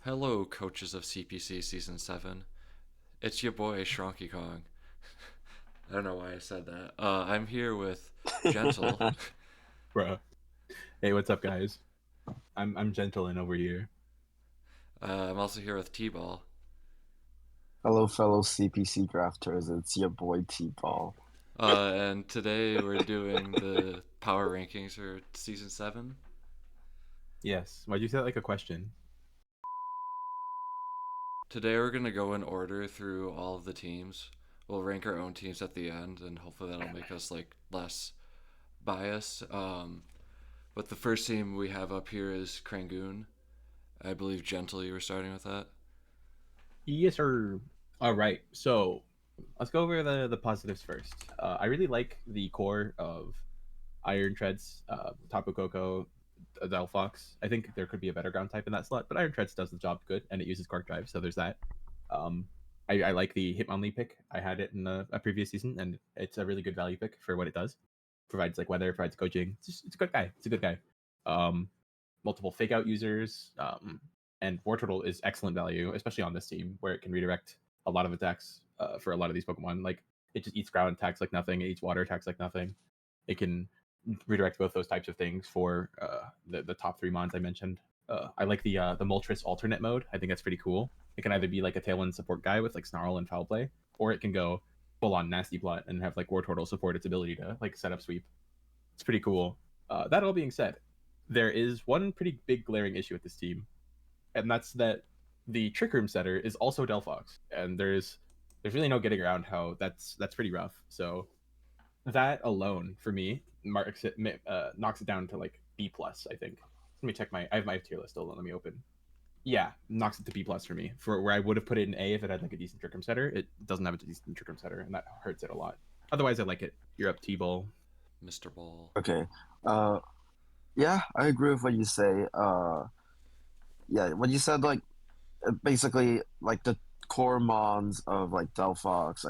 Hello, coaches of CPC Season 7. It's your boy, Shronky Kong. I don't know why I said that. I'm here with Gentle. Bruh. Hey, what's up, guys? I'm gentleman over here. I'm also here with T-Ball. Hello, fellow CPC drafters. It's your boy T-Ball. And today we're doing the power rankings for Season 7. Yes. Why'd you say that like a question? Today we're going to go in order through all of the teams. We'll rank our own teams at the end, and hopefully that'll make us less biased. But the first team we have up here is Krangune. I believe Gentle, you were starting with that. Yes, sir. All right. So let's go over the positives first. I really like the core of Iron Treads, Tapu Koko, Delphox. I think there could be a better ground type in that slot, but Iron Treads does the job good, and it uses Quark Drive, so there's that. Um, I like the Hitmonlee pick. I had it in a previous season, and it's a really good value pick for what it does. Provides like weather, provides coaching. It's a good guy. It's a good guy. Um, Multiple fake out users, and War Turtle is excellent value, especially on this team where it can redirect a lot of attacks for a lot of these Pokemon. Like it just eats ground attacks like nothing, it eats water attacks like nothing. It can redirect both those types of things for the top three mons I mentioned. I like the Moltres alternate mode. I think that's pretty cool. It can either be like a Tailwind support guy with like Snarl and Foul Play, or it can go full on Nasty Plot and have like War Turtle support its ability to like set up sweep. It's pretty cool. That all being said, there is one pretty big glaring issue with this team, and that's that the Trick Room setter is also Delphox, and there's really no getting around how that's pretty rough. So that alone for me marks it knocks it down to like B plus. I think. Let me check I have my tier list still. Let me open. Yeah, knocks it to B plus for me. For where I would have put it in A if it had like a decent Trick Room setter, it doesn't have a decent Trick Room setter, and that hurts it a lot. Otherwise, I like it. You're up, T-Ball. Mr. Ball. Okay. Uh, yeah, I agree with what you say. Yeah, what you said, like basically, like the core mons of like Delphox.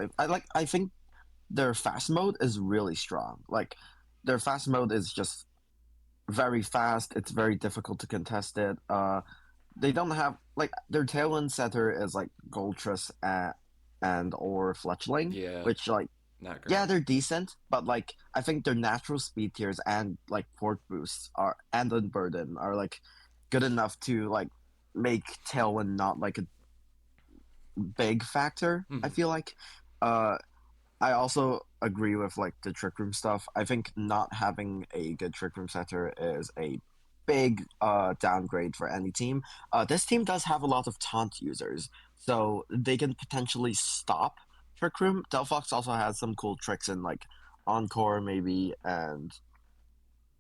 I think their fast mode is really strong. Like their fast mode is just very fast. It's very difficult to contest it. They don't have like their Tailwind setter is like Goltrus and or Fletchling, Yeah, which like not yeah, great. they're decent, but like I think their natural speed tiers and like port boosts are and unburden are like good enough to like make Tailwind not like a big factor. I Mhm. feel like. Uh, I also agree with like the trick room stuff. I think not having a good trick room setter is a big downgrade for any team. This team does have a lot of taunt users, so they can potentially stop trick room. Delphox also has some cool tricks in like encore maybe, and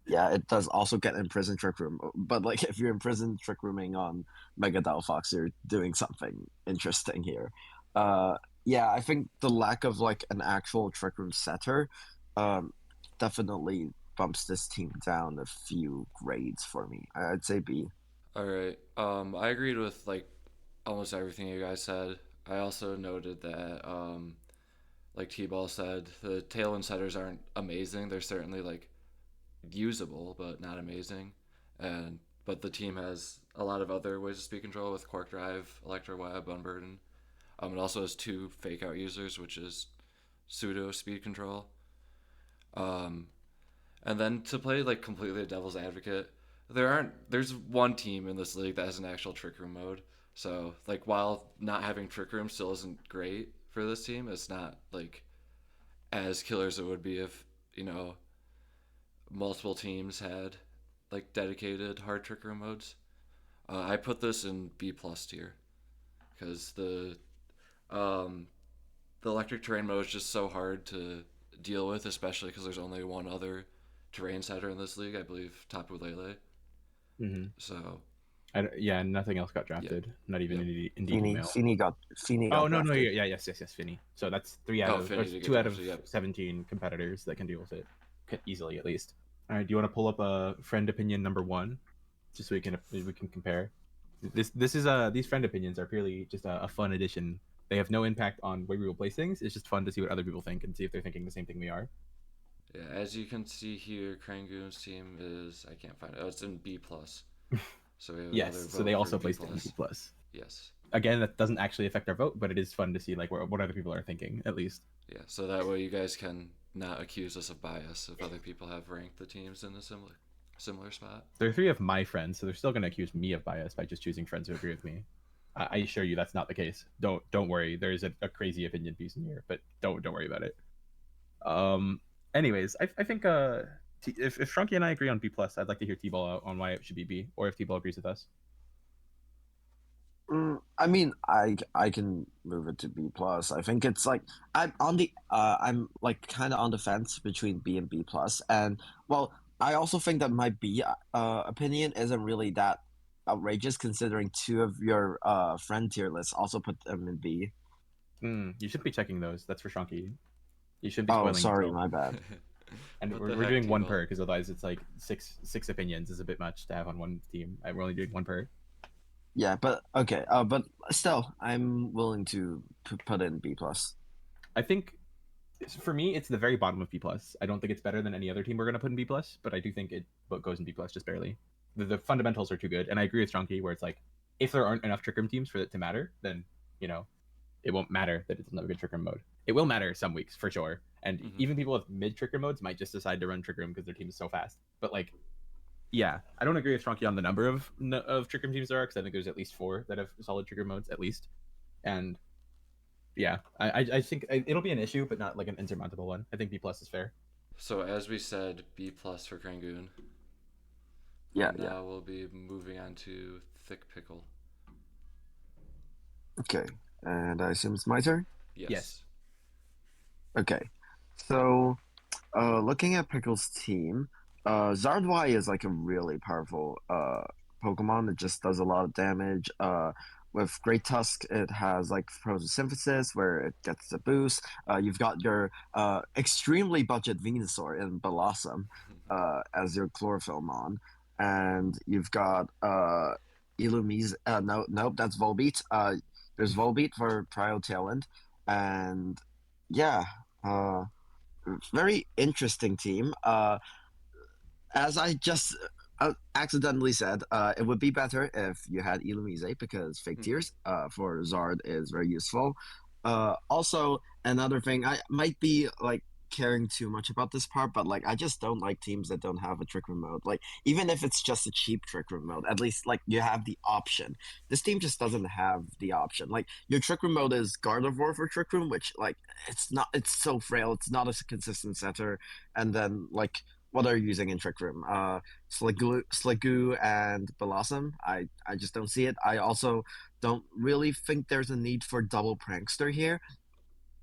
yeah, it does also get imprisoned trick room. But like if you're imprisoned trick rooming on Mega Delphox, you're doing something interesting here. Uh, yeah, I think the lack of like an actual trick room setter, um, definitely bumps this team down a few grades for me. I'd say B. All right. I agreed with almost everything you guys said. I also noted that like T-Ball said, the tailwind setters aren't amazing. They're certainly usable, but not amazing. And but the team has a lot of other ways of speed control with Quark Drive, Electro Web, Unburden. It also has two fake out users, which is pseudo speed control. Um, and then to play completely a devil's advocate, there's one team in this league that has an actual trick room mode. So while not having trick room still isn't great for this team, it's not as killer as it would be if multiple teams had dedicated hard trick room modes. I put this in B plus tier because um, the electric terrain mode is just so hard to deal with, especially because there's only one other terrain setter in this league, I believe, Tapu Lele. Mm-hmm. So Yeah, nothing else got yeah, drafted. Not even yep. Indeed Fini, email. Fini Oh got no, no, drafted. yeah, yes, yes, yes, Finny. So that's three out Oh, of or Finny to get two out of drafted. Yep. 17 competitors that can deal with it easily, at least. All right, do you want to pull up a friend opinion number one, just so we can compare? This is these friend opinions are purely just a fun addition. They have no impact on where we will place things. It's just fun to see what other people think and see if they're thinking the same thing we are. Yeah, as you can see here, Krangune's team is I can't find it. Oh, it's in B plus. So we have Yes, another so vote they for also B+. placed it in B plus. Yes. Again, that doesn't actually affect our vote, but it is fun to see like what other people are thinking, at least. Yeah, so that way you guys can not accuse us of bias if other people have ranked the teams in a similar spot. They're three of my friends, so they're still going to accuse me of bias by just choosing friends who agree with me. I assure you that's not the case. Don't worry. There is a crazy opinion piece in here, but don't worry about it. Anyways, I think if Shrunky and I agree on B plus, I'd like to hear T-Ball out on why it should be B, or if T-Ball agrees with us. I mean, I can move it to B plus. I think it's like I'm like kind of on the fence between B and B plus, and well, I also think that my B opinion isn't really that outrageous considering two of your friend tier lists also put them in B. You shouldn't be checking those. That's for Shrunky. You shouldn't be Oh, spoiling. sorry, my bad. And What we're the heck, doing one T-Ball? per because otherwise it's like six opinions is a bit much to have on one team. We're only doing one per. Yeah, but okay. But still, I'm willing to put in B plus. I think for me it's the very bottom of B plus. I don't think it's better than any other team we're gonna put in B plus, but I do think it goes in B plus just barely. The fundamentals are too good, and I agree with Strunky where it's like if there aren't enough Trick Room teams for it to matter, then you know it won't matter that it doesn't have a good Trick Room mode. It will matter some weeks for sure, and even people with mid Trick Room modes might just decide to run Trick Room because their team is so fast. But like, yeah, I don't agree with Strunky on the number of Trick Room teams there are because I think there's at least 4 that have solid Trick Room modes at least, and yeah, I think it'll be an issue, but not like an insurmountable one. I think B plus is fair. So as we said, B plus for Krangune. Yeah, And yeah. now we'll be moving on to Thick Pickle. Okay, and I assume it's my turn. Yes. Okay, so looking at Pickle's team, Zardwai is like a really powerful Pokemon that just does a lot of damage. With Great Tusk, it has like photosynthesis where it gets a boost. You've got your extremely budget Venusaur in Blossom as your Chlorophyllmon, and you've got Illumise. Nope, that's Volbeat. There's Volbeat for Prio Talent, and yeah. Very interesting team. As I just accidentally said, it would be better if you had Illumise because fake tears for Zard is very useful. Also, another thing, I might be like caring too much about this part, but like I just don't like teams that don't have a trick room mode. Like even if it's just a cheap trick room mode, at least like you have the option. This team just doesn't have the option. Like your trick room mode is Gardevoir for trick room, which like it's not. It's so frail. It's not a consistent setter. And then like what are you using in trick room? Sliggoo and Blossom. I just don't see it. I also don't really think there's a need for double prankster here.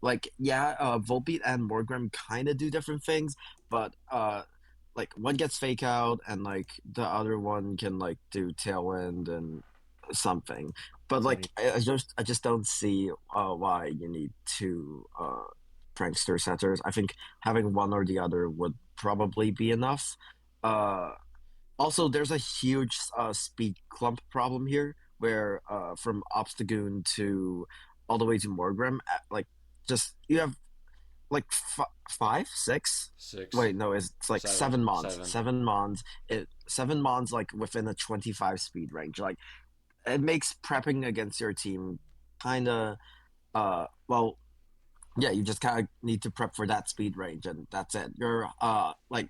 Like yeah, Volbeat and Morgrem kind of do different things, but like one gets fake out and like the other one can like do tailwind and something. But like I just don't see why you need two prankster setters. I think having one or the other would probably be enough. Uh, Also, there's a huge speed clump problem here, where from Obstagoon to all the way to Morgrem, like just you have like five, six. 6. Wait, no, it's like seven mons. 7. Seven mons like within a 25 speed range. Like it makes prepping against your team kind of well yeah, you just kind of need to prep for that speed range and that's it. You're like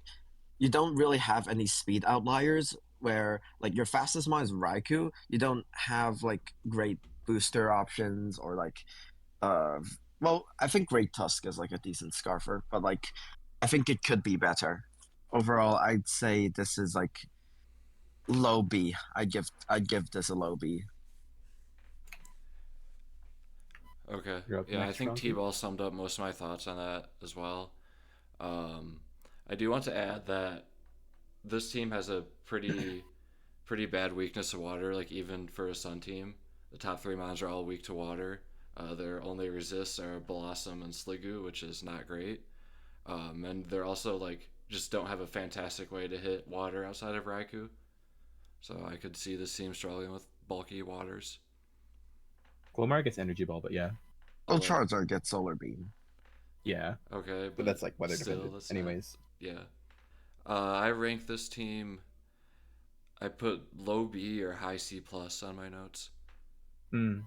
you don't really have any speed outliers where like your fastest mon is Raikou. You don't have like great booster options or like uh well, I think Great Tusk is like a decent scarfer, but like I think it could be better. Overall, I'd say this is like low B. I'd give this a low B. Okay. You're up Yeah, I next, think Shrunky. T-Ball summed up most of my thoughts on that as well. I do want to add that this team has a pretty bad weakness to water. Like even for a Sun team, the top 3 mons are all weak to water. Their only resists are Blossom and Sliggoo, which is not great. And they're also like just don't have a fantastic way to hit water outside of Raikou. So I could see this team struggling with bulky waters. Glomar gets Energy Ball, but yeah. Well, Like, Charizard gets Solar Beam. Yeah. okay, But that's like weather still, dependent. that's Anyways. not, yeah. I rank this team. I put low B or high C plus on my notes. Hmm.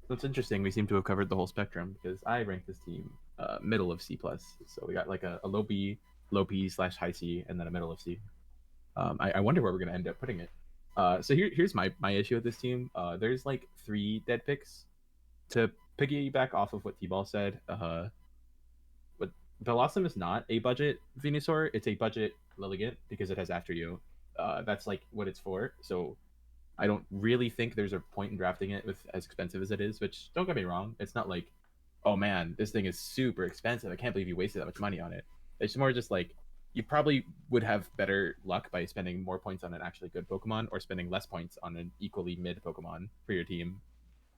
That's interesting. We seem to have covered the whole spectrum because I rank this team middle of C plus. So we got like a low B, low P / high C, and then a middle of C. I wonder where we're gonna end up putting it. So here's my issue with this team. There's like 3 dead picks. To piggyback off of what T-Ball said, but Blossom is not a budget Venusaur. It's a budget Lilligant because it has After You. That's like what it's for. So I don't really think there's a point in drafting it with as expensive as it is. Which, don't get me wrong, it's not like, oh man, this thing is super expensive. I can't believe you wasted that much money on it. It's more just like you probably would have better luck by spending more points on an actually good Pokemon or spending less points on an equally mid Pokemon for your team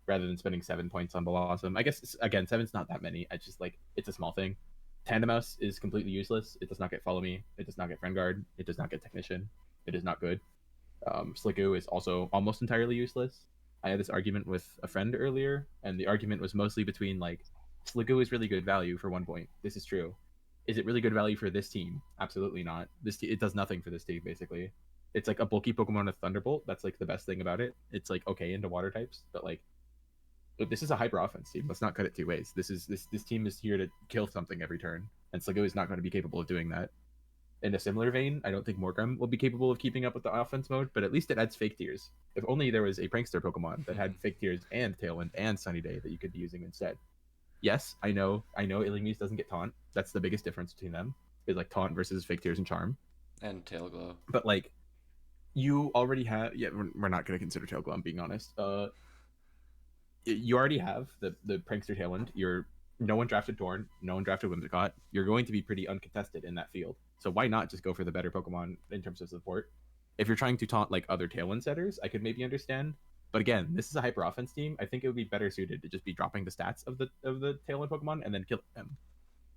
rather than spending 7 points on Blossom. I guess again, 7's not that many. It's just like it's a small thing. Tandemaus is completely useless. It does not get Follow Me. It does not get Friend Guard. It does not get Technician. It is not good. Slicko is also almost entirely useless. I had this argument with a friend earlier, and the argument was mostly between like Slicko is really good value for 1 point. This is true. Is it really good value for this team? Absolutely not. It does nothing for this team basically. It's like a bulky Pokemon with Thunderbolt. That's like the best thing about it. It's like okay into water types, but like this is a hyper offense team. Let's not cut it 2 ways. This team is here to kill something every turn, and Sligo is not going to be capable of doing that. In a similar vein, I don't think Morgrem will be capable of keeping up with the offense mode, but at least it adds Fake Tears. If only there was a Prankster Pokemon that had Fake Tears and Tailwind and Sunny Day that you could be using instead. Yes, I know Illumise doesn't get Taunt. That's the biggest difference between them. Is like Taunt versus Fake Tears and Charm. And Tail Glow. But like, you already have. Yeah, we're not going to consider Tail Glow. I'm being honest. You already have the Prankster Tailwind. No one drafted Torn, no one drafted Whimsicott. You're going to be pretty uncontested in that field. So why not just go for the better Pokemon in terms of support? If you're trying to taunt like other Tailwind setters, I could maybe understand. But again, this is a hyper offense team. I think it would be better suited to just be dropping the stats of the Tailwind Pokemon and then killing them.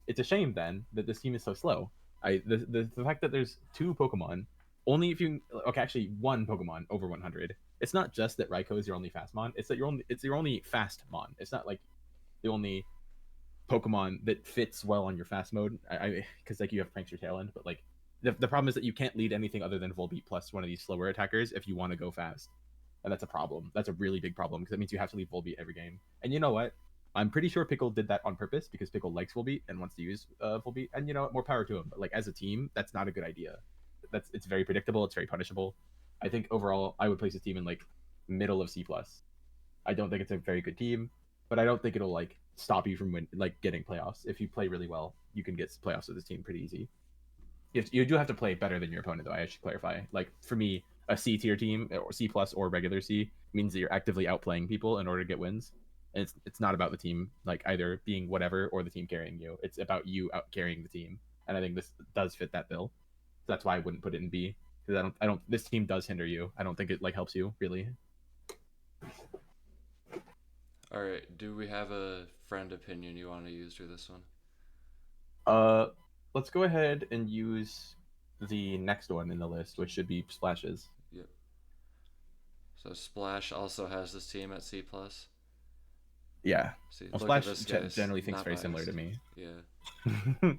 It's a shame then that this team is so slow. The fact that there's 2 Pokemon, only if you actually 1 Pokemon over 100. It's not just that Raikou is your only fast mon. It's that it's your only fast mon. It's not like the only Pokemon that fits well on your fast mode. Because like you have Prankster Tailwind, but like the problem is that you can't lead anything other than Volbeat plus one of these slower attackers if you want to go fast, and that's a problem. That's a really big problem because that means you have to leave Volbeat every game. And you know what? I'm pretty sure Piccle did that on purpose because Piccle likes Volbeat and wants to use Volbeat, and you know what? More power to him. But like as a team, that's not a good idea. It's very predictable. It's very punishable. I think overall, I would place this team in like middle of C plus. I don't think it's a very good team, but I don't think it'll like stop you from getting playoffs. If you play really well, you can get playoffs with this team pretty easy. You do have to play better than your opponent, though. I should clarify. Like for me, a C tier team or C plus or regular C means that you're actively outplaying people in order to get wins. And it's not about the team like either being whatever or the team carrying you. It's about you out carrying the team, and I think this does fit that bill. So that's why I wouldn't put it in B because I don't. This team does hinder you. I don't think it like helps you really. All right. Do we have a friend opinion you want to use for this one? Let's go ahead and use the next one in the list, which should be Splashes. Yep. So Splash also has this team at C plus. Yeah. See, well, Splash generally thinks very similar to me. Yeah.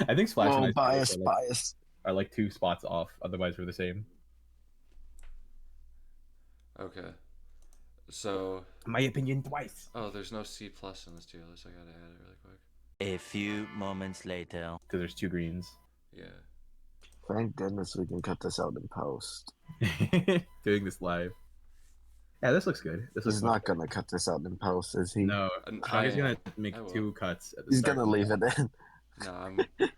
I think Splash and bias are like 2 spots off. Otherwise, we're the same. Okay. So. My opinion twice. Oh, there's no C plus in this tier list. I gotta add it really quick. A few moments later. Because there's 2 greens. Yeah. Thank goodness we can cut this out in post. Doing this live. Yeah, this looks good. He's not going to cut this out in post, is he? No, He's going to make 2 cuts at the He's start. going to leave it in. No,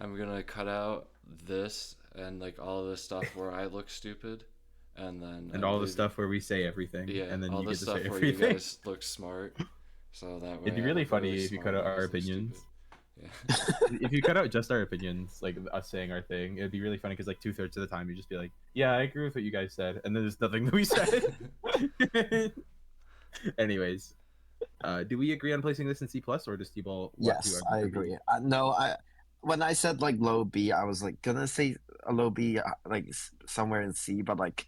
I'm going to cut out this and like all of this stuff where I look stupid. And all the stuff where we say everything. Yeah, and then all you the get to stuff say where everything. you guys look smart. So that way It'd be really funny if you cut out our opinions. Yeah. If you cut out just our opinions, like us saying our thing, it'd be really funny because like 2/3 of the time you just be like, "Yeah, I agree with what you guys said," and then there's nothing that we said. Anyways, do we agree on placing this in C plus or does T-Ball? Yes, I agree. No, when I said like low B, I was like gonna say a low B, like somewhere in C, but like,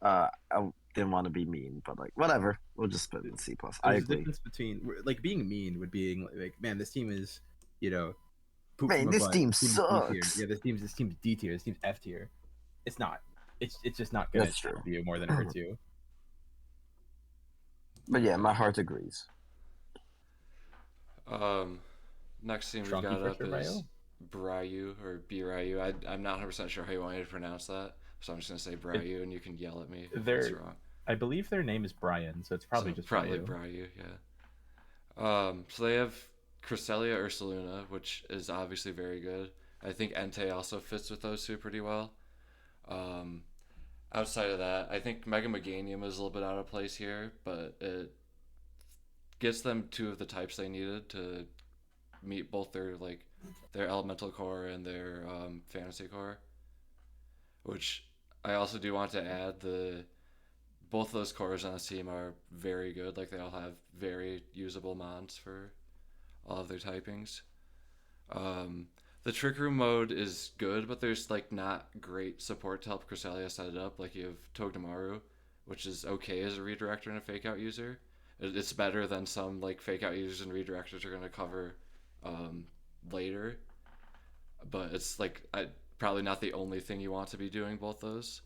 I didn't want to be mean, but like whatever, we'll just put it in C plus. I agree. There's a difference between like being mean would being like, man, this team is, man, this team sucks. Yeah, this team's D tier. This team's F tier. It's not. it's just not gonna That's true. be more than it hurts you. But yeah, my heart agrees. Next team we've Trunky got for up sure, is Bryu or Bryu. I'm not 100% sure how you want me to pronounce that, so I'm just gonna say Bryu, and you can yell at me if it's wrong. I believe their name is Brian, so it's probably just probably Bryu. yeah. So they have Cresselia Ursaluna, which is obviously very good. I think Entei also fits with those two pretty well. Um, Outside of that, I think Mega Meganium is a little bit out of place here, but it gets them two of the types they needed to meet both their elemental core and their fantasy core. Which I also do want to add, both of those cores on this team are very good. Like, they all have very usable mons for all of their typings. The Trick Room mode is good, but there's like not great support to help Cresselia set it up. Like, you have Togedemaru, which is okay as a redirector and a fake out user. It's better than some like fake out users and redirectors are going to cover later. But it's like probably not the only thing you want to be doing both those.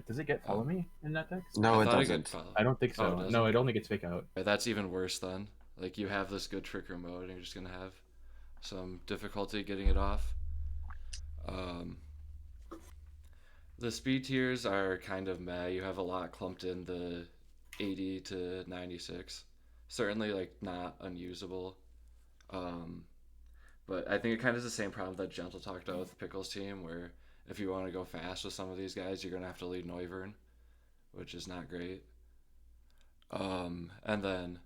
Does it get follow me in that deck? No, it doesn't. I don't think so. No, it only gets fake out. That's even worse then. Like, you have this good Trick Room mode and you're just going to have some difficulty getting it off. The speed tiers are kind of meh. You have a lot clumped in the 80 to 96. Certainly, like, not unusable. But I think it kind of is the same problem that Gentle talked about with Pickle's team, where if you want to go fast with some of these guys, you're going to have to lead Noivern, which is not great. And then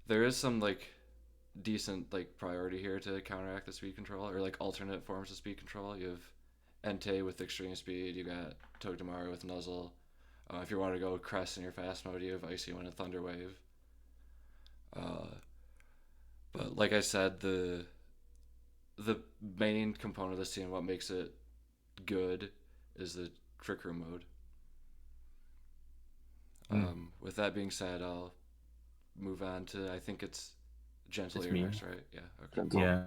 there is some, like, decent, like, priority here to counteract the speed control, or, like, alternate forms of speed control. You have Entei with extreme speed, you got Togedemaru with Nuzzle. If you want to go Crest in your fast mode, you have Icy Wind and Thunder Wave. But like I said, the main component of this team, what makes it good, is the Trick Room mode. With that being said, I'll move on to, I think it's Gentle next, right? Yeah. Okay. Gentle. Yeah.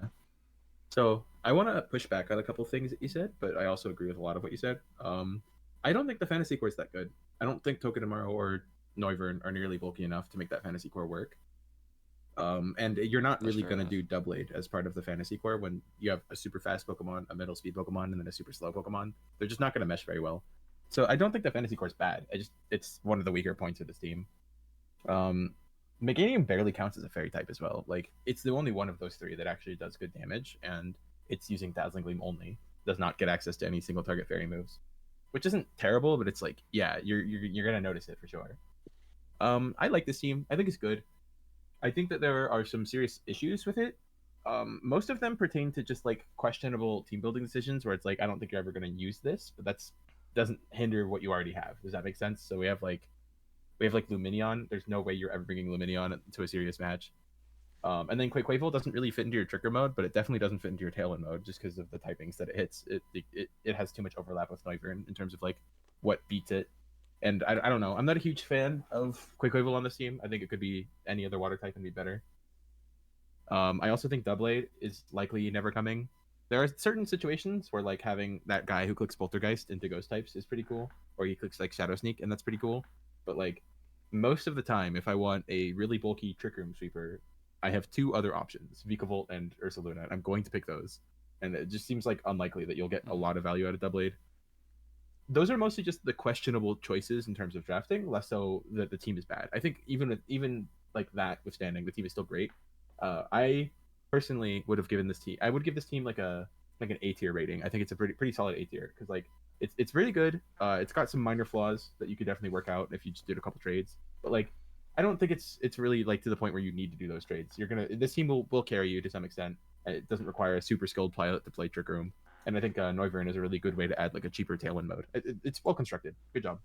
So I want to push back on a couple things that you said, but I also agree with a lot of what you said. I don't think the fantasy core is that good. I don't think Togedemaru or Noivern are nearly bulky enough to make that fantasy core work. And you're not really going to do Doublade as part of the fantasy core when you have a super fast Pokemon, a middle speed Pokemon, and then a super slow Pokemon. They're just not going to mesh very well. So I don't think the fantasy core is bad. It's one of the weaker points of this team. Meganium barely counts as a fairy type as well. Like, it's the only one of those three that actually does good damage, and it's using Dazzling Gleam only. Does not get access to any single target fairy moves, which isn't terrible, but it's like, yeah, you're gonna notice it for sure. I like this team. I think it's good. I think that there are some serious issues with it. Most of them pertain to just like questionable team building decisions, where it's like, I don't think you're ever gonna use this, but that's doesn't hinder what you already have. Does that make sense? So we have like Luminion. There's no way you're ever bringing Luminion to a serious match. And then Quaquaval doesn't really fit into your trigger mode, but it definitely doesn't fit into your Tailwind mode just because of the typings that it hits. It has too much overlap with Noivern in terms of like what beats it. And I don't know. I'm not a huge fan of Quaquaval on this team. I think it could be any other water type and be better. I also think Doublade is likely never coming. There are certain situations where like having that guy who clicks Poltergeist into ghost types is pretty cool, or he clicks like Shadow Sneak, and that's pretty cool. But like most of the time, if I want a really bulky Trick Room sweeper, I have two other options, Vikavolt and Ursaluna, and I'm going to pick those. And it just seems like unlikely that you'll get a lot of value out of Doublade. Those are mostly just the questionable choices in terms of drafting, less so that the team is bad. I think even like that withstanding, the team is still great. I personally would have given this team. I would give this team like an A tier rating. I think it's a pretty solid A tier because like it's really good. It's got some minor flaws that you could definitely work out if you just did a couple trades. But like, I don't think it's really like to the point where you need to do those trades. This team will carry you to some extent. It doesn't require a super skilled pilot to play Trick Room. And I think Noivern is a really good way to add like a cheaper Tailwind mode. It's well constructed. Good job.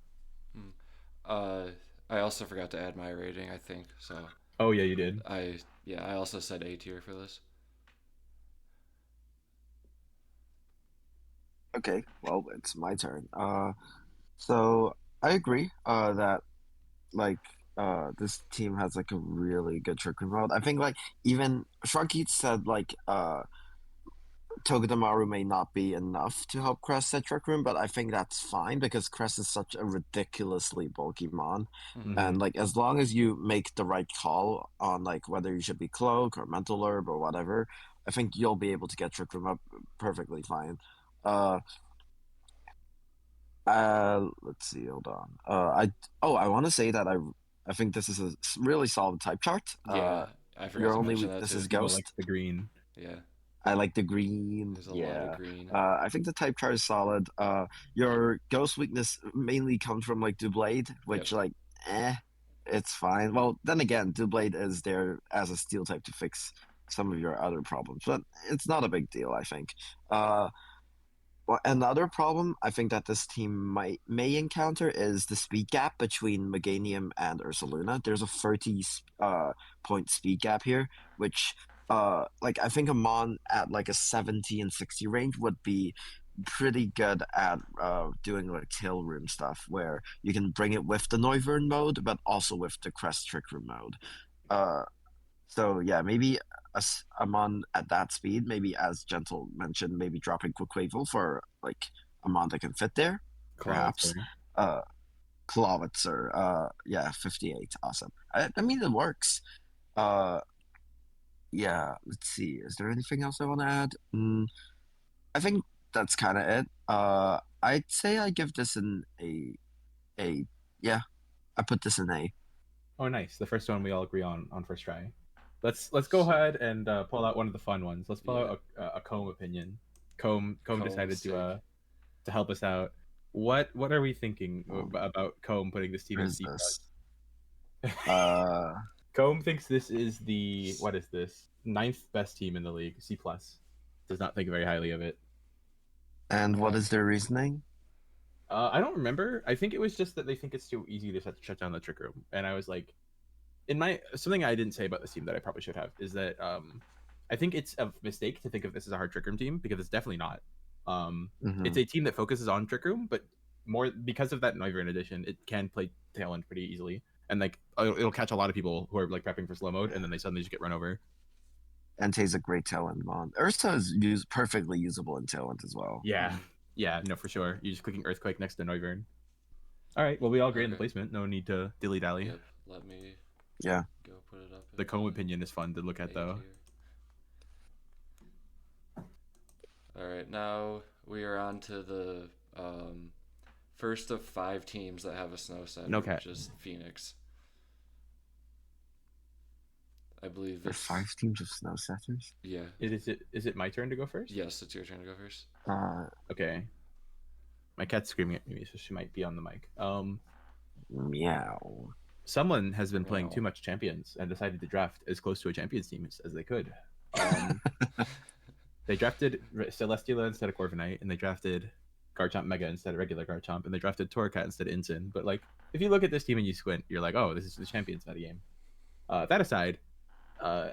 I also forgot to add my rating, I think. So. Oh yeah, you did. I also said A tier for this. Okay, well, it's my turn. So I agree that like this team has like a really good Trick Room mode. I think like even Shrunky said like Togedemaru may not be enough to help Crest set Trick Room, but I think that's fine because Crest is such a ridiculously bulky mon. Mhm. And like as long as you make the right call on like whether you should be Cloak or Mental Herb or whatever, I think you'll be able to get Trick Room up perfectly fine. Let's see, hold on. I want to say that I think this is a really solid type chart. Yeah, I forgot Your to only mention that weakness too. is People like Ghost. the green. Yeah, I like the green. there's a lot of Yeah. green. I think the type chart is solid. Your ghost weakness mainly comes from like Doublade, which Yep. like it's fine. Well, then again, Doublade is there as a steel type to fix some of your other problems, but it's not a big deal, I think. Well, another problem I think that this team may encounter is the speed gap between Meganium and Ursaluna. There's a 30 point speed gap here, which like I think a Mon at like a 70 and 60 range would be pretty good at doing like tail room stuff where you can bring it with the Noivern mode, but also with the Crest Trick Room mode. Uh, so yeah, maybe I'm on at that speed. Maybe as Gentle mentioned, maybe dropping Quick Quavel for like a mon that can fit there, perhaps. Clawitzer. Uh, Clawitzer, yeah, 58, awesome. I mean, it works. Uh, yeah, let's see. Is there anything else I want to add? I think that's kind of it. I'd say I give this an a. Yeah, I put this in A. Oh, nice. The first one we all agree on first try. Let's go ahead and pull out one of the fun ones. Let's pull out a Comb opinion. Comb decided sick. to help us out. What are we thinking about Comb putting this team What in is C+? this? Comb thinks this is the what is this 9th best team in the league. C+. Does not think very highly of it. And what is their reasoning? I don't remember. I think it was just that they think it's too easy to shut down the Trick Room, and I was like, something I didn't say about this team that I probably should have is that I think it's a mistake to think of this as a hard Trick Room team because it's definitely not. It's a team that focuses on Trick Room, but more because of that Noivern edition, it can play tail end pretty easily, and like it'll catch a lot of people who are like prepping for slow mode, and then they suddenly just get run over. Entei's a great talent mon. Ursa is perfectly usable in talent as well. Yeah, no, for sure. You're just clicking Earthquake next to Noivern. All right, well, we all agree on the Okay. placement. No need to dilly dally. Yep. Let me Yeah. go put it up. The Comb opinion is fun to look at, though. All right, now we are on to the first of 5 teams that have a snow set, Okay. which is Phenix. I believe There's it's 5 teams of snow setters. Yeah. Is it my turn to go first? Yes, it's your turn to go first. Okay. My cat's screaming at me, so she might be on the mic. Meow. Someone has been playing Meow. too much champions and decided to draft as close to a champions team as they could. They drafted Celesteela instead of Corviknight, and they drafted Garchomp Mega instead of regular Garchomp, and they drafted Torracat instead of Incin. But like, if you look at this team and you squint, you're like, oh, this is the champions metagame. That aside,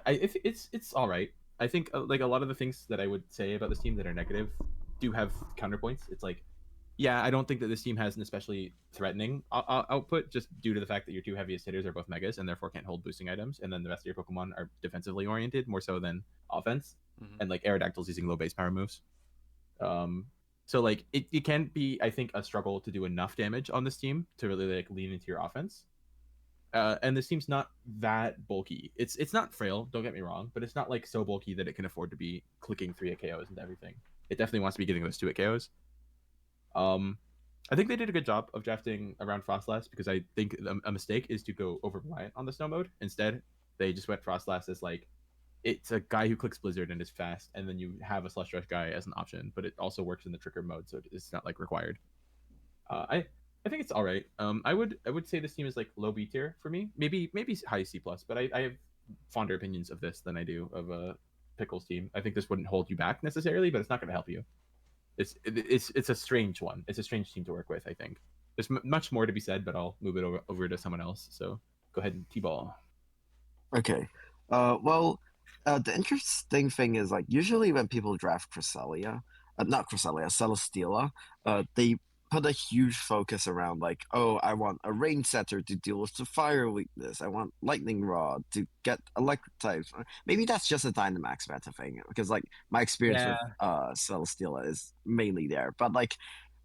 it's all right. I think like a lot of the things that I would say about this team that are negative do have counterpoints. It's like, yeah, I don't think that this team has an especially threatening output just due to the fact that your 2 heaviest hitters are both megas and therefore can't hold boosting items, and then the rest of your Pokemon are defensively oriented more so than offense, and like Aerodactyl's using low base power moves. So like it can be, I think, a struggle to do enough damage on this team to really like lean into your offense. And this team's not that bulky. It's not frail, don't get me wrong, but it's not like so bulky that it can afford to be clicking 3 KOs and everything. It definitely wants to be getting those 2 KOs. I think they did a good job of drafting around Frostlass because I think a mistake is to go over reliant on the snow mode. Instead, they just went Frostlass as like it's a guy who clicks Blizzard and is fast, and then you have a Slush Rush guy as an option, but it also works in the trigger mode, so it's not like required. I think it's all right. I would say this team is like low B tier for me, maybe high C plus, but I have fonder opinions of this than I do of a Pickle's team. I think this wouldn't hold you back necessarily, but it's not going to help you. It's a strange one. It's a strange team to work with. I think there's much more to be said, but I'll move it over to someone else. So go ahead and T-ball. Okay. Well, the interesting thing is like usually when people draft Cresselia, not Cresselia, Celesteela, they put a huge focus around like, oh, I want a range setter to deal with the fire weakness. I want lightning rod to get electric types. Maybe that's just a Dynamax meta thing because like my experience Yeah. with Celesteela is mainly there. But like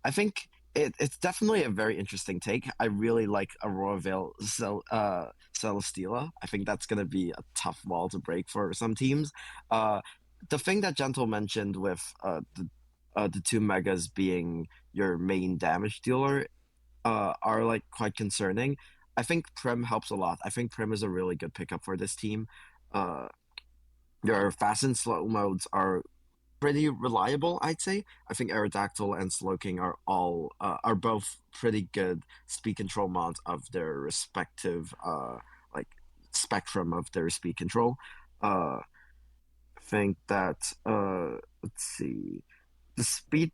I think it's definitely a very interesting take. I really like Aurora Veil Celesteela. I think that's gonna be a tough wall to break for some teams. The thing that Gentle mentioned with the two megas being your main damage dealer are like quite concerning. I think Prim helps a lot. I think Prim is a really good pickup for this team. Uh, your fast and slow modes are pretty reliable, I'd say. I think Aerodactyl and Slowking are both pretty good speed control mods of their respective like spectrum of their speed control. I think that let's see, the speed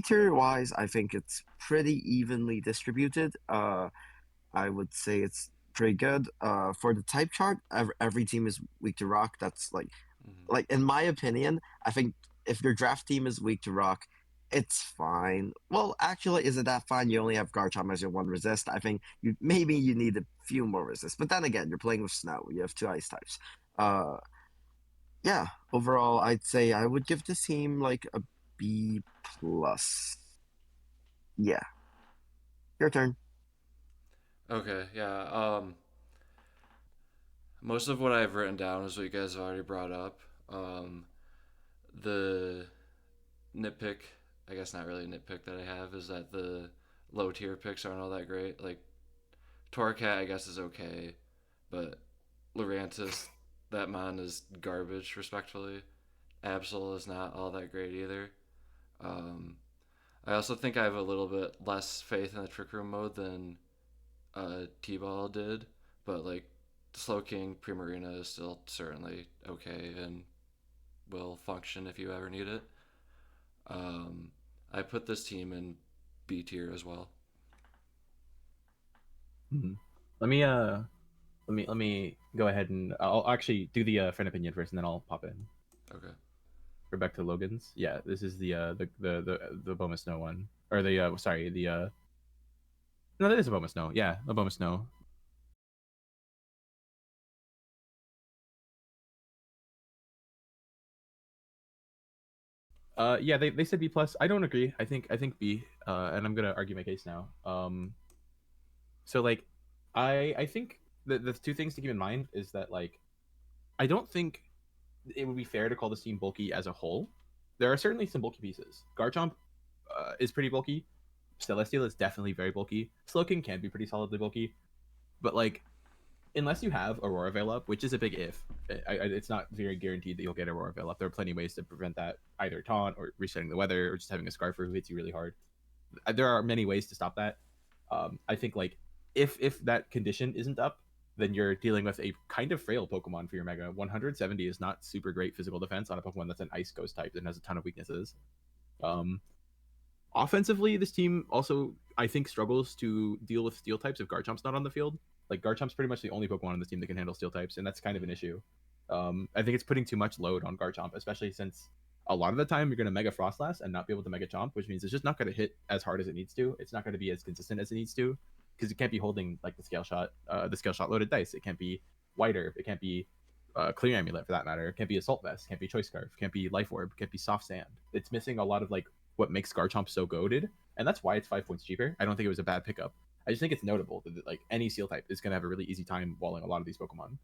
tier wise, I think it's pretty evenly distributed. I would say it's pretty good. For the type chart, every team is weak to rock. That's Mhm. like in my opinion, I think if your draft team is weak to rock, it's fine. Well, actually, is it that fine? You only have Garchomp as your one resist. I think you need a few more resist. But then again, you're playing with snow. You have two ice types. Uh, yeah. Overall, I'd say I would give this team like a B plus. Yeah. Your turn. Okay, yeah. Most of what I've written down is what you guys have already brought up. Um, the nitpick, I guess not really a nitpick that I have, is that the low tier picks aren't all that great. Like Torcat, I guess is okay, but Lurantis, that mon is garbage. Respectfully, Absol is not all that great either. Um, I also think I have a little bit less faith in the Trick Room mode than T-Ball did, but like Slow King Primarina is still certainly okay and will function if you ever need it. Um, I put this team in B tier as well. Hmm. Let me let me go ahead and I'll actually do the friend opinion first, and then I'll pop in. Okay. We're back to Logan's. Yeah, this is the Boma Snow one, or the sorry, the no, that is a Boma Snow. Yeah, a Boma Snow. Yeah, they said B plus. I don't agree. I think B. And I'm gonna argue my case now. So like, I think the two things to keep in mind is that like, I don't think it would be fair to call this team bulky as a whole. There are certainly some bulky pieces. Garchomp is pretty bulky. Celesteal is definitely very bulky. Slowking can be pretty solidly bulky, but like, unless you have Aurora Veil up, which is a big if, it's not very guaranteed that you'll get Aurora Veil up. There are plenty of ways to prevent that, either taunt or resetting the weather or just having a Scarfer who hits you really hard. There are many ways to stop that. I think like, if that condition isn't up, then you're dealing with a kind of frail Pokemon for your Mega. 170 is not super great physical defense on a Pokemon that's an Ice Ghost type and has a ton of weaknesses. Um, Offensively, this team also, I think, struggles to deal with Steel types if Garchomp's not on the field. Like, Garchomp's pretty much the only Pokemon on this team that can handle Steel types, and that's kind of an issue. I think it's putting too much load on Garchomp, especially since a lot of the time you're going to Mega Frostlass and not be able to Mega Chomp, which means it's just not going to hit as hard as it needs to. It's not going to be as consistent as it needs to, because it can't be holding like the scale shot loaded dice. It can't be Wider. It can't be Clear Amulet for that matter. It can't be Assault Vest. It can't be Choice Scarf. It can't be Life Orb. It can't be Soft Sand. It's missing a lot of like what makes Garchomp so goaded, and that's why it's 5 points cheaper. I don't think it was a bad pickup. I just think it's notable that like any Seal type is gonna have a really easy time walling a lot of these Pokemon,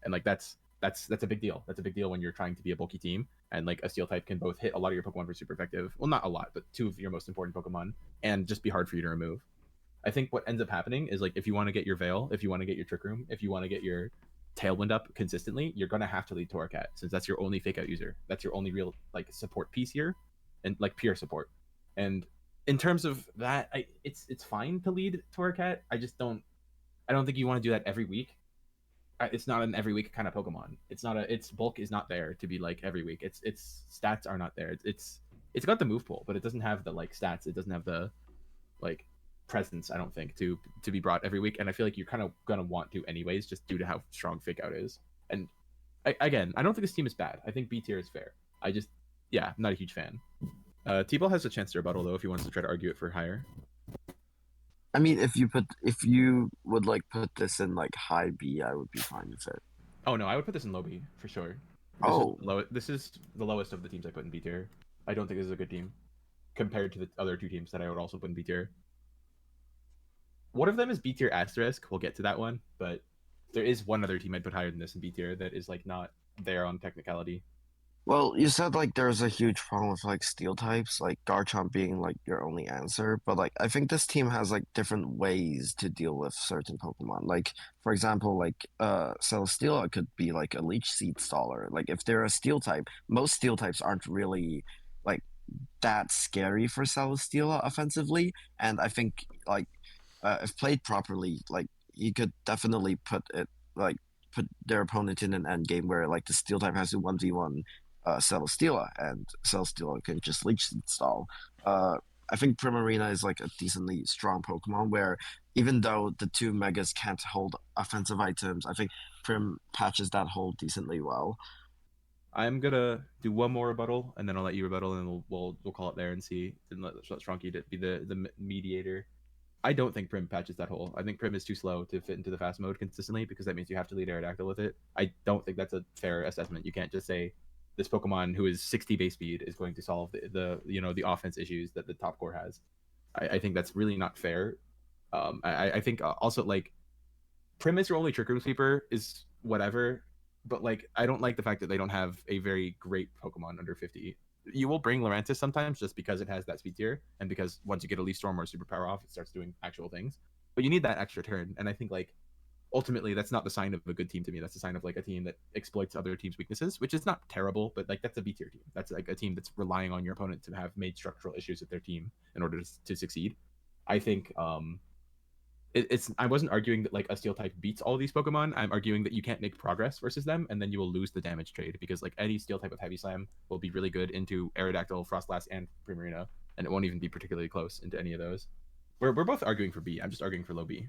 and like that's a big deal. That's a big deal when you're trying to be a bulky team, and like a Steel type can both hit a lot of your Pokemon for super effective. Well, not a lot, but two of your most important Pokemon, and just be hard for you to remove. I think what ends up happening is like if you want to get your Veil, if you want to get your Trick Room, if you want to get your Tailwind up consistently, you're gonna have to lead Torracat since that's your only fake out user. That's your only real like support piece here, and like pure support. And in terms of that, it's fine to lead Torracat. I don't think you want to do that every week. It's not an every week kind of Pokemon. It's not its bulk is not there to be like every week. Its stats are not there. It's got the move pool, but it doesn't have the like stats. It doesn't have the like presence, I don't think, to be brought every week. And I feel like you're kind of gonna want to anyways, just due to how strong Fake Out is. And again, I don't think this team is bad. I think B tier is fair. Yeah, I'm not a huge fan. T-Ball has a chance to rebuttal though if he wants to try to argue it for higher. I mean, if you would like put this in like high B, I would be fine with it. Oh no, I would put this in low B for sure. Oh, This is the lowest of the teams I put in B tier. I don't think this is a good team compared to the other two teams that I would also put in B tier. One of them is B tier asterisk. We'll get to that one, but there is one other team I'd put higher than this in B tier that is like not there on technicality. well, you said like there's a huge problem with like steel types, like Garchomp being like your only answer, but like I think this team has like different ways to deal with certain Pokemon. Like for example, like Celesteela could be like a Leech Seed Staller. Like if they're a steel type, most steel types aren't really like that scary for Celesteela offensively, and I think like if played properly, like you could definitely like put their opponent in an end game where like the steel type has to 1v1 Celesteela, and Celesteela can just leech stall. I think Primarina is like a decently strong Pokemon where even though the two Megas can't hold offensive items, I think Prim patches that hold decently well. I'm gonna do one more rebuttal, and then I'll let you rebuttal, and we'll call it there and see. And let Strunky to be the mediator. I don't think Prim patches that hole. I think Prim is too slow to fit into the fast mode consistently because that means you have to lead Aerodactyl with it. I don't think that's a fair assessment. You can't just say this Pokemon who is 60 base speed is going to solve the offense issues that the top core has. I think that's really not fair. I think also like Prim is your only Trick Room Sweeper is whatever, but like I don't like the fact that they don't have a very great Pokemon under 50. You will bring Lurantis sometimes just because it has that speed tier, and because once you get a Leaf Storm or a Superpower off, it starts doing actual things. But you need that extra turn, and I think like ultimately that's not the sign of a good team to me. That's the sign of like a team that exploits other teams' weaknesses, which is not terrible, but like that's a B tier team. That's like a team that's relying on your opponent to have made structural issues with their team in order to succeed. I think it's I wasn't arguing that like a steel type beats all these Pokemon. I'm arguing that you can't make progress versus them, and then you will lose the damage trade because like any steel type of Heavy Slam will be really good into Aerodactyl, Frostlass, and Primarina, and it won't even be particularly close into any of those. We're both arguing for B. I'm just arguing for low B.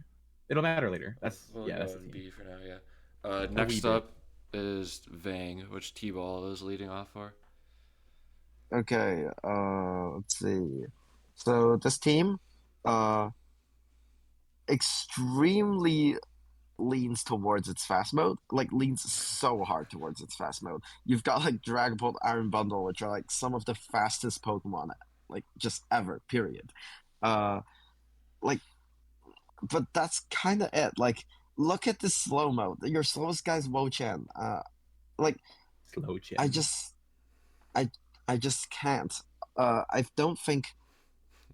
It'll matter later. We'll That's go the in team. B for now. Yeah. A wee Next bit. up is Vang, which T-Ball is leading off for. Okay, let's see. So this team, uh, extremely leans towards its fast mode, like leans so hard towards its fast mode. You've got like Dragapult, Iron Bundle, which are like some of the fastest Pokemon, like just ever. Period. Uh, like, but that's kind of it. Like, look at the slow mode. Your slowest guy's Wo-Chan. Like, Slow I chin. just, I, I just can't. I don't think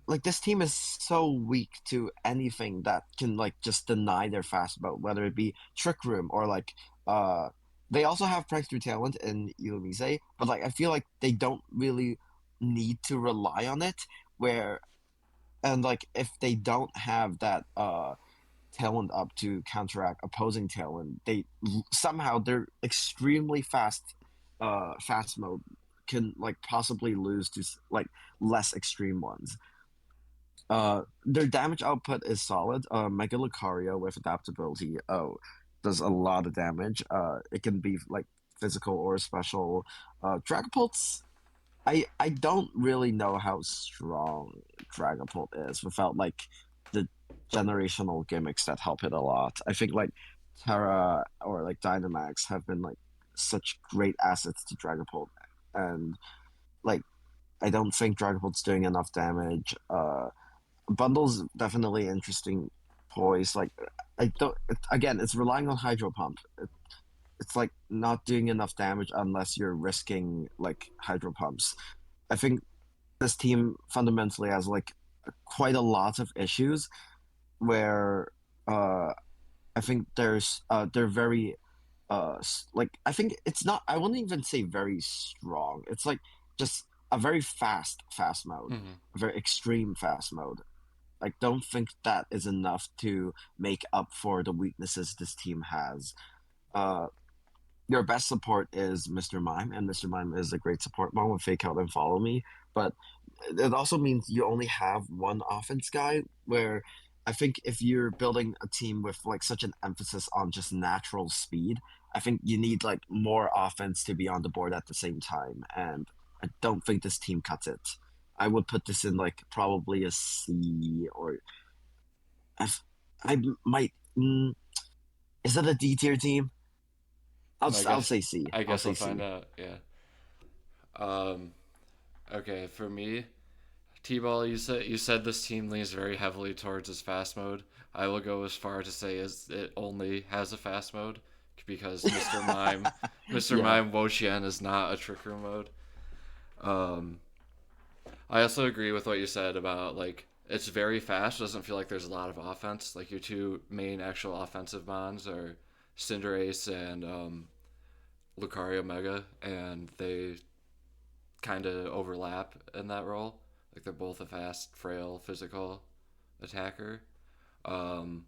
like this team is so weak to anything that can like just deny their fast mode, whether it be Trick Room or like uh they also have Prankster Talent in Illumise, but like I feel like they don't really need to rely on it. Where and like if they don't have that talent up to counteract opposing talent, they somehow they're extremely fast mode can like possibly lose to like less extreme ones. Their damage output is solid. Mega Lucario with adaptability, does a lot of damage. It can be like physical or special. Dragapult's, I don't really know how strong Dragapult is without like the generational gimmicks that help it a lot. I think like Terra or like Dynamax have been like such great assets to Dragapult, and like I don't think Dragapult's doing enough damage. Bundle's definitely interesting toys. Like I don't again, it's relying on Hydro Pump. It's like not doing enough damage unless you're risking like Hydro Pumps. I think this team fundamentally has like quite a lot of issues where I think they're very like I think it's not I wouldn't even say very strong. It's like just a very fast mode, Mm-hmm. a very extreme fast mode. I don't think that is enough to make up for the weaknesses this team has. Uh, your best support is Mr. Mime, and Mr. Mime is a great support mode with Fake Out and Follow Me. But it also means you only have one offense guy. Where I think if you're building a team with like such an emphasis on just natural speed, I think you need like more offense to be on the board at the same time. And I don't think this team cuts it. I would put this in like probably a C or I might. Is it a D tier team? I'll say C. I guess say I'll find C. out. Yeah. Okay, for me, T-Ball, you said this team leans very heavily towards its fast mode. I will go as far to say as it only has a fast mode because Mr. Yeah. Mime Wo-Chien is not a Trick Room mode. I also agree with what you said about like it's very fast. It doesn't feel like there's a lot of offense. Like your two main actual offensive mons are Cinderace and Lucario Mega, and they kind of overlap in that role. Like they're both a fast, frail, physical attacker. Um,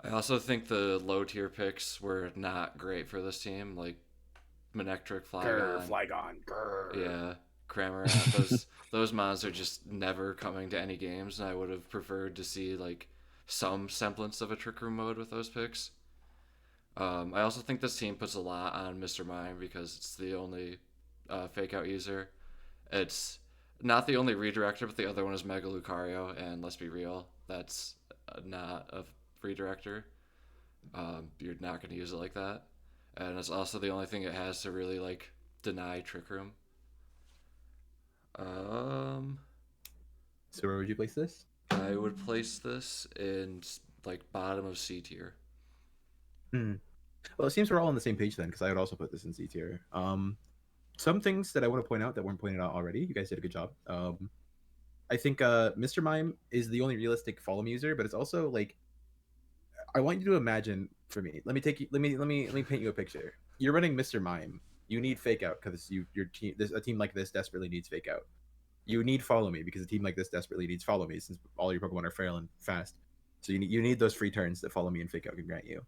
I also think the low tier picks were not great for this team. Like Manectric, Flygon, Flygon. yeah, Cramorant. Those mons are just never coming to any games, and I would have preferred to see like some semblance of a Trick Room mode with those picks. I also think this team puts a lot on Mr. Mime because it's the only fake out user. It's not the only redirector, but the other one is Mega Lucario, and let's be real, that's not a redirector. You're not going to use it like that. And it's also the only thing it has to really like deny Trick Room. So where would you place this? I would place this in like bottom of C tier. Well, it seems we're all on the same page then, because I would also put this in C tier. Some things that I want to point out that weren't pointed out already. You guys did a good job. I think Mr. Mime is the only realistic follow me user, but it's also like I want you to imagine for me. Let me paint you a picture. You're running Mr. Mime. You need fake out because a team like this desperately needs fake out. You need follow me because a team like this desperately needs follow me since all your Pokemon are frail and fast. So you need those free turns that follow me and fake out can grant you.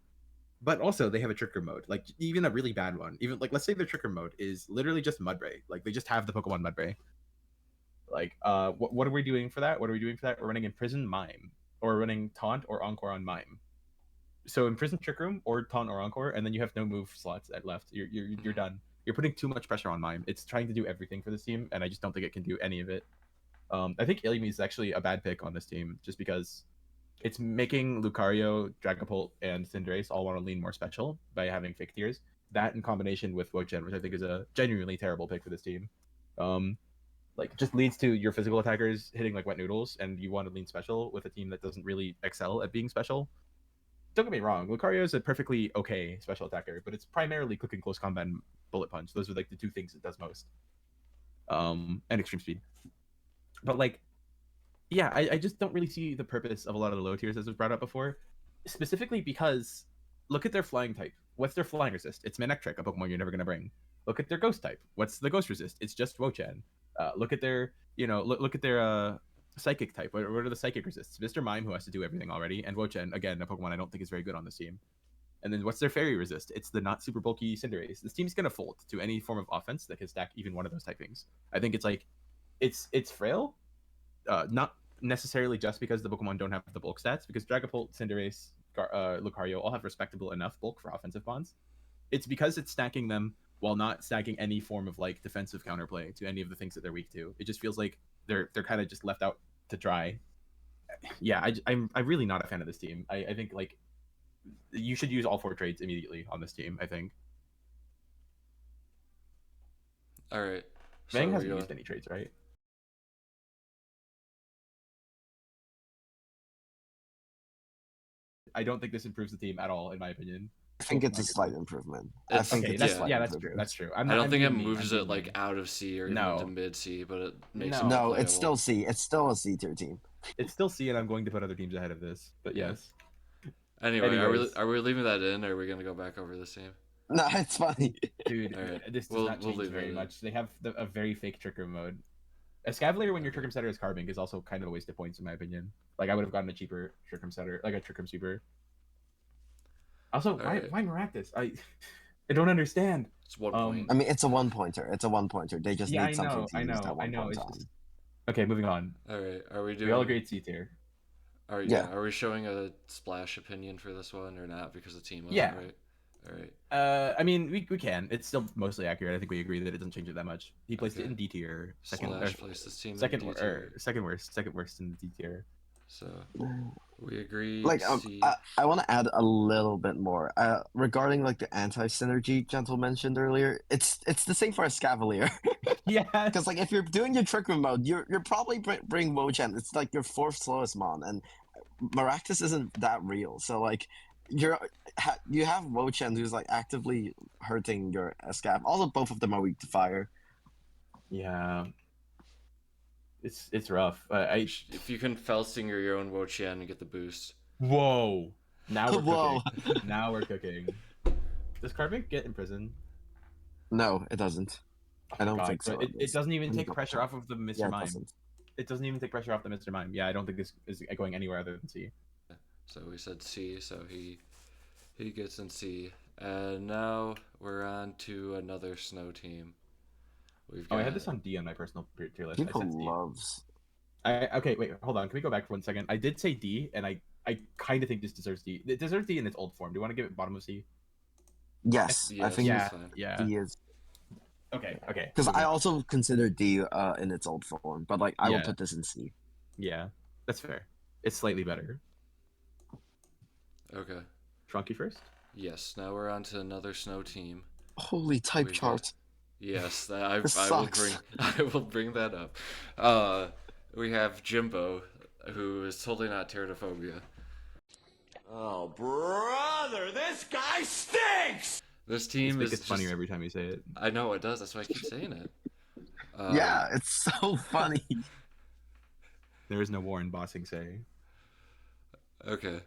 But also they have a tricker mode, like even a really bad one. Even like let's say their tricker mode is literally just Mudbray. Like they just have the Pokemon Mudbray. Like what are we doing for that? We're running Imprison Mime, or we're running Taunt or Encore on Mime. So Imprison Trick Room or Taunt or Encore, and then you have no move slots at left. You're done. You're putting too much pressure on Mime. It's trying to do everything for this team, and I just don't think it can do any of it. I think Illumise is actually a bad pick on this team, just because it's making Lucario, Dragapult, and Cinderace all want to lean more special by having fake tiers. That in combination with Wo-Chien, which I think is a genuinely terrible pick for this team. Like just leads to your physical attackers hitting like wet noodles, and you want to lean special with a team that doesn't really excel at being special. Don't get me wrong, Lucario is a perfectly okay special attacker, but it's primarily quick and close combat and bullet punch. Those are like the two things it does most. And extreme speed. But like, yeah, I just don't really see the purpose of a lot of the low tiers as was brought up before, specifically because look at their flying type. What's their flying resist? It's Manectric, a Pokemon you're never gonna bring. Look at their ghost type. What's the ghost resist? It's just Wo-Chien. Look at their, look at their psychic type. What are the psychic resists? Mr. Mime, who has to do everything already, and Wo-Chien, again, a Pokemon I don't think is very good on this team. And then what's their fairy resist? It's the not super bulky Cinderace. This team's gonna fold to any form of offense that can stack even one of those typings. I think it's like, it's frail, not necessarily just because the Pokemon don't have the bulk stats, because Dragapult, Cinderace, Lucario all have respectable enough bulk for offensive bonds. It's because it's stacking them while not stacking any form of like defensive counterplay to any of the things that they're weak to. It just feels like they're kind of just left out to dry. Yeah, I'm really not a fan of this team. I think like you should use all 4 trades immediately on this team. I think. All right. Vang hasn't used any trades, right? I don't think this improves the team at all, in my opinion. I think it's a slight improvement. That's True. That's true. I don't think it moves it like out of C or even to mid C, but it makes it no. It's still C. It's still a C tier team. It's still C, and I'm going to put other teams ahead of this. But yes. Anyway, are we leaving that in, or are we gonna go back over this team? No, it's funny, dude. Right. This does not change very much. They have a very fake trick room mode. A Scavalier when your trick room setter is carbing is also kind of a waste of points in my opinion. Like I would have gotten a cheaper trick room setter, like a trick room sweeper. Also, why Maractus? I don't understand. It's 1 point. I mean, it's a 1 pointer. It's a 1 pointer. They just need something to use that 1 point on. Okay, moving on. All right, are we doing? We all agree C tier. Are we showing a splash opinion for this one or not because the team wasn't right? All right. I mean, we can. It's still mostly accurate. I think we agree that it doesn't change it that much. He placed it in D tier. Placed this team second worst in the D tier. So we agree. Like C. I want to add a little bit more regarding like the anti-synergy Gentle mentioned earlier. It's the same for a Scavalier. Yeah. Because like if you're doing your Trick Room mode, you're probably bring Wochen. It's like your fourth slowest mon, and Maractus isn't that real. So like you have Wochen who's like actively hurting your Scav. Also, both of them are weak to fire. Yeah. It's rough. If you can Felsinger your own Wo-Chien and get the boost. Whoa. Now we're Whoa. cooking. Now we're cooking. Does Karvik get imprisoned? No, it doesn't. I don't God, think so. but it doesn't even Let me take double pressure check. off of the Mr. Yeah, it Mime. doesn't. It doesn't even take pressure off the Mr. Mime. Yeah, I don't think this is going anywhere other than C. So we said C, so he gets in C. And now we're on to another snow team. We've got... I had this on D on my personal tier list. I People said C. loves. Okay, wait, hold on. Can we go back for 1 second? I did say D, and I kind of think this deserves D. It deserves D in its old form. Do you want to give it bottom of C? Yes, I think Yeah. D is. Okay. Because I also consider D in its old form, but like I will put this in C. Yeah, that's fair. It's slightly better. Okay. Trunky first? Yes, now we're on to another snow team. Holy type chart. Yes, I sucks. will bring that up. We have Jimbo, who is totally not Teratophobia. Oh, brother, this guy stinks! This team is it's funnier every time you say it. I know it does. That's why I keep saying it. Yeah, it's so funny. There is no war in bossing, say. Okay.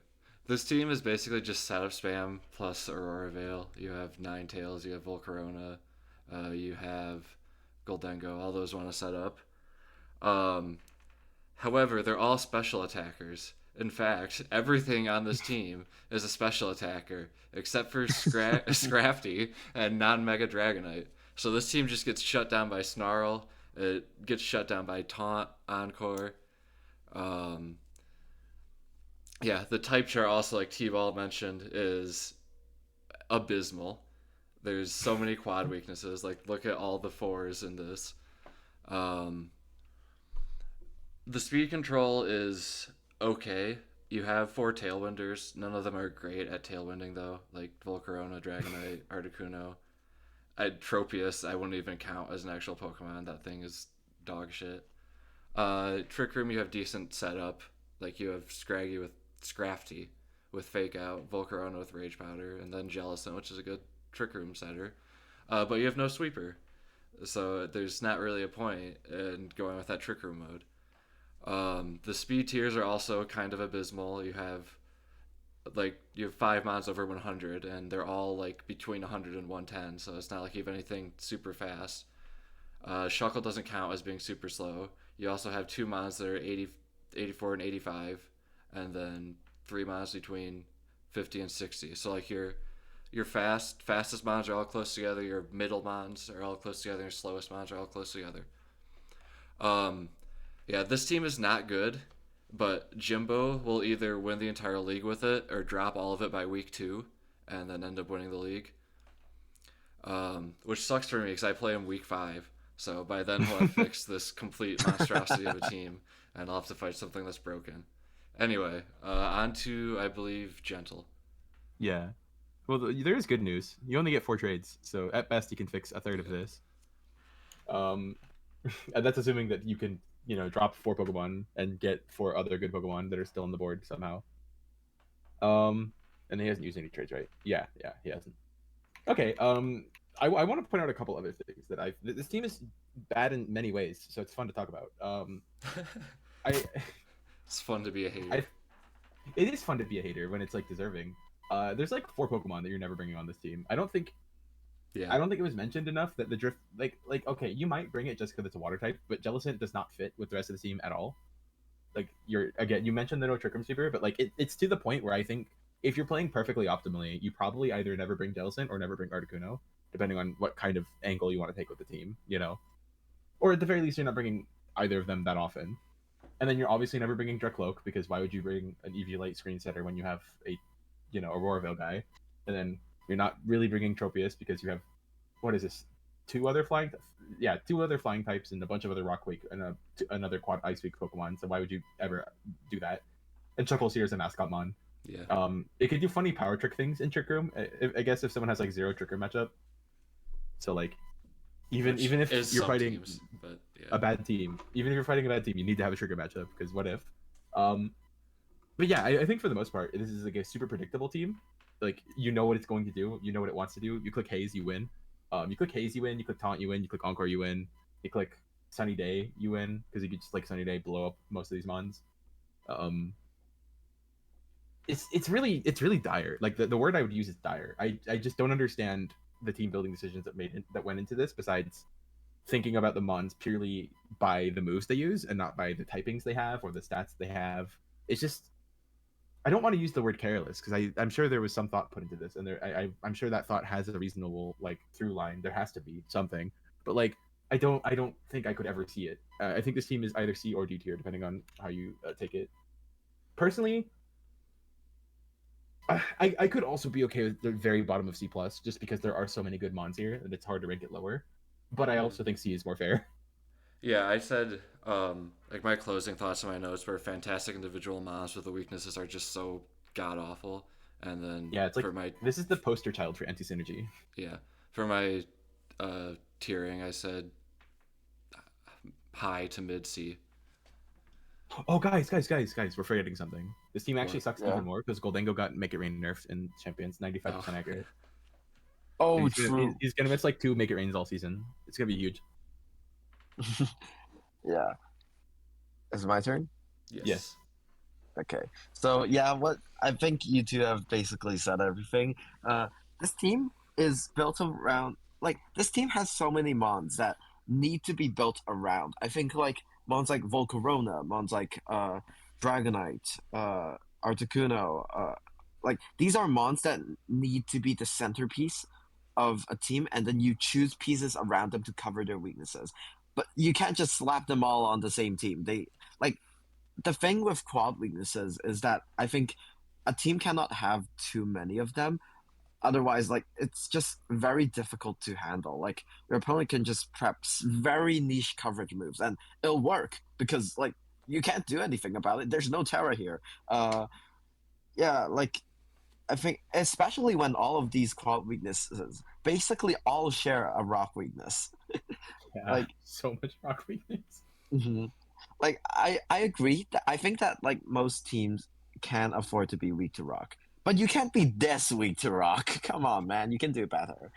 This team is basically just setup spam plus Aurora Veil. You have Ninetales, you have Volcarona, you have Goldengo. All those want to set up. However, they're all special attackers. In fact, everything on this team is a special attacker, except for Scrafty and non-Mega Dragonite. So this team just gets shut down by Snarl. It gets shut down by Taunt, Encore. Yeah, the type chart also, like T-Ball mentioned, is abysmal. There's so many quad weaknesses. Like, look at all the fours in this. The speed control is okay. You have 4 Tailwinders. None of them are great at Tailwinding, though. Like Volcarona, Dragonite, Articuno. Tropius, I wouldn't even count as an actual Pokemon. That thing is dog shit. Trick Room, you have decent setup. Like, you have Scraggy with Scrafty with Fake Out, Volcarona with Rage Powder, and then Jellicent, which is a good Trick Room setter. But you have no Sweeper. So there's not really a point in going with that Trick Room mode. The speed tiers are also kind of abysmal. You have 5 mons over 100, and they're all like between 100 and 110, so it's not like you have anything super fast. Shuckle doesn't count as being super slow. You also have 2 mons that are 80, 84 and 85, and then 3 mons between 50 and 60. So like your fastest mons are all close together, your middle mons are all close together, your slowest mons are all close together. Yeah, this team is not good, but Jimbo will either win the entire league with it or drop all of it by week 2 and then end up winning the league. Which sucks for me because I play him week 5. So by then he'll have fixed this complete monstrosity of a team and I'll have to fight something that's broken. Anyway, on to, I believe, Gentle. Yeah. Well, there is good news. You only get 4 trades, so at best you can fix a third of this. And that's assuming that you can, drop 4 Pokemon and get 4 other good Pokemon that are still on the board somehow. And he hasn't used any trades, right? Yeah, he hasn't. Okay. I want to point out a couple other things that this team is bad in many ways, so it's fun to talk about. It's fun to be a hater. It is fun to be a hater when it's like deserving. There's like 4 Pokemon that you're never bringing on this team. I don't think it was mentioned enough that the drift, okay, you might bring it just because it's a water type, but Jellicent does not fit with the rest of the team at all. Like, you mentioned the no Trick Room Sweeper, but like it's to the point where I think if you're playing perfectly optimally, you probably either never bring Jellicent or never bring Articuno, depending on what kind of angle you want to take with the team, or at the very least you're not bringing either of them that often. And then you're obviously never bringing Drakloak, because why would you bring an Eviolite screen setter when you have a Aurora Veil guy? And then you're not really bringing Tropius because you have, what is this, 2 other flying types and a bunch of other Rock Wake and another Quad Ice Weak Pokemon. So why would you ever do that? and Shuckles here is a mascot mon. Yeah. It could do funny power trick things in Trick Room. I guess if someone has like 0 Trick Room matchup, so like even Which if is you're some fighting teams, but yeah. a bad team, even if you're fighting a bad team, you need to have a trigger matchup because what if? But yeah, I think for the most part, this is like a super predictable team. Like you know what it's going to do, you know what it wants to do. You click Haze, you win. You click Haze, you win. You click Taunt, you win. You click Encore, you win. You click Sunny Day, you win because you could just like Sunny Day blow up most of these mons. It's really dire. Like the word I would use is dire. I just don't understand the team building decisions that went into this. Besides thinking about the mons purely by the moves they use and not by the typings they have or the stats they have. It's just I don't want to use the word careless because I'm sure there was some thought put into this, and I'm sure that thought has a reasonable like through line. There has to be something, but like I don't think I could ever see it. I think this team is either C or D tier depending on how you take it. Personally, I could also be okay with the very bottom of C plus just because there are so many good mons here and it's hard to rank it lower. But I also think C is more fair. Yeah, I said like my closing thoughts in my notes were fantastic individual mons, but the weaknesses are just so god awful. And then Yeah, it's like for my this is the poster child for anti synergy. yeah for my tiering, I said high to mid C. Oh, guys, we're forgetting something. This team actually What? sucks Yeah. even more because Goldengo got Make It Rain nerfed in Champions, 95% Oh. accurate. Oh, He's true. he's gonna miss like 2 Make It Rains all season. It's gonna be huge. Yeah. Is it my turn? Yes. Okay. So yeah, what I think you two have basically said everything. This team is built around like this team has so many mons that need to be built around. I think like mons like Volcarona, mons like Dragonite, Articuno, like these are mons that need to be the centerpiece of a team, and then you choose pieces around them to cover their weaknesses. But you can't just slap them all on the same team. They like the thing with quad weaknesses is that I think a team cannot have too many of them. Otherwise, like it's just very difficult to handle. Like your opponent can just prep very niche coverage moves, and it'll work because like you can't do anything about it. There's no Terra here. Yeah, like I think especially when all of these quad weaknesses basically all share a rock weakness. Yeah. Like so much rock weakness. mhm. Like I agree that I think that like most teams can afford to be weak to rock, but you can't be this weak to rock. Come on, man, you can do better.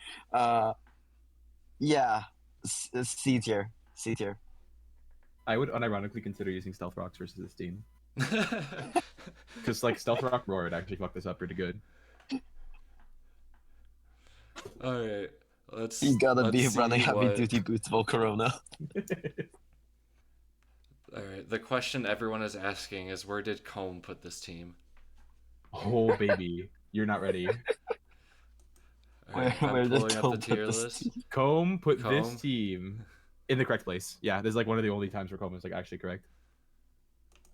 Yeah, C tier, C tier. I would unironically consider using Stealth Rocks versus this team. Because like Stealth Rock Roar would actually fuck this up pretty good. All right, let's. You gotta let's be see running heavy what- duty boots Volcarona. All right, the question everyone is asking is where did Comb put this team? Oh baby, you're not ready. All right, Where I'm did pulling up Comb the put tier this list. team? Comb put Comb. this team in the correct place. Yeah, this is like one of the only times where Comb is like actually correct.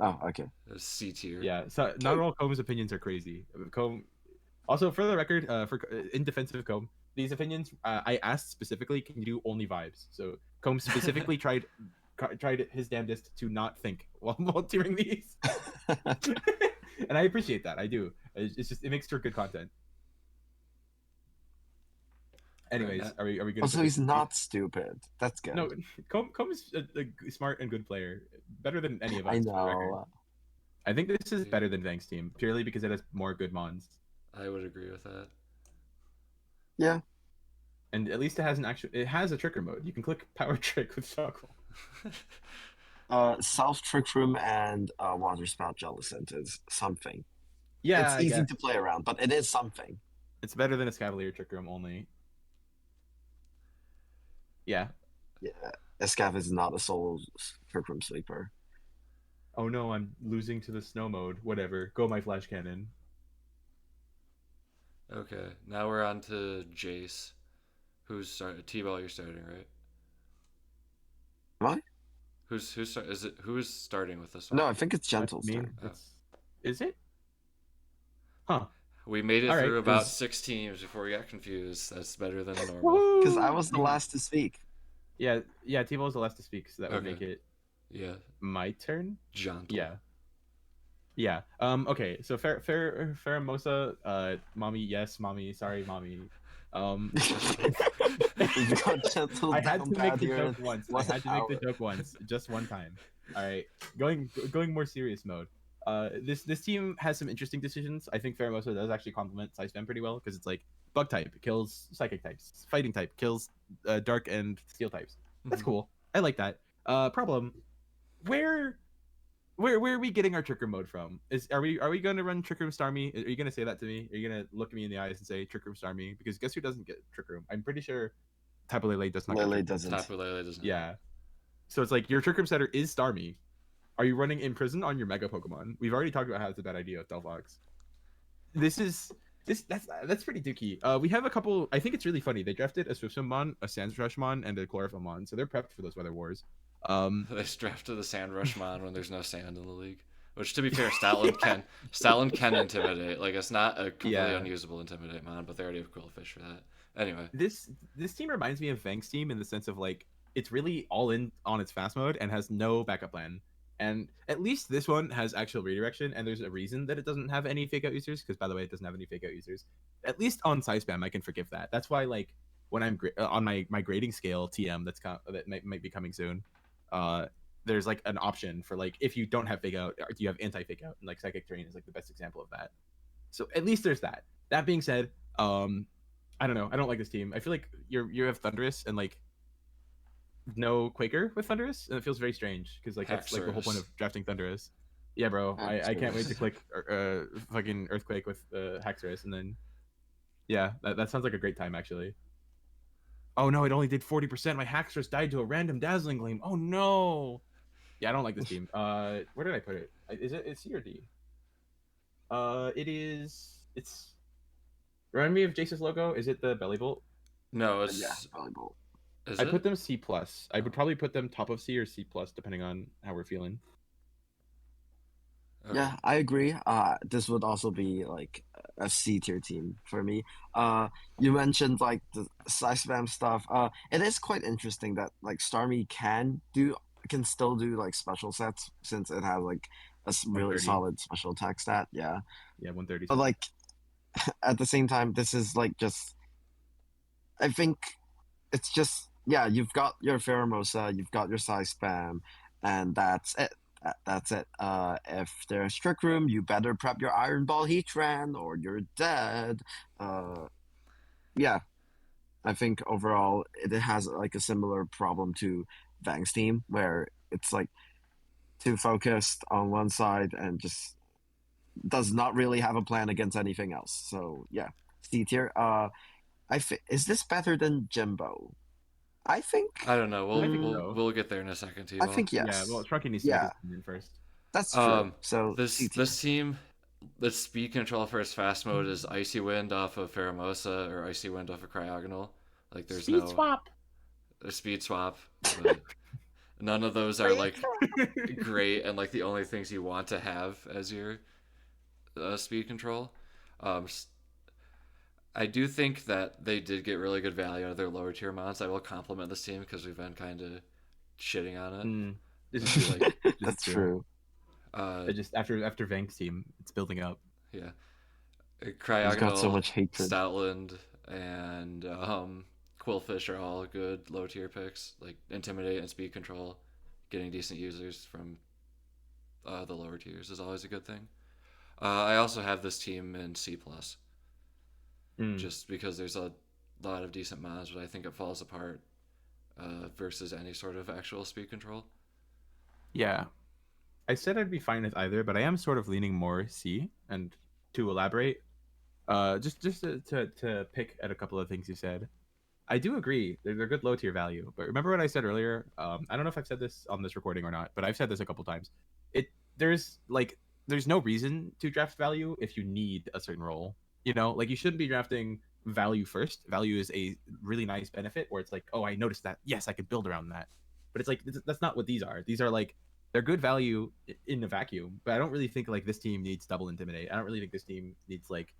Oh, okay. C tier. Yeah, so not all Comb's opinions are crazy. Comb. Also, for the record, in defense of Comb, these opinions I asked specifically, can you do only vibes? So Comb specifically tried his damnedest to not think while tiering these, and I appreciate that. I do. It's just it makes for good content. Anyways, Right, are we good? Also, he's not stupid. That's good. No, Comb is a smart and good player, better than any of us. I for the record. know. I think this is better than Vang's team purely because it has more good mons. I would agree with that. Yeah. And at least it has a tricker mode. You can click power trick with Shuckle. Self Trick Room and Water Spout Jellicent is something. Yeah, It's easy to play around, but it is something. It's better than a Scavalier trick room only. Yeah. Yeah, Escav is not a solo Trick Room sleeper. Oh no, I'm losing to the snow mode. Whatever. Go my flash cannon. Okay, now we're on to Jace. Who's starting? T-Ball, you're starting, right? Am I? Who's starting with this one? No, I think it's Gentle's Me? turn. Is it? Huh. We made it All right, through about 'cause- 6 teams before we got confused. That's better than normal. Because I was the last to speak. Yeah, T-Ball's the last to speak, so that would Okay. make it Yeah, my turn. gentle. Yeah. Yeah. Okay. So Faramosa. Mommy. Yes. Mommy. Sorry, mommy. Um. We've got gentle I had down to make pat the here in joke once. I 1 had to make the hour. joke once, just one time. All right. Going more serious mode. This team has some interesting decisions. I think Faramosa does actually complement Spam pretty well because it's like bug type kills psychic types, fighting type kills dark and steel types. That's Mhm. cool. I like that. Problem. Where where are we getting our Trick Room mode from? Are we going to run Trick Room Starmie? Are you going to say that to me? Are you going to look me in the eyes and say Trick Room Starmie? Because guess who doesn't get Trick Room? I'm pretty sure Tapu Lele does not get Lily Trick Room. doesn't. Tapu Lele doesn't. Yeah. So it's like your Trick Room setter is Starmie. Are you running Imprison on your Mega Pokemon? We've already talked about how it's a bad idea with Delphox. That's pretty dookie. We have a couple. I think it's really funny. They drafted a Swiftmon, a Sandrushmon, and a Chlorophyllmon, so they're prepped for those weather wars. They drafted the Sand Rushmon when there's no sand in the league. Which, to be fair, Stoutland can intimidate. Like, it's not a completely Yeah. unusable intimidate mon, but they already have Quillfish for that. Anyway, This team reminds me of Vang's team in the sense of like it's really all in on its fast mode and has no backup plan. And at least this one has actual redirection, and there's a reason that it doesn't have any fake out users. Because by the way, it doesn't have any fake out users. At least on Size Spam, I can forgive that. That's why like when I'm on my grading scale TM that might be coming soon, uh, there's like an option for like if you don't have fake out, or do you have anti fake out? And like Psychic Terrain is like the best example of that. So at least there's that. That being said, I don't know. I don't like this team. I feel like you have Thundurus and like no Quaker with Thundurus, and it feels very strange because like that's like the whole point of drafting Thundurus. Yeah, bro. I can't wait to click fucking Earthquake with Haxorus, and then yeah, that sounds like a great time actually. Oh no, it only did 40%. My Haxorus died to a random Dazzling Gleam. Oh no. Yeah, I don't like this team. Where did I put it? Is it's C or D? It is. It's. Remind me of Jace's logo. Is it the Bellibolt? no, Yeah, it's. volleyball. Is I it? put them C plus. I would probably put them top of C or C plus, depending on how we're feeling. Okay. Yeah, I agree. This would also be like a C tier team for me. You mentioned like the size spam stuff. It is quite interesting that like Starmie can still do like special sets since it has like really 130. solid special attack stat. Yeah, Yeah, 130. but like at the same time, this is like just. I think it's just yeah. You've got your Pheromosa, you've got your size spam, and that's it. That's it. If there's Trick Room, you better prep your Iron Ball Heatran or you're dead. Yeah, I think overall it has like a similar problem to Vang's team where it's like too focused on one side and just does not really have a plan against anything else. So yeah, C tier. Is this better than Jimbo? I think. I don't know. I think We'll so. we'll get there in a second, I T-Ball. think yes. Yeah, well, Shrunky needs to make Yeah, his opinion first. that's true. So This C tier. this team, the speed control for its fast mode is Icy Wind off of Pheromosa or Icy Wind off of Cryogonal. Like there's Speed no swap. a speed swap, but none of those are like great and like the only things you want to have as your speed control. Um, I do think that they did get really good value out of their lower tier mods. I will compliment this team because we've been kind of shitting on it. This is true. That's true. Just after Vang's team, it's building up. Yeah. He's got so Cryogonal, much hatred. Stoutland, and Quillfish are all good low tier picks. Like Intimidate and Speed Control, getting decent users from the lower tiers is always a good thing. I also have this team in C plus, just because there's a lot of decent mods, but I think it falls apart versus any sort of actual speed control. Yeah, I said I'd be fine with either, but I am sort of leaning more C. And to elaborate, just to pick at a couple of things you said, I do agree they're good low tier value. But remember what I said earlier? I don't know if I've said this on this recording or not, but I've said this a couple times. There's no reason to draft value if you need a certain role. You know, like you shouldn't be drafting value first. Value is a really nice benefit where it's like, oh, I noticed that. Yes, I could build around that. But it's like that's not what these are. These are like they're good value in a vacuum. But I don't really think like this team needs double intimidate. I don't really think this team needs like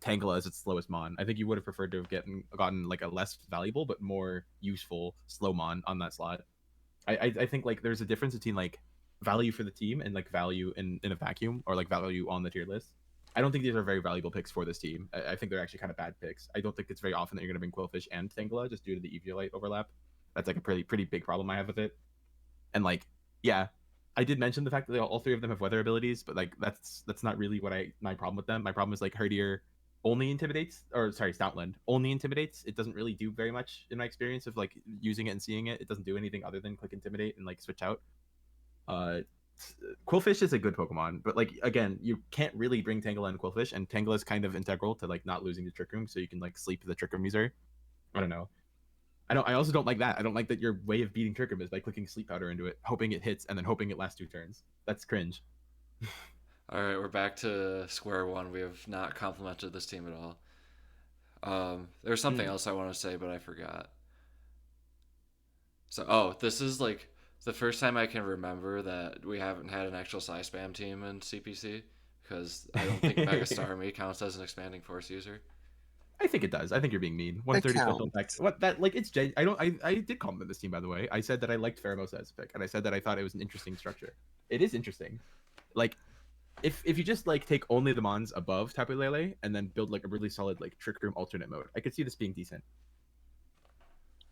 Tangela as its slowest mon. I think you would have preferred to have gotten like a less valuable but more useful slow mon on that slot. I think like there's a difference between like value for the team and like value in a vacuum or like value on the tier list, I don't think these are very valuable picks for this team. I think they're actually kind of bad picks. I don't think it's very often that you're going to bring Quillfish and Tangela just due to the Eviolite overlap. That's like a pretty big problem I have with it. And like, yeah, I did mention the fact that all three of them have weather abilities, but like that's not really my problem with them. My problem is like Herdier only intimidates, or sorry, Stoutland only intimidates. It doesn't really do very much in my experience of like using it and seeing it. It doesn't do anything other than click intimidate and like switch out. Quillfish is a good Pokemon, but like again, you can't really bring Tangela and Quillfish, and Tangela is kind of integral to like not losing the Trick Room, so you can like sleep the Trick Room user. I don't know. I also don't like that. I don't like that your way of beating Trick Room is by clicking Sleep Powder into it, hoping it hits, and then hoping it lasts 2 turns. That's cringe. All right, we're back to square one. We have not complimented this team at all. There's something else I want to say, but I forgot. So, this is like the first time I can remember that we haven't had an actual size spam team in CPC, because I don't think Mega Starmie counts as an expanding force user. I think it does. I think you're being mean. 130 special effect. What that like? It's I did compliment this team, by the way. I said that I liked Pheromosa as a pick, and I said that I thought it was an interesting structure. It is interesting. Like, if you just like take only the mons above Tapu Lele and then build like a really solid like Trick Room alternate mode, I could see this being decent.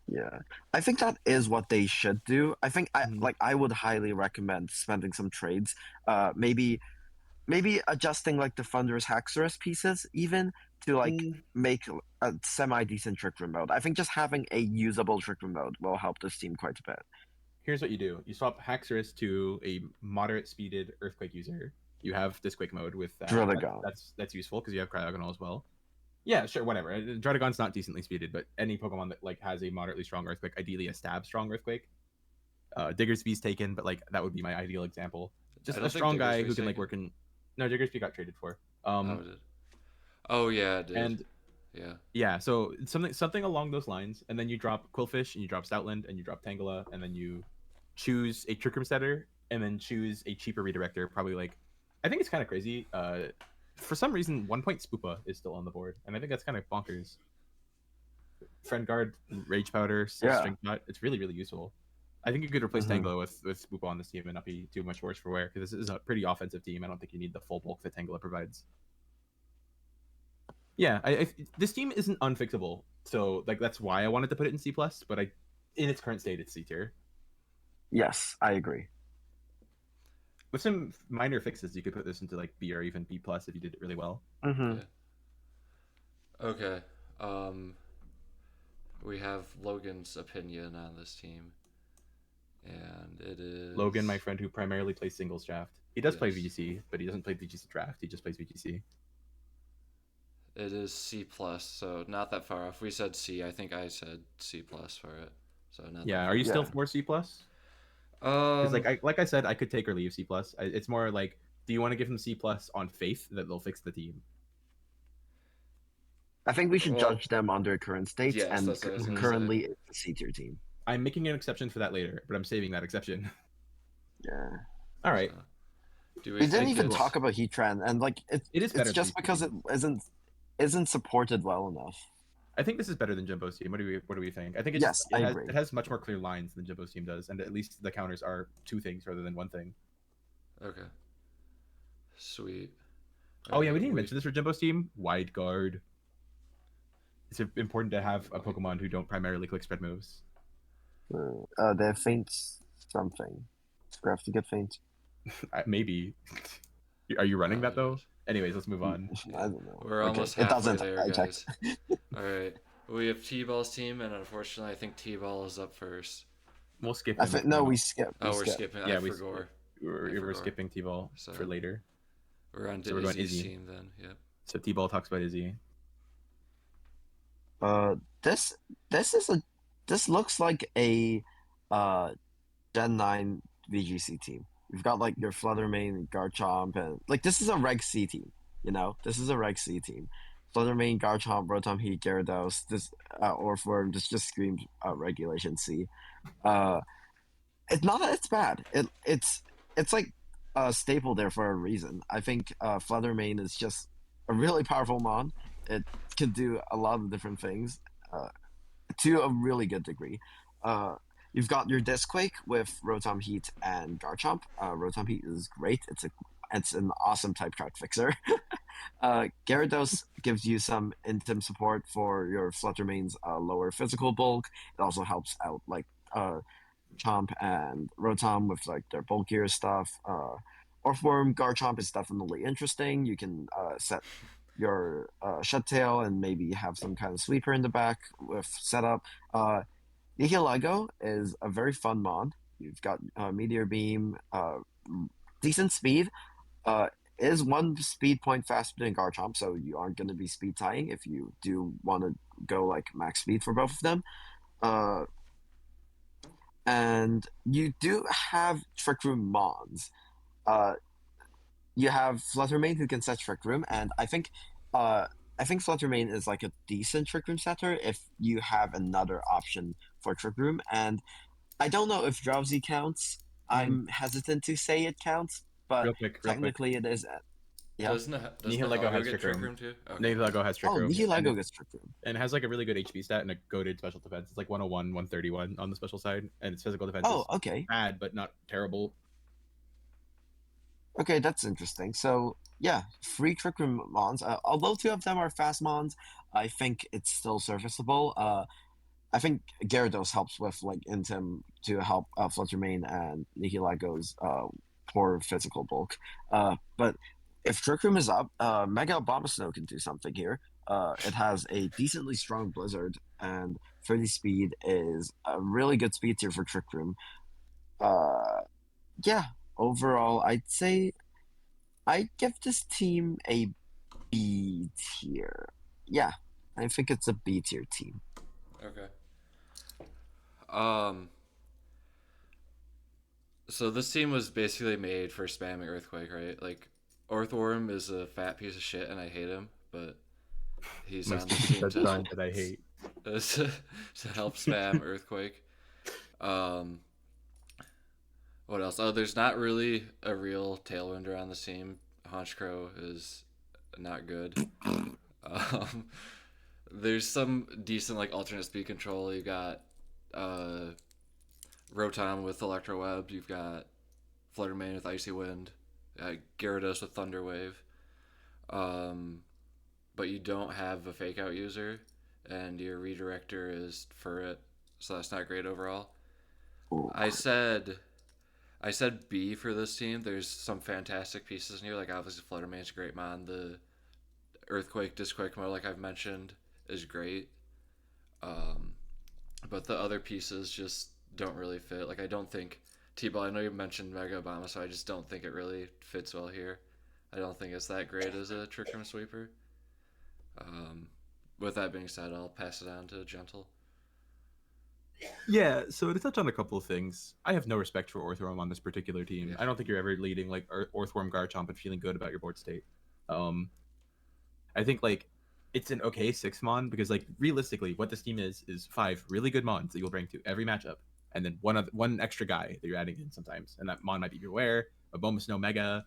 Yeah, I think that is what they should do. I think I would highly recommend spending some trades. Maybe adjusting like the Thunderous Haxorus pieces even to like make a semi-decent Trick Room mode. I think just having a usable Trick Room mode will help this team quite a bit. Here's what you do. You swap Haxorus to a moderate speeded Earthquake user. You have Disquake mode with that. Druddigon. That's useful because you have Cryogonal as well. Yeah, sure, whatever. Druddigon's not decently speeded, but any Pokemon that like has a moderately strong Earthquake, ideally a stab strong Earthquake. Diggersby's taken, but like that would be my ideal example. Just a strong guy who can like work in. No, Diggersby got traded for. It did. Oh yeah, it did. And yeah. So something along those lines, and then you drop Quillfish, and you drop Stoutland, and you drop Tangela, and then you choose a Trick Room setter, and then choose a cheaper redirector. Probably like, I think it's kind of crazy. For some reason, 1 point Spoopa is still on the board, and I think that's kind of bonkers. Friend Guard, Rage Powder, String Shot. It's really useful. I think you could replace Tangela with Spoopa on this team and not be too much worse for wear, because this is a pretty offensive team. I don't think you need the full bulk that Tangela provides. Yeah, this team isn't unfixable, so like that's why I wanted to put it in C+, but in its current state, it's C tier. Yes, I agree. With some minor fixes, you could put this into like B or even B+ if you did it really well. Yeah. Okay. We have Logan's opinion on this team, and it is Logan, my friend, who primarily plays singles draft. He does play VGC, but he doesn't play VGC draft. He just plays VGC. It is C+, so not that far off. We said C. I think I said C+ for it. So not. Yeah. Are you still for C+? Because like I said, I could take or leave C+. It's more like, do you want to give them C+ on faith that they'll fix the team? I think we should judge them on their current states, and currently it's a C tier team. I'm making an exception for that later, but I'm saving that exception. Yeah. All right. We didn't even talk about Heatran, and like it is better. It's just because it isn't supported well enough. I think this is better than Jimbo's team. What do we think? I think it has much more clear lines than Jimbo's team does, and at least the counters are 2 things rather than 1 thing. Okay. Sweet. Oh yeah, we didn't mention this for Jimbo's team. Wide guard. It's important to have a Pokemon who don't primarily click spread moves. They have faint something. Scrap to get faint. Maybe. Are you running that though? Anyways, let's move on. I don't know. We're almost halfway there, guys. All right. We have T-Ball's team, and unfortunately, I think T-Ball is up first. We'll skip. We skip. We're skipping. Yeah, we're skipping T-Ball for later. We're on to Izzy's team then. Yep. So T-Ball talks about Izzy. This looks like a Gen 9 VGC team. We've got like your Fluttermane, Garchomp, and like this is a Reg C team. You know, this is a Reg C team. Fluttermane, Garchomp, Rotom Heat, Gyarados, this Orpworm just screams Regulation C. It's not that it's bad. It's like a staple there for a reason. I think Fluttermane is just a really powerful mon. It can do a lot of different things to a really good degree. You You've got your Disquake with Rotom Heat and Garchomp. Rotom Heat is great. It's an awesome type chart fixer. Gyarados gives you some intim support for your Fluttermane's lower physical bulk. It also helps out like Chomp and Rotom with like their bulkier stuff. Orthworm Garchomp is definitely interesting. You can set your Shut-Tail and maybe have some kind of sweeper in the back with setup. Nihilego is a very fun mod. You've got Meteor Beam, decent speed. Is one speed point faster than Garchomp, so you aren't going to be speed tying if you do want to go like max speed for both of them. And you do have Trick Room Mons. You have Fluttermane who can set Trick Room, and I think Fluttermane is like a decent Trick Room setter if you have another option for Trick Room. And I don't know if Drowsy counts. I'm hesitant to say it counts, but Real quick. technically it is. Yeah. Doesn't the Nihilego Hello has get Trick Trick Room. Room too? Okay. Nihilego has Trick Oh, Room. Nihilego gets Trick Room. And it has like a really good HP stat and a goaded special defense. It's like 101, 131 on the special side, and its physical defense Oh, is okay. bad but not terrible. Okay, that's interesting. So yeah, free Trick Room Mons. Although two of them are fast Mons, I think it's still serviceable. I think Gyarados helps with like Intim to help Fluttermane and Nihilego's poor physical bulk. But if Trick Room is up, Mega Abomasnow can do something here. It has a decently strong Blizzard, and 30 speed is a really good speed tier for Trick Room. Yeah, overall, I'd say I give this team a B tier. Yeah, I think it's a B tier team. Okay. So this team was basically made for spamming Earthquake, right? Like, Orthworm is a fat piece of shit, and I hate him, but he's on the team That's done that I hate. to help spam Earthquake. What else? Oh, there's not really a real Tailwinder on the team. Honchkrow is not good. There's some decent like alternate speed control. You got Rotom with Electro Web. You've got Fluttermane with Icy Wind. Gyarados with Thunder Wave. But you don't have a Fake Out user, and your redirector is Furret, so that's not great overall. Ooh. I said B for this team. There's some fantastic pieces in here, like obviously Fluttermane's a great mon. The Earthquake, Disquake mode, like I've mentioned, is great. But the other pieces just don't really fit. Like I don't think T-Ball, I know you mentioned Mega Obama, so I just don't think it really fits well here. I don't think it's that great as a Trick Room sweeper. With that being said, I'll pass it on to Gentle. Yeah, so to touch on a couple of things, I have no respect for Orthworm on this particular team. Yeah. I don't think you're ever leading like Orthworm Garchomp and feeling good about your board state. I think like it's an okay 6-mon because like realistically, what this team is 5 really good mons that you'll bring to every matchup, and then one extra guy that you're adding in sometimes, and that mon might be Beware, a Abomasnow Mega,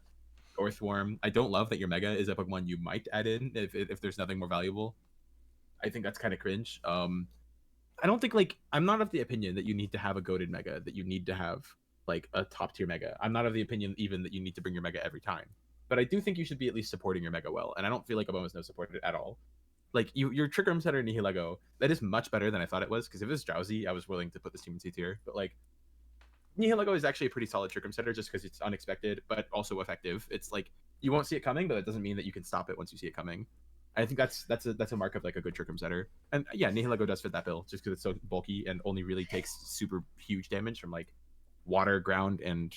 Orthworm. I don't love that your Mega is a Pokemon you might add in if there's nothing more valuable. I think that's kind of cringe. I don't think like I'm not of the opinion that you need to have a goated Mega, that you need to have like a top tier Mega. I'm not of the opinion even that you need to bring your Mega every time. But I do think you should be at least supporting your Mega well, and I don't feel like Abomasnow supported it at all. Like your Trick Room setter Nihilego, that is much better than I thought it was, because if it was Drowsy, I was willing to put this team in C tier. But like Nihilego is actually a pretty solid Trick Room setter just because it's unexpected but also effective. It's like you won't see it coming, but that doesn't mean that you can stop it once you see it coming. I think that's a mark of like a good Trick Room setter. And yeah, Nihilego does fit that bill just because it's so bulky and only really takes super huge damage from like water, ground, and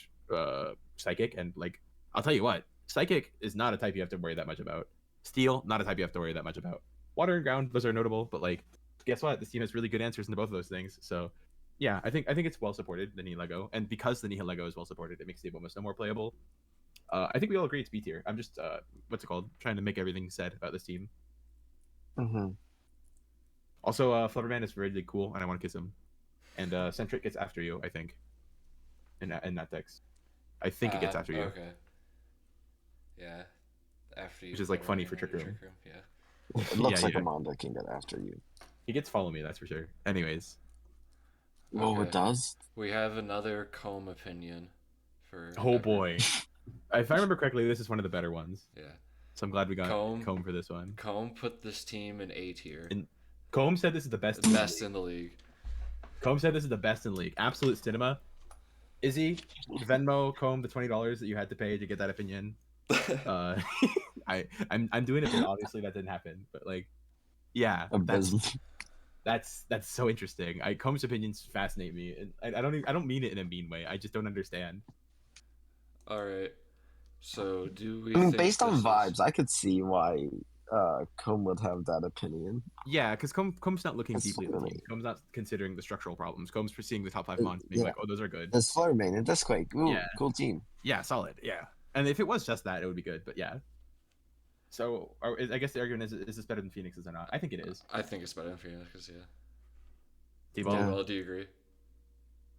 psychic. And like I'll tell you what, psychic is not a type you have to worry that much about. Steel, not a type you have to worry that much about. Water and ground, those are notable, but like guess what? This team has really good answers into both of those things. So yeah, I think it's well supported, the Nihilego, and because the Nihilego is well supported, it makes the Abomasnow more playable. I think we all agree it's B tier. I'm just what's it called? Trying to make everything said about this team. Mm-hmm. Also, Flutterman is really cool, and I want to kiss him. And Centric gets after you, I think. In that text, I think it gets after you. Okay. Yeah. After you. Which is, like, funny for Trick Room. It looks Yeah, like yeah. a mon that can get after you. He gets follow me, that's for sure. Anyways, Oh, it does? We have another comb opinion for. Oh boy. If I remember correctly, this is one of the better ones. Yeah. So I'm glad we got Comb for this one. Comb put this team in A tier. And Comb said this is the best. Best in the league. Comb said this is the best in the league. Absolute cinema. Izzy, Venmo Comb the $20 that you had to pay to get that opinion. I'm doing it, but obviously that didn't happen. But like, yeah, that's so interesting. Comb's opinions fascinate me, and I don't mean it in a mean way. I just don't understand. All right. So do we? I mean, think based on this vibes, is- I could see why Comb would have that opinion. Yeah, because Comb's not looking It's deeply at the team. funny. Comb's not considering the structural problems. Comb's seeing the top 5 mons, being Yeah. like, "Oh, those are good." There's Flurmain and Disquake. Ooh, Yeah. cool team. Yeah, solid. Yeah, and if it was just that, it would be good. But yeah. So I guess the argument is this better than Phoenix's or not? I think it is. I think it's better than Phoenix. Yeah. T-Ball, Yeah. Well, do you agree?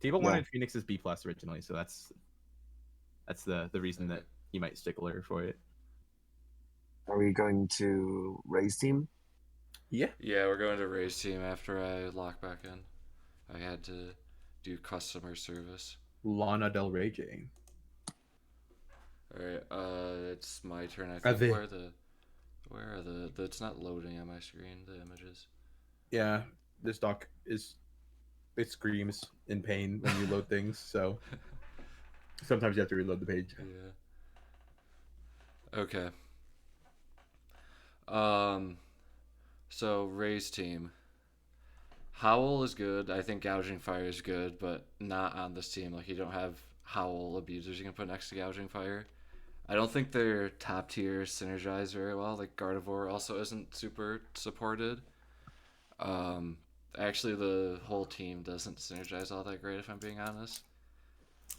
T-Ball Yeah. wanted Phoenix's B+ originally, so that's the reason that he might stickler for it. Are we going to raise team? Yeah. Yeah, we're going to ReyJ team after I lock back in. I had to do customer service. Lana Del ReyJ. All right. It's my turn. I Are think. they- Where are the? It's not loading on my screen. The images. Yeah, this doc it screams in pain when you load things, so sometimes you have to reload the page. Yeah. Okay. So ReyJ team. Howl is good. I think Gouging Fire is good, but not on this team. Like, you don't have Howl abusers you can put next to Gouging Fire. I don't think their top tier synergize very well. Like, Gardevoir also isn't super supported. Actually, the whole team doesn't synergize all that great, if I'm being honest.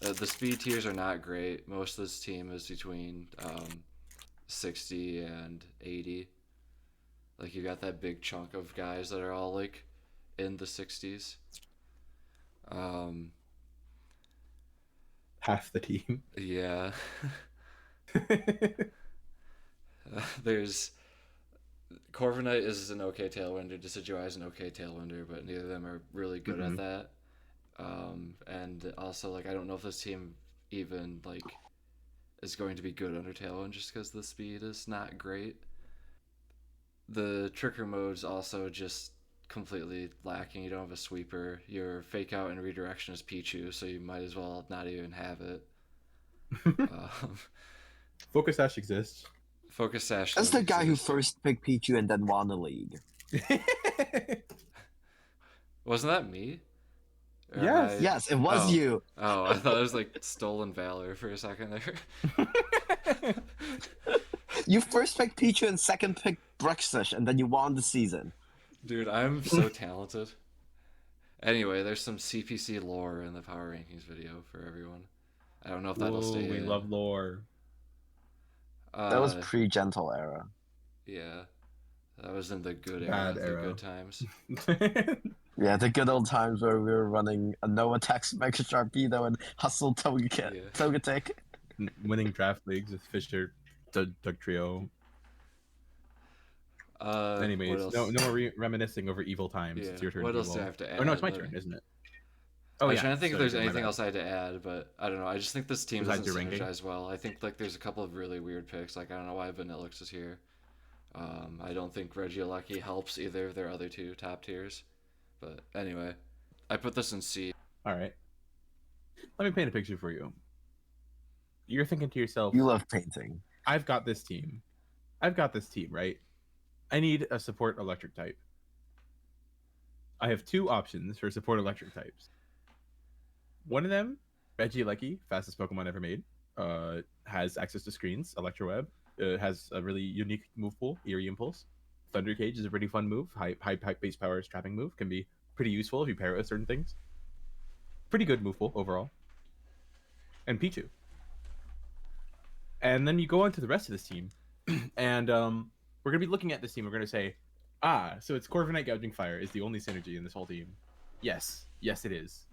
The speed tiers are not great. Most of this team is between 60 and 80. Like, you got that big chunk of guys that are all like in the 60s. Half the team. Yeah. There's Corviknight is an okay tailwinder, Decidueye is an okay tailwinder, but neither of them are really good at that. And also, like, I don't know if this team even like is going to be good under tailwind just because the speed is not great. The Tricker mode's also just completely lacking. You don't have a sweeper. Your fake out and redirection is Pichu, so you might as well not even have it. Focus Sash exists. Focus Sash. That's the doesn't guy who exist. first picked Pichu and then won the league. Wasn't that me? Or am Yes. I- Yes, it was Oh. you. Oh, I thought it was like stolen valor for a second there. You first picked Pichu and second picked Bruxish, and then you won the season. Dude, I'm so talented. Anyway, there's some CPC lore in the power rankings video for everyone. I don't know if that'll Whoa, stay we in. love lore. That was pre-Gentle era. Yeah. That was in the good era, Bad the era. good times. Yeah, the good old times where we were running a no attacks Mega Sharpedo and Hustle Togetic. Winning draft leagues with Fisher, Doug Trio. What Anyways, else? no more reminiscing over evil times. Yeah. It's your turn. What else do T-Ball. I have to add? Oh no, it's my Let turn, me- isn't it? I Oh was yeah. trying to think if sorry, there's my anything bad. else I had to add, but I don't know. I just think this team Besides doesn't your ranking? synergize well. I think like there's a couple of really weird picks. Like, I don't know why Vanillix is here. I don't think Regieleki helps either of their other two top tiers. But anyway, I put this in C. All right. Let me paint a picture for you. You're thinking to yourself, You love painting. I've got this team. Right? I need a support electric type. I have two options for support electric types. One of them, Regieleki, fastest Pokemon ever made, has access to screens, Electroweb, has a really unique move pool, Eerie Impulse. Thunder Cage is a pretty fun move. High base power trapping move can be pretty useful if you pair it with certain things. Pretty good move pool overall. And Pichu. And then you go on to the rest of this team, and we're going to be looking at this team. We're going to say, so it's Corviknight Gouging Fire is the only synergy in this whole team. Yes it is.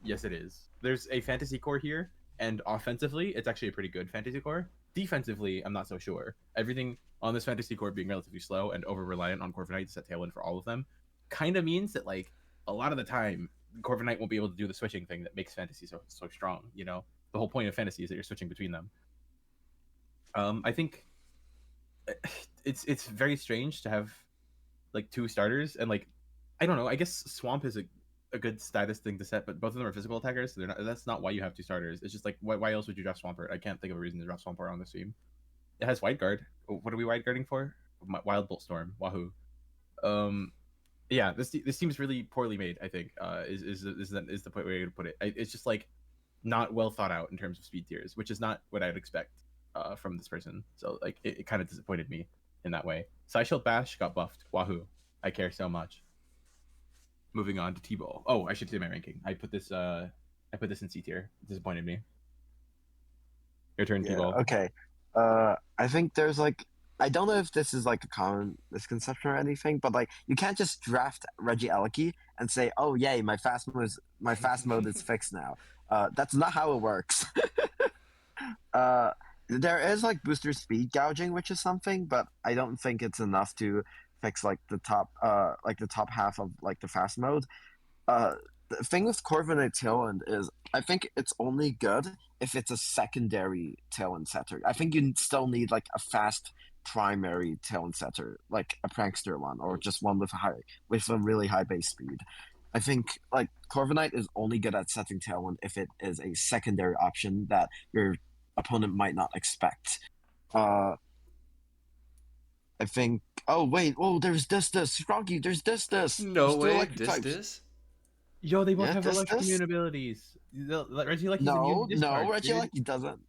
There's a fantasy core here, and offensively, it's actually a pretty good fantasy core. Defensively, I'm not so sure. Everything on this fantasy core being relatively slow and over-reliant on Corviknight to set tailwind for all of them kind of means that, like, a lot of the time, Corviknight won't be able to do the switching thing that makes fantasy so strong. You know, the whole point of fantasy is that you're switching between them. I think it's very strange to have like 2 starters, and like I don't know. I guess Swamp is a good status thing to set, but both of them are physical attackers. So they're not. That's not why you have 2 starters. It's just like why else would you draft Swampert? I can't think of a reason to draft Swampert on this team. It has Wide Guard. What are we Wide Guarding for? Wild Bolt Storm. Wahoo. Yeah, this seems really poorly made. I think is the point where you're gonna put it. It's just like not well thought out in terms of speed tiers, which is not what I'd expect from this person. So like it kind of disappointed me in that way. Psyshield Bash got buffed. Wahoo! I care so much. Moving on to T-Ball. Oh, I should say my ranking. I put this in C tier. It disappointed me. Your turn, T-Ball. Okay. I think there's like I don't know if this is like a common misconception or anything, but like you can't just draft ReyJ and say, "Oh yay, my fast mode is fixed now." That's not how it works. There is like booster speed gouging, which is something, but I don't think it's enough to fix like the top half of like the fast mode. The thing with Corviknight Tailwind is I think it's only good if it's a secondary Tailwind setter. I think you still need like a fast primary Tailwind setter, like a prankster one, or just one with a really high base speed. I think like Corviknight is only good at setting Tailwind if it is a secondary option that your opponent might not expect. I think. Oh wait! Oh, there's this. Froggy, there's this. No There's two way. electric types. This. Yo, they both Yeah, have this- electric this? immune abilities. ReyJ No, immune no, discharge, dude. ReyJ doesn't.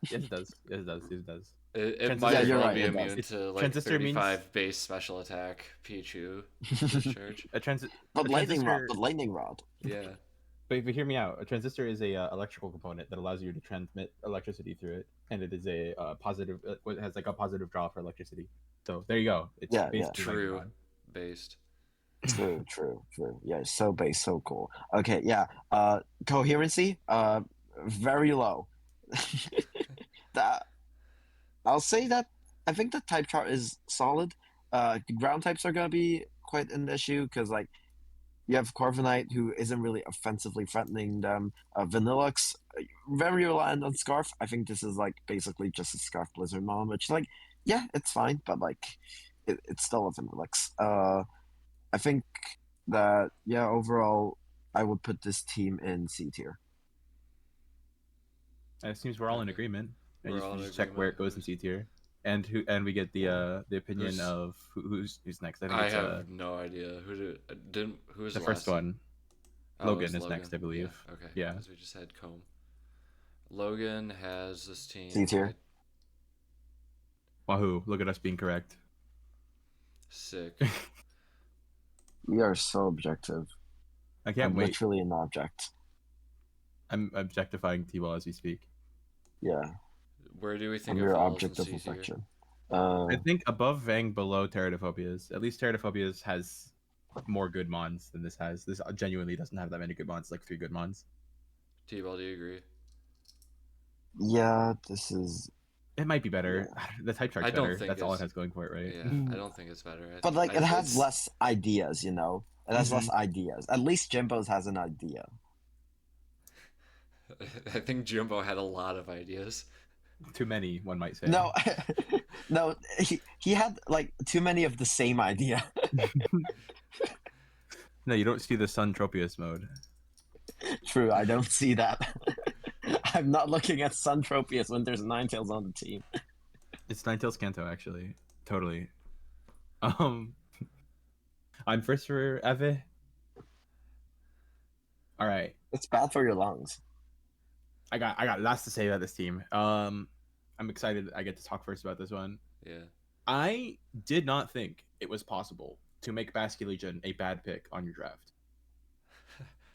Yes, it does. Yes, it does. It does. It Transistor- might Yeah, as you're well right, be it does. immune to like Transistor means- 35 base special attack Pichu discharge. But a lightning transistor- rod. Lightning rod. Yeah. But hear me out. A transistor is a electrical component that allows you to transmit electricity through it, and it is a positive. It has like a positive draw for electricity. So there you go. It's Yeah, basically lightning True. rod. Based. True. Yeah, so base, so cool. Okay, yeah. Coherency, very low. That I'll say that I think the type chart is solid. Ground types are gonna be quite an issue because like you have Corviknight who isn't really offensively threatening them. Vanillux, very reliant on Scarf. I think this is like basically just a Scarf Blizzard mon, which like yeah, it's fine, but like it's still a Vanillux. I think that yeah, overall, I would put this team in C tier. And it seems we're all in Okay. agreement. And We're you all in just check where it agreement. goes in C tier, and we get the opinion Who's- of who's next. I think I it's have no idea who was the the first last one. Oh, it Logan was is next, I believe. Yeah. Okay. Yeah. Because we just had Comb. Logan has this team. C tier. Wahoo! Look at us being correct. Sick. We are so objective. I can't I'm wait. literally an object. I'm objectifying T-Ball as we speak. Yeah, Where do we think I'm it your falls object in of C tier? affection. I think above Vang, below Pterodophobias. At least Pterodophobias has more good mons than this has. This genuinely doesn't have that many good mons, like 3 good mons. T-Ball, do you agree? Yeah, this is. It might be better. The type chart's I don't better. think That's all it it's- has going for it, right? Yeah, I don't think it's better. But like, it has it's- less ideas, you know. It has less ideas. At least Jimbo's has an idea. I think Jimbo had a lot of ideas. Too many, one might say. No, no, he had like too many of the same idea. No, you don't see the Sun Tropius mode. True, I don't see that. I'm not looking at Sun Tropius when there's Ninetales on the team. It's Ninetales Kanto, actually. Totally. I'm first for Eve. All right. It's bad for your lungs. I got lots to say about this team. I'm excited I get to talk first about this one. Yeah. I did not think it was possible to make Basculegion a bad pick on your draft.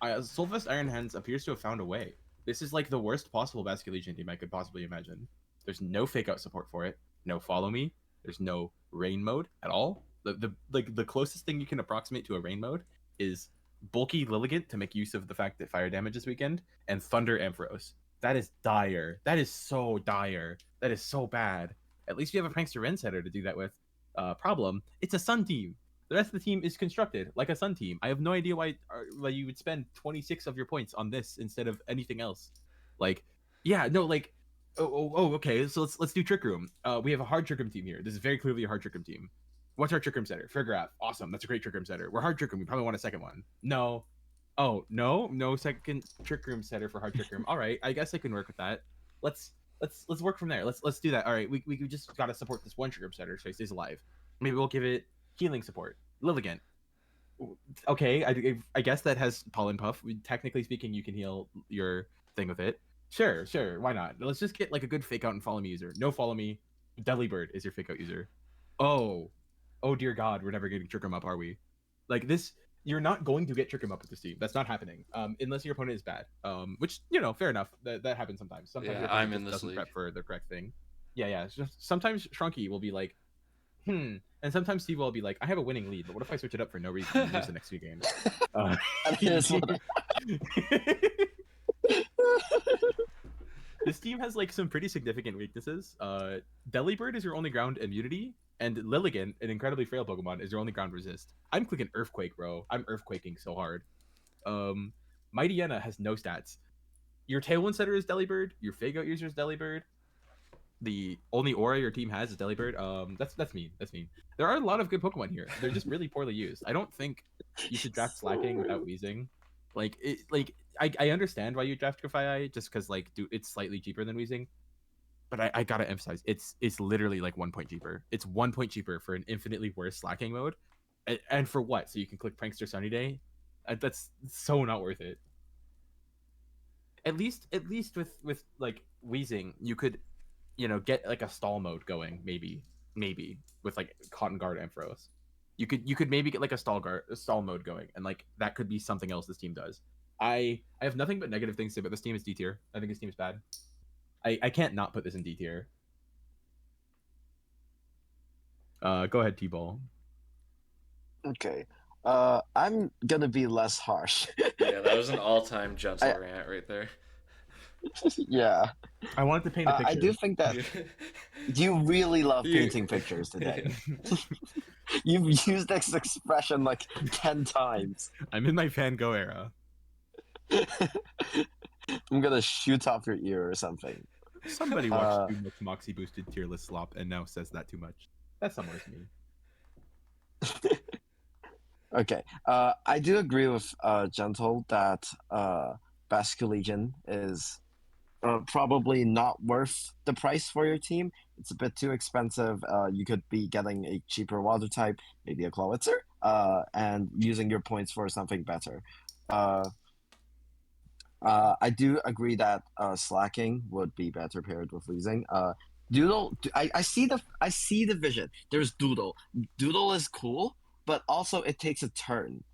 Solvest Ironhands appears to have found a way. This is like the worst possible Basculegion team I could possibly imagine. There's no fake out support for it, no follow me, there's no rain mode at all. The closest thing you can approximate to a rain mode is bulky Lilligant to make use of the fact that fire damage is weakened, and Thunder Ampharos. That is dire. That is so dire. That is so bad. At least you have a Prankster Ren setter to do that with. Problem, it's a Sun team. The rest of the team is constructed like a Sun team. I have no idea why you would spend 26 of your points on this instead of anything else. Like, yeah, no, like, okay. So let's do Trick Room. We have a hard Trick Room team here. This is very clearly a hard Trick Room team. What's our Trick Room setter? Fairgraph. Awesome. That's a great Trick Room setter. We're hard Trick Room. We probably want a second one. No. Oh no second Trick Room setter for hard Trick Room. All right, I guess I can work with that. Let's work from there. Let's do that. All right, we just gotta support this one Trick Room setter so he stays alive. Maybe we'll give it healing support. Lilligant. Okay, I guess that has Pollen Puff. Technically speaking, you can heal your thing with it. Sure, why not? Let's just get like a good fake out and follow me user. No follow me. Delibird is your fake out user. Oh dear God, we're never getting Trick Room up, are we? Like this, you're not going to get Trick Room up with this team. That's not happening. Unless your opponent is bad. Which fair enough. That happens sometimes. Sometimes Yeah, your I'm opponent in this doesn't league. prep for the correct thing. Yeah. It's just, sometimes Shrunky will be like, and sometimes Steve will be like, I have a winning lead, but what if I switch it up for no reason and lose the next few games? That is what This team has like some pretty significant weaknesses. Delibird is your only ground immunity, and Lilligant, an incredibly frail Pokemon, is your only ground resist. I'm clicking Earthquake, bro. I'm Earthquaking so hard. Mightyena has no stats. Your Tailwind setter is Delibird. Your Fake Out user is Delibird. The only aura your team has is Delibird. That's mean. That's mean. There are a lot of good Pokemon here. They're just really poorly used. I don't think you should draft Slacking without Weezing. I understand why you draft Grafai just because it's slightly cheaper than Weezing. But I gotta emphasize, it's literally like 1 point cheaper. It's 1 point cheaper for an infinitely worse Slacking mode, and for what? So you can click Prankster Sunny Day. That's so not worth it. At least with like Weezing, you could get like a stall mode going, maybe with like Cotton Guard Ampharos. You could maybe get like a stall mode going, and like that could be something else this team does. I have nothing but negative things to say about this team. Is D tier. I think this team is bad. I can't not put this in D tier. Go ahead, T-Ball. Okay. I'm gonna be less harsh. Yeah, that was an all-time gentle rant right there. Yeah. I wanted to paint a picture. I do think that you really love painting pictures today. You've used this expression like 10 times. I'm in my Van Gogh era. I'm gonna shoot off your ear or something. Somebody watched too much Moxie boosted tier list slop and now says that too much. That's somewhere to me. Okay. I do agree with Gentle that Basculegion is probably not worth the price for your team. It's a bit too expensive. You could be getting a cheaper water type, maybe a Clawitzer, and using your points for something better. I do agree that Slacking would be better paired with Weezing. Doodle, I see the vision. There's Doodle. Doodle is cool, but also it takes a turn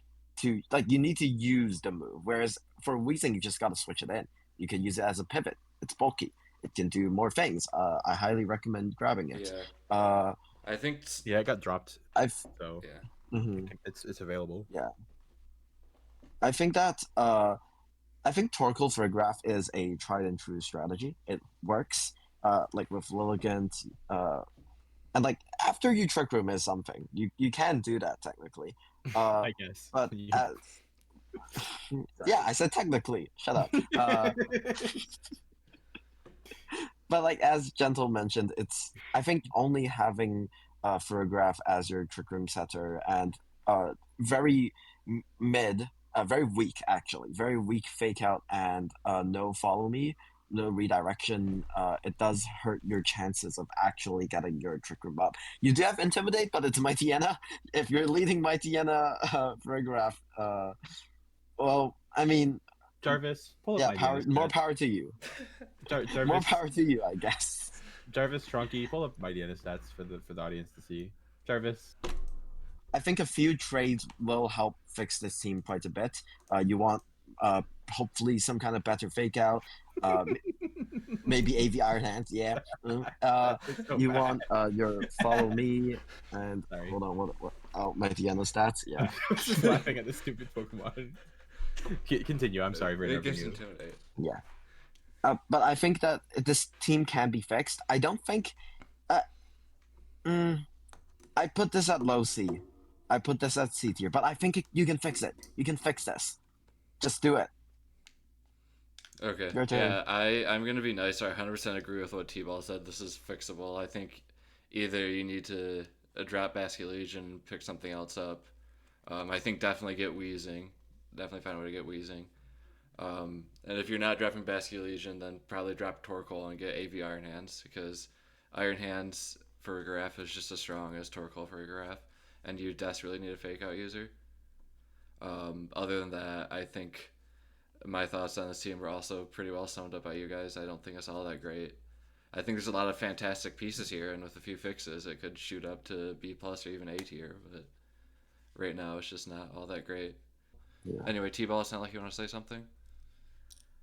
to you need to use the move. Whereas for Weezing, you just gotta switch it in. You can use it as a pivot. It's bulky. It can do more things. I highly recommend grabbing it. Yeah. I think. Yeah, it got dropped. Yeah. It's available. Yeah. I think that Torkoal for a graph is a tried and true strategy. It works. Like with Lilligant, and like after you Trick Room is something, you can do that technically. I guess. But yeah, I said technically. Shut up. But like as Gentle mentioned, I think only having Furgraph as your Trick Room setter and very mid, very weak actually, very weak fake out and no follow me, no redirection, it does hurt your chances of actually getting your Trick Room up. You do have Intimidate, but it's Mightyena. If you're leading Mightyena Furgraph, well, I mean, Jarvis, pull up more power to you. Jarvis, more power to you, I guess. Jarvis, Trunky, pull up Mightyena stats for the audience to see. Jarvis. I think a few trades will help fix this team quite a bit. You want hopefully some kind of better fake out. Maybe AVironhands, yeah. You want your follow me and hold on, what? Oh, Mightyena stats, yeah. I'm just laughing at this stupid Pokemon. Continue. I'm sorry for interrupting you. Yeah. But I think that this team can be fixed. I don't think. I put this at low C. I put this at C tier, but I think you can fix it. You can fix this. Just do it. Okay. Your turn. Yeah, I'm gonna be nice. I 100% agree with what T-Ball said. This is fixable. I think either you need to drop Basket Legion and pick something else up. I think definitely get Wheezing. Definitely find a way to get Wheezing. And if you're not dropping Basket Legion, then probably drop Torkoal and get AVironhands, because Iron Hands for Graph is just as strong as Torkoal for Graph, and you desperately need a Fake Out user. Other than that, I think my thoughts on this team were also pretty well summed up by you guys. I don't think it's all that great. I think there's a lot of fantastic pieces here, and with a few fixes, it could shoot up to B plus or even A tier. But right now, it's just not all that great. Yeah. Anyway, T-Ball, it sounds like you want to say something.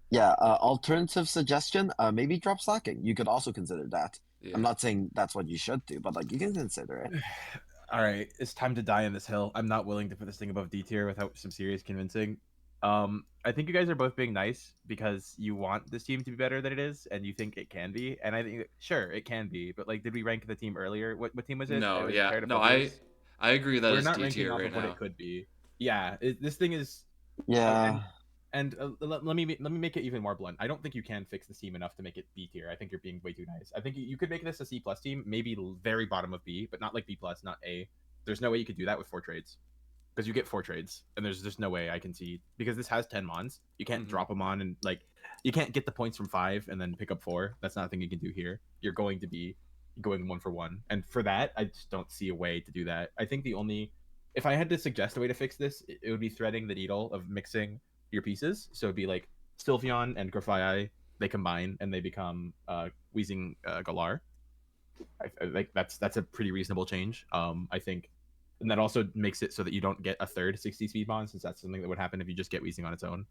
Yeah, alternative suggestion, maybe drop slacking. You could also consider that. Yeah. I'm not saying that's what you should do, but like you can consider it. All right, it's time to die on this hill. I'm not willing to put this thing above D tier without some serious convincing. I think you guys are both being nice because you want this team to be better than it is, and you think it can be. And I think sure it can be, but like, did we rank the team earlier? What team was it? No, It was yeah, Paired Up no, Oblivious? I agree that We're it's not D ranking tier off right of what now. it could be. Yeah, this thing is. Yeah. And let me make it even more blunt. I don't think you can fix this team enough to make it B tier. I think you're being way too nice. I think you could make this a C plus team, maybe very bottom of B, but not like B plus, not A. There's no way you could do that with 4 trades, because you get 4 trades, and there's just no way I can see, because this has 10 mons. You can't drop them on, and like you can't get the points from 5 and then pick up 4. That's not a thing you can do here. You're going to be going 1 for 1, and for that, I just don't see a way to do that. I think the only, if I had to suggest a way to fix this, it would be threading the needle of mixing your pieces. So it'd be like Sylveon and Grafaiai, they combine and they become Wheezing Galar. I think that's a pretty reasonable change. I think, and that also makes it so that you don't get a third 60 speed bond, since that's something that would happen if you just get Wheezing on its own.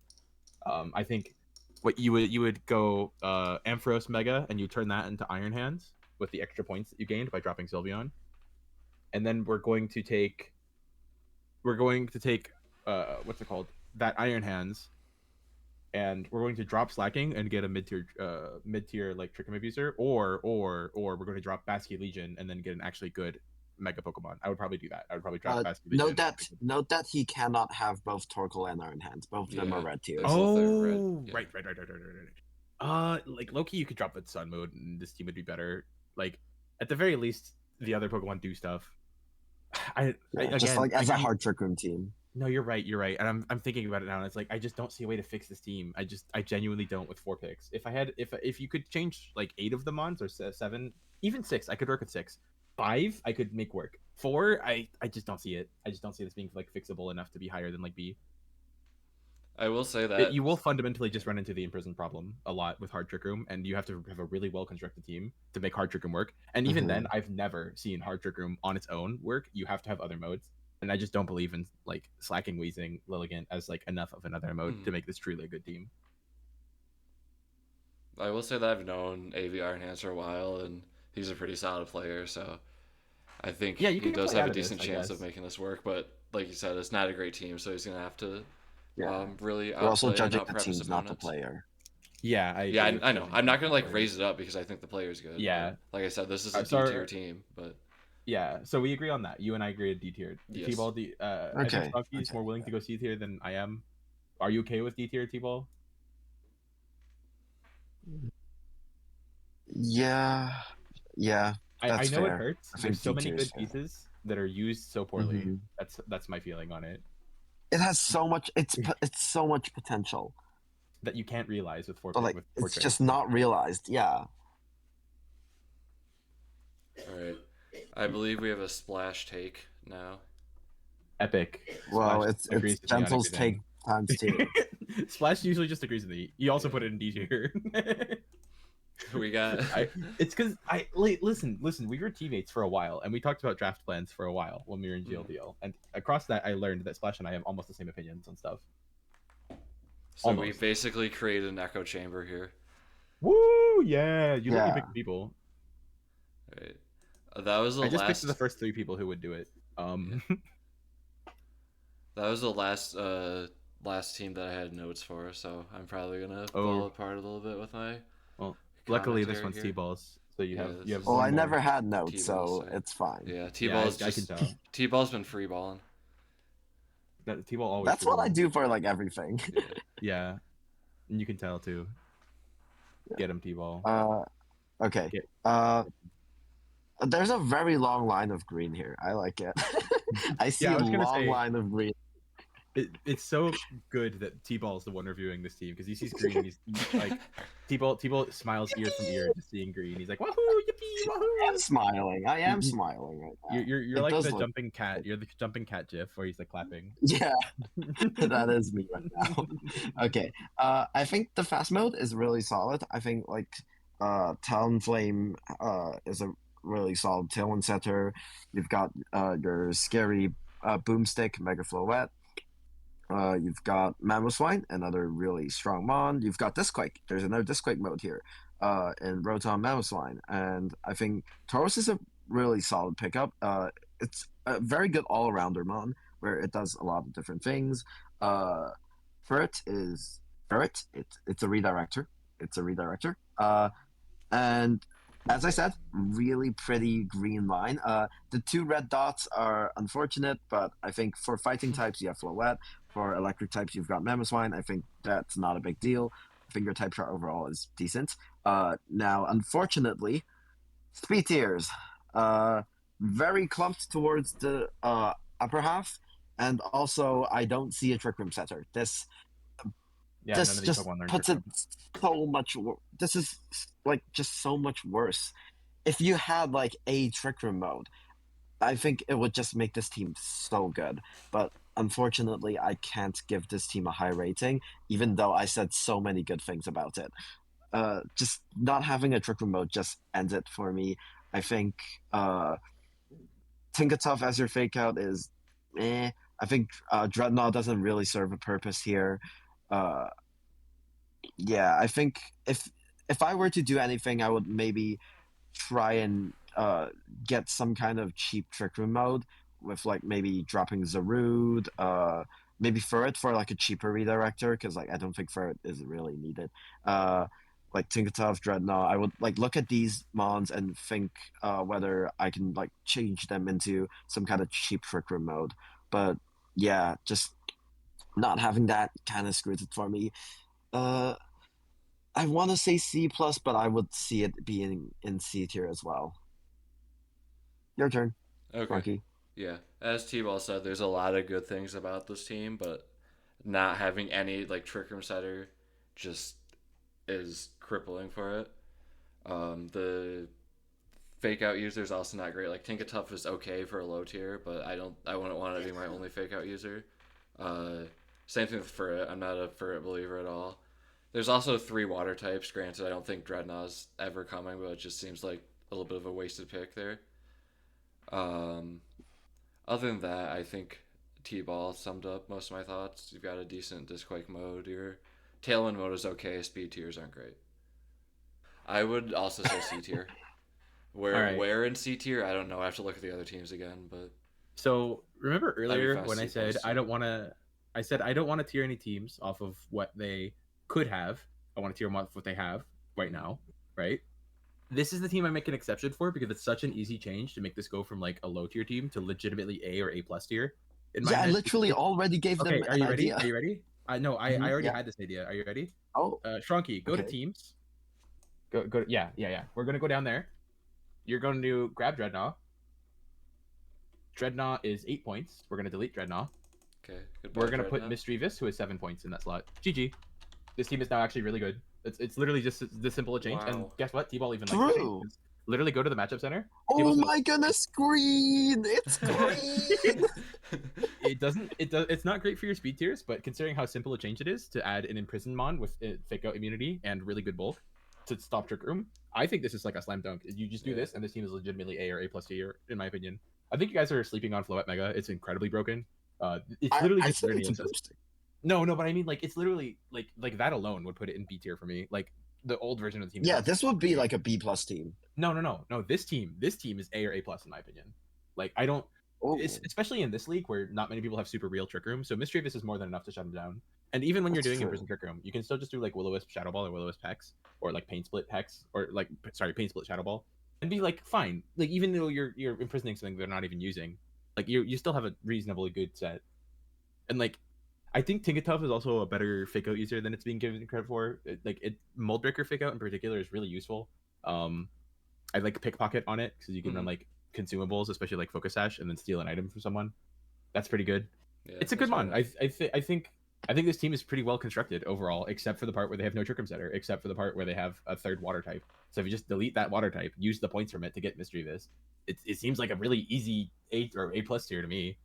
I think what you would go Ampharos Mega, and you turn that into Iron Hands with the extra points that you gained by dropping Sylveon, and then we're going to take what's it called, that Iron Hands, and we're going to drop slacking and get a mid-tier like Trick Room Abuser, or we're going to drop Basket Legion and then get an actually good Mega Pokemon. I would probably do that. I would probably drop Basket Legion. Note that he cannot have both Torkoal and Iron Hands. Both of them are red tiers. Oh, Yeah. right. Like Loki, you could drop it Sun Mode, and this team would be better. Like, at the very least, the other Pokemon do stuff. Just like as a hard Trick Room team. No, you're right. And I'm thinking about it now, and it's like I just don't see a way to fix this team. I genuinely don't with 4 picks. If you could change like 8 of the mons, or 7, even 6, I could work with 6. 5, I could make work. 4, I just don't see it. I just don't see this being like fixable enough to be higher than like B. I will say that You will fundamentally just run into the imprisoned problem a lot with hard Trick Room, and you have to have a really well constructed team to make hard Trick Room work. And even then, I've never seen hard Trick Room on its own work. You have to have other modes, and I just don't believe in like slacking, Wheezing, Lilligant as like enough of another mode to make this truly a good team. I will say that I've known AVironhands for a while, and he's a pretty solid player, so I think he does have a decent chance of making this work. But like you said, it's not a great team, so he's gonna have to really We're also outplay and judging the outprep his teams, not the opponents. player. Yeah, I know. I'm not gonna like raise it up because I think the player's good. Yeah. Like I said, this is a D-tier team, but yeah. So we agree on that. You and I agree at D tier. Yes. T-Ball, I think Spunky's more willing to go C tier than I am. Are you okay with D tier, T-Ball? Yeah. I know fair. it hurts. There's so many good pieces that are used so poorly. That's my feeling on it. It has so much. It's so much potential that you can't realize with 4. But like, with it's just not realized. Yeah. All right. I believe we have a splash take now. Epic. Well, Splash it's Gentle's take times 2. Splash usually just agrees with me. You also put it in D tier. We got. It's because listen. We were teammates for a while, and we talked about draft plans for a while when we were in GLDL. And across that, I learned that Splash and I have almost the same opinions on stuff. So we basically created an echo chamber here. Woo! Yeah, you let me pick people. All right. That was the I just last. picked the first 3 people who would do it. That was the last team that I had notes for, so I'm probably gonna fall apart a little bit with my. Well, luckily this one's T-Balls, so you have. Well, I never had notes, so it's fine. Yeah, T-Balls. I can tell. T-Ball's been free balling. That T-Ball always. That's what I Trick do for like everything. Yeah. Room. Yeah, and you can tell too. Get him T-Ball. Okay. Get- There's a very long line of green here. I like it. I see Yeah, I a was gonna long say- line of green. It's so good that T-Ball is the one reviewing this team because he sees green and he's like T-Ball smiles ear from ear just seeing green. He's like, wahoo, yippee, I wahoo! am smiling. I am You- smiling right now. You're It like does the look- jumping cat. You're the jumping cat gif where he's like clapping. Yeah, that is me right now. Okay. I think the fast mode is really solid. I think like Talonflame is a really solid Talon setter. You've got your scary Boomstick, Mega Floette. You've got Mamoswine, another really strong mon. You've got Disquake. There's another Disquake mode here in Rotom Mamoswine. And I think Tauros is a really solid pickup. It's a very good all-arounder mon where it does a lot of different things. Ferret is Ferret. It's a redirector. And as I said, really pretty green line. The two red dots are unfortunate, but I think for fighting types you have Floette. For electric types you've got Mamoswine. I think that's not a big deal. I think your type chart overall is decent. Now, unfortunately, speed tiers. Very clumped towards the upper half, and also I don't see a Trick Room setter. This Yeah, none of these just Pokemon learn puts Trick it Room. so much. This is like just so much worse. If you had like a Trick Room mode, I think it would just make this team so good. But unfortunately, I can't give this team a high rating, even though I said so many good things about it. Just not having a Trick Room mode just ends it for me. I think Tinkatuff as your fake out is eh. I think Dreadnought doesn't really serve a purpose here. Yeah, I think if I were to do anything, I would maybe try and get some kind of cheap Trick Room mode with like maybe dropping Zarude, maybe Ferret for like a cheaper redirector because like I don't think Ferret is really needed. Like Tinkatuff, Dreadnought, I would like look at these mons and think whether I can like change them into some kind of cheap Trick Room mode. But yeah, just not having that kind of screws it for me. I want to say C plus, but I would see it being in C tier as well. Your turn, Okay. Frankie. Yeah, as T-Ball said, there's a lot of good things about this team, but not having any like Trick Room setter just is crippling for it. The fake out user is also not great. Like Tinkatuff is okay for a low tier, but I wouldn't want to be my only fake out user. Same thing with Ferret. I'm not a Ferret believer at all. There's also 3 water types. Granted, I don't think Dreadnaught's ever coming, but it just seems like a little bit of a wasted pick there. Other than that, I think T-Ball summed up most of my thoughts. You've got a decent Disquake mode. Your Tailwind mode is okay. Speed tiers aren't great. I would also say C tier. Where in C tier, I don't know. I have to look at the other teams again, but So remember earlier fast when I C+, said too. I don't want to. I said I don't want to tier any teams off of what they could have. I want to tier them off what they have right now, right? This is the team I make an exception for because it's such an easy change to make this go from like a low tier team to legitimately A or A plus tier. In my Yeah, I head, literally already gave Okay, them are you an ready? idea. Are you ready? I know. I already yeah. had this idea. Are you ready? Oh, Shrunky, go to Okay. teams. Go. Yeah. We're gonna go down there. You're going to grab Dreadnought. Dreadnought is 8 points. We're gonna delete Dreadnought. okay. Goodbye, We're gonna put Dreadnought. Mischievous, who has 7 points in that slot. GG. This team is now actually really good. It's literally just this simple a change. And Wow. guess what? T-Ball even likes the True. change. Literally go to the matchup center. Oh T-Ball's my goodness, green! It's green! It's not great for your speed tiers, but considering how simple a change it is to add an imprisoned mon with fake out immunity and really good bulk to stop Trick Room, I think this is like a slam dunk. You just do Yeah. this, and this team is legitimately A or A plus tier, in my opinion. I think you guys are sleeping on Floette Mega. It's incredibly broken. It's literally I just think learning it's a access. boosting. No, but I mean, like, it's literally like that alone would put it in B tier for me. Like the old version of the team. Yeah, this would be like a B plus team. No. This team is A or A plus in my opinion. Like I don't. Oh, It's, especially in this league where not many people have super real Trick Room, so Mischievous is more than enough to shut him down. And even when you're That's doing true. Imprisoned Trick Room, you can still just do like Will-O-Wisp Shadow Ball or Will-O-Wisp Hex or like Pain Split Hex or like Pain Split Shadow Ball and be like fine. Like even though you're imprisoning something they're not even using, like you still have a reasonably good set. And like, I think Tinkertuff is also a better fake out user than it's being given credit for. Moldbreaker fake out in particular is really useful. I like pickpocket on it because you can run like consumables, especially like focus sash, and then steal an item from someone. That's pretty good. Yeah, it's a good that's mon. I think this team is pretty well constructed overall, except for the part where they have no Trick Room Setter, except for the part where they have a third water type. So if you just delete that water type, use the points from it to get Mischievous, it seems like a really easy A or A+ tier to me.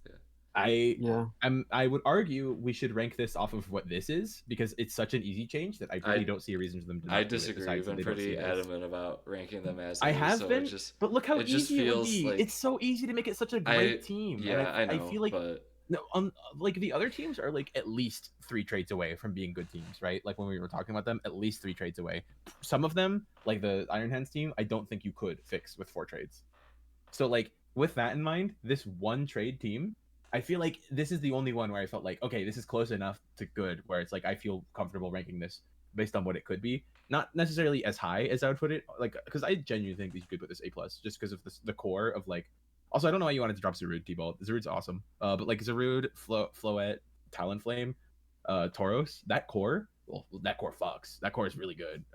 Yeah. I would argue we should rank this off of what this is because it's such an easy change that I really don't see a reason for them to not I do it, disagree. besides I've that been they don't see pretty it as- adamant about ranking them as I A, have so been, but look how it just easy it would feels be. like It's so easy to make it such a great team. Yeah, and I know, feel like but no, like the other teams are like at least 3 trades away from being good teams, right? Like when we were talking about them, at least 3 trades away. Some of them, like the Ironhands team, I don't think you could fix with 4 trades. So like with that in mind, this 1 trade team, I feel like this is the only one where I felt like, okay, this is close enough to good, where it's like I feel comfortable ranking this based on what it could be. Not necessarily as high as I would put it, like because I genuinely think you could put this A+, just because of the core of like. Also, I don't know why you wanted to drop Zarude T-Ball. Zarude's awesome. But like Zarude, Floette, Talonflame, Tauros, that core fucks. That core is really good.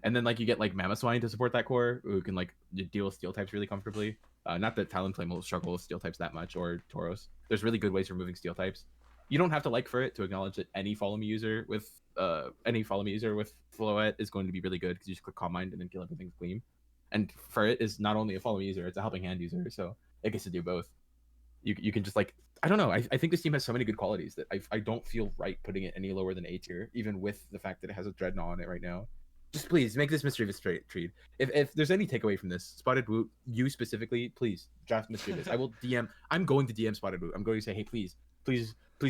And then like you get like Mamoswine to support that core, who can like deal with steel types really comfortably. Not that Talonflame will struggle with steel types that much, or Tauros. There's really good ways for removing steel types. You don't have to like for it to acknowledge that any follow me user with Floette is going to be really good because you just click Calm Mind and then kill everything with Gleam. And for it is not only a follow me user, it's a helping hand user, so it gets to do both. You can just like, I don't know. I think this team has so many good qualities that I don't feel right putting it any lower than A tier, even with the fact that it has a Dreadnought on it right now. Just please make this Mischievous trade. If there's any takeaway from this, SpottedWoot, you specifically, please draft Mischievous. I will DM. I'm going to DM SpottedWoot. I'm going to say, hey, please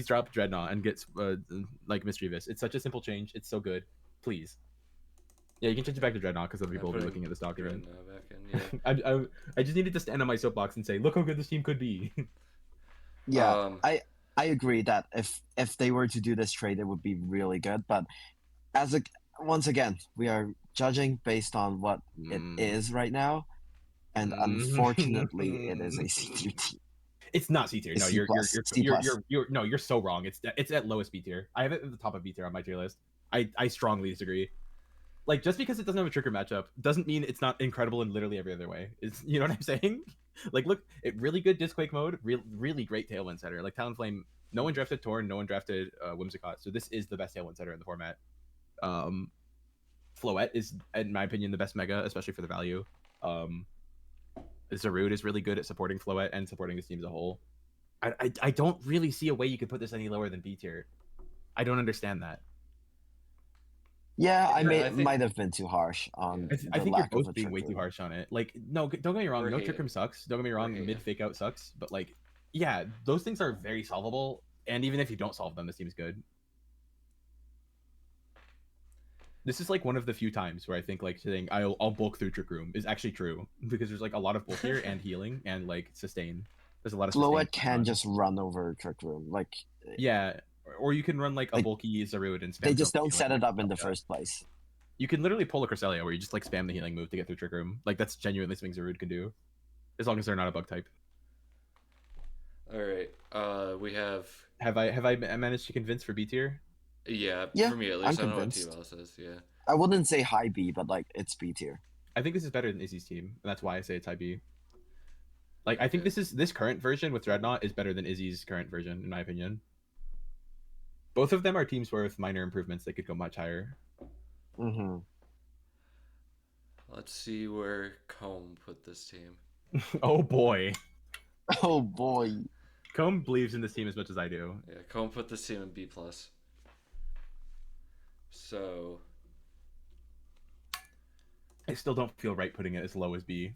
drop Dreadnought and get like Mischievous. It's such a simple change. It's so good. Please. Yeah, you can change it back to Dreadnought because other people will be looking at this document. Back in, yeah. I just needed to stand on my soapbox and say, look how good this team could be. Yeah, I agree that if they were to do this trade, it would be really good. But once again, we are judging based on what it is right now, and unfortunately, it is a C tier team. It's not C tier. No, you're so wrong. It's at lowest B tier. I have it at the top of B tier on my tier list. I strongly disagree. Like, just because it doesn't have a trigger matchup doesn't mean it's not incredible in literally every other way. You know what I'm saying? Like, look, really good Disquake mode, really great Tailwind setter. Like Talonflame, no one drafted Torn, no one drafted Whimsicott, so this is the best Tailwind setter in the format. Floette is, in my opinion, the best Mega, especially for the value. Zarude is really good at supporting Floette and supporting this team as a whole. I don't really see a way you could put this any lower than B tier. I don't understand that. Yeah, I might have been too harsh on. I think you're both being way too harsh on it. Like, no, don't get me wrong. No Trick Room sucks. Don't get me wrong. Mid fake out sucks. But like, yeah, those things are very solvable. And even if you don't solve them, this team is good. This is like one of the few times where I think like saying I'll bulk through Trick Room is actually true because there's like a lot of bulk here and healing and like sustain. There's a lot of Floette can just run over Trick Room, like yeah. Or you can run like a bulky Zarude and spam. They just don't set it up in the first place. You can literally pull a Cresselia where you just like spam the healing move to get through Trick Room. Like that's genuinely something Zarude can do, as long as they're not a bug type. All right. We have. Have I managed to convince for B tier? Yeah, for me at I'm least. I don't know what convinced. T-Ball says. Yeah. I wouldn't say high B, but like it's B tier. I think this is better than Izzy's team, and that's why I say it's high B. Like I think this current version with Dreadnought is better than Izzy's current version, in my opinion. Both of them are teams where with minor improvements they could go much higher. Mm-hmm. Let's see where Comb put this team. Oh boy. Oh boy. Comb believes in this team as much as I do. Yeah, Comb put this team in B+. So I still don't feel right putting it as low as B.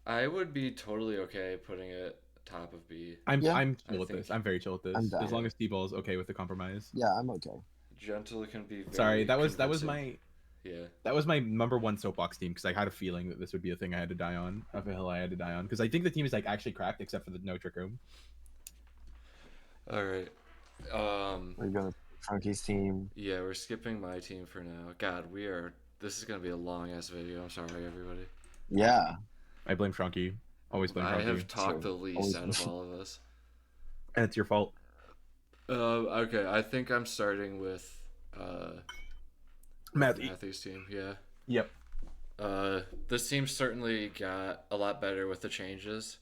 I would be totally okay putting it top of B. I'm chill with this. I'm very chill with this. As long as T-Ball is okay with the compromise. Yeah, I'm okay. Gentle can be very Sorry, that was convincing. That was my number one soapbox team because I had a feeling that this would be a thing I had to die on, of a hill I had to die on, because I think the team is like actually cracked except for the no Trick Room. All right. We're gonna Trunky's team. Yeah, we're skipping my team for now. God, this is gonna be a long ass video. I'm sorry, everybody. Yeah. I blame Shrunky. Always blame Shrunky. I have talked the least out of all of us. And it's your fault. Okay, I think I'm starting with Mathy. Matthew's team. Yeah. Yep. This team certainly got a lot better with the changes.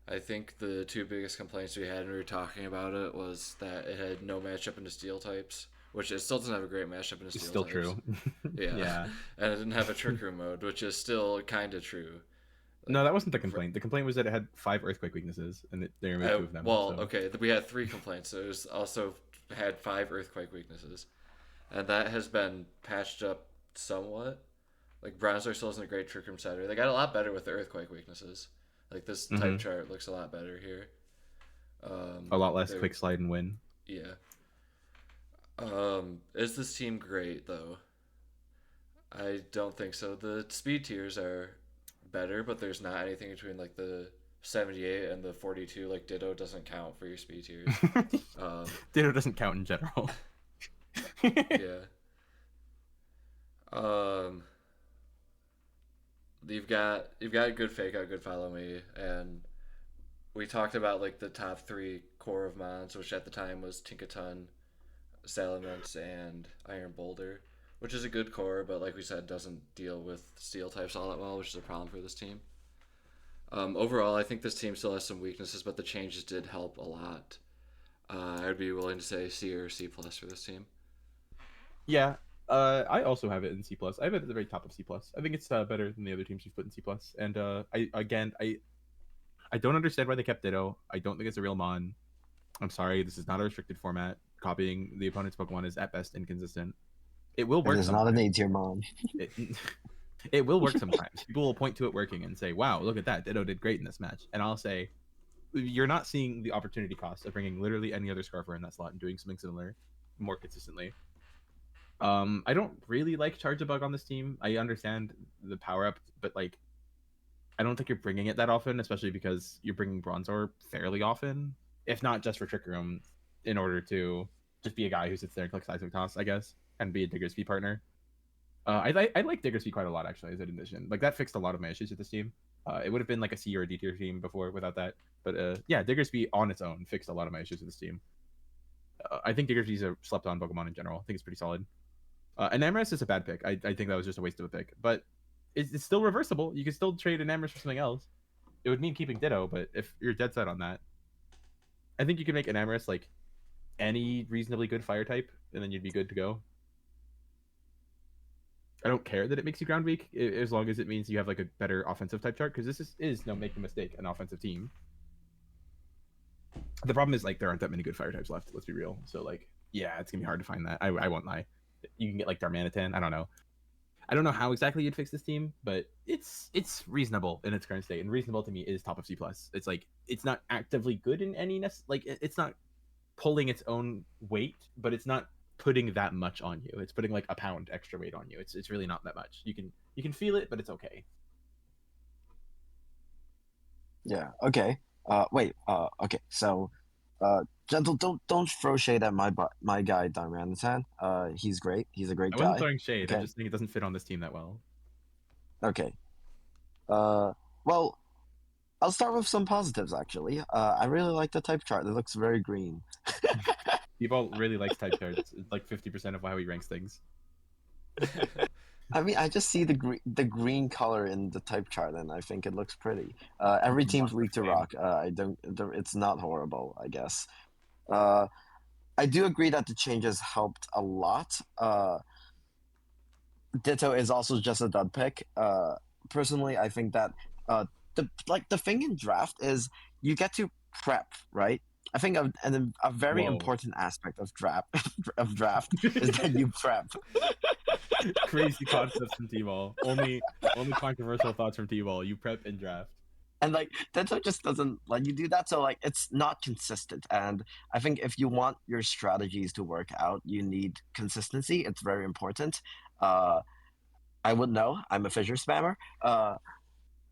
I think the two biggest complaints we had when we were talking about it was that it had no matchup into steel types, which it still doesn't have a great matchup into It's steel still types. true. Yeah. Yeah. And it didn't have a trick room mode, which is still kind of true. No, that wasn't the complaint. The complaint was that it had 5 earthquake weaknesses, and they removed 2 of them. Well, so. okay, we had 3 complaints. So it was also had 5 earthquake weaknesses, and that has been patched up somewhat. Like Bronzor still isn't a great trick room setter. They got a lot better with the earthquake weaknesses. Like this type chart looks a lot better here. A lot less quick slide and win. Yeah. Is this team great though? I don't think so. The speed tiers are better, but there's not anything between like the 78 and the 42. Like Ditto doesn't count for your speed tiers. Ditto doesn't count in general. Yeah. You've got good fake out, good follow me, and we talked about like the top 3 core of mons, which at the time was Tinkaton, Salamence, and Iron Boulder, which is a good core, but like we said, doesn't deal with steel types all that well, which is a problem for this team. Overall, I think this team still has some weaknesses, but the changes did help a lot. I'd be willing to say C or C plus for this team. Yeah, I also have it in C plus. I have it at the very top of C plus. I think it's better than the other teams you've put in C plus. And I don't understand why they kept Ditto. I don't think it's a real mon. I'm sorry, this is not a restricted format. Copying the opponent's Pokemon is at best inconsistent. It will work. It is not an A-tier mon. It will work sometimes. People will point to it working and say, "Wow, look at that! Ditto did great in this match." And I'll say, "You're not seeing the opportunity cost of bringing literally any other Scarfer in that slot and doing something similar more consistently." I don't really like Charge-a-Bug on this team. I understand the power up, but like, I don't think you're bringing it that often, especially because you're bringing Bronzor fairly often, if not just for Trick Room, in order to just be a guy who sits there and clicks Seismic Toss, I guess, and be a Diggersby partner. I like Diggersby quite a lot, actually, as an addition. Like, that fixed a lot of my issues with this team. It would have been like a C or a D tier team before without that. But yeah, Diggersby on its own fixed a lot of my issues with this team. I think Diggersby's a slept-on Pokemon in general. I think it's pretty solid. And Amorous is a bad pick. I think that was just a waste of a pick. But it's still reversible. You can still trade an Amorous for something else. It would mean keeping Ditto, but if you're dead set on that, I think you can make an Amorous like any reasonably good fire type, and then you'd be good to go. I don't care that it makes you ground weak, as long as it means you have like a better offensive type chart, because this is no make a mistake, an offensive team. The problem is like there aren't that many good fire types left. Let's be real. So like, yeah, it's gonna be hard to find that. I won't lie. You can get like Darmanitan. I don't know how exactly you'd fix this team, but it's reasonable in its current state, and reasonable to me is top of C plus. It's like it's not actively good in any it's not pulling its own weight, but it's not putting that much on you. It's putting like a pound extra weight on you. It's really not that much. You can feel it, but it's okay. Yeah. Okay. Wait. Okay. So, gentle, don't throw shade at my guy Darmanitan. He's great. He's a great I guy. wasn't throwing shade. Okay. I just think it doesn't fit on this team that well. Okay. Well, I'll start with some positives actually. I really like the type chart. It looks very green. People really likes type charts. It's like 50% of how he ranks things. I mean, I just see the green color in the type chart, and I think it looks pretty. Every team's weak to rock. I don't. It's not horrible, I guess. I do agree that the changes helped a lot. Ditto is also just a dud pick. Personally, I think that the thing in draft is you get to prep, right? I think a very important aspect of draft is that you prep. Crazy concepts from T-Ball. Only controversial thoughts from T-Ball. You prep and draft. And like Ditto just doesn't let you do that, so like it's not consistent. And I think if you want your strategies to work out, you need consistency. It's very important. I would know. I'm a fissure spammer.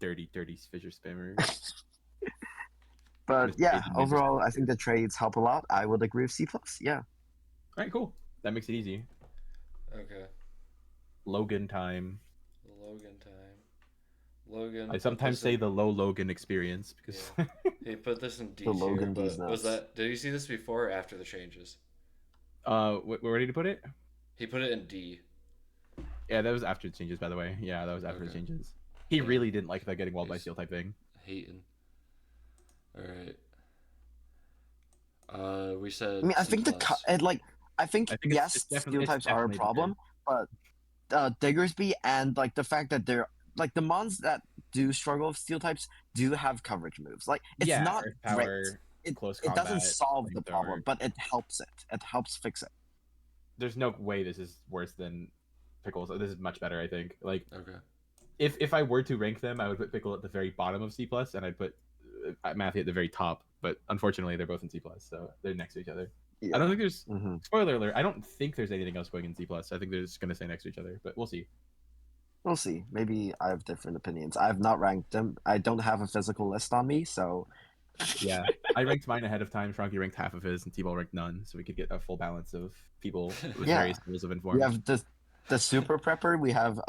Dirty fissure spammer. But yeah, overall, I think the trades help a lot. I would agree with C+. Yeah. All right, cool. That makes it easy. Okay. Logan time. Logan. I sometimes say the low Logan experience because He put this in D The tier, Logan D's but was nuts. that? Did you see this before or after the changes? where did he put it? He put it in D. Yeah, that was after the changes, by the way. Yeah, that was after the Okay. changes. He Yeah. really didn't like that getting walled by He's- steel type thing. Hating. All right. We said. I mean, I C+. think I think I think yes, it's definitely steel types are a definitely problem, but Diggersby and like the fact that they're like the mons that do struggle with steel types do have coverage moves. Like it's yeah, not Earth great. power, close It doesn't combat, solve the problem, flamethrower. but it helps it. It helps fix it. There's no way this is worse than Pickles. This is much better, I think. Like Okay. if I were to rank them, I would put Pickle at the very bottom of C plus, and I'd put Mathy at the very top. But unfortunately, they're both in C plus, so they're next to each other. Yeah. I don't think there's Mm-hmm. spoiler alert. I don't think there's anything else going in C plus. I think they're just gonna stay next to each other, but we'll see. We'll see. Maybe I have different opinions. I have not ranked them. I don't have a physical list on me, so Yeah, I ranked mine ahead of time. Shrunky ranked half of his, and T-Ball ranked none, so we could get a full balance of people with Yeah. various levels of informed. we have the super prepper. We have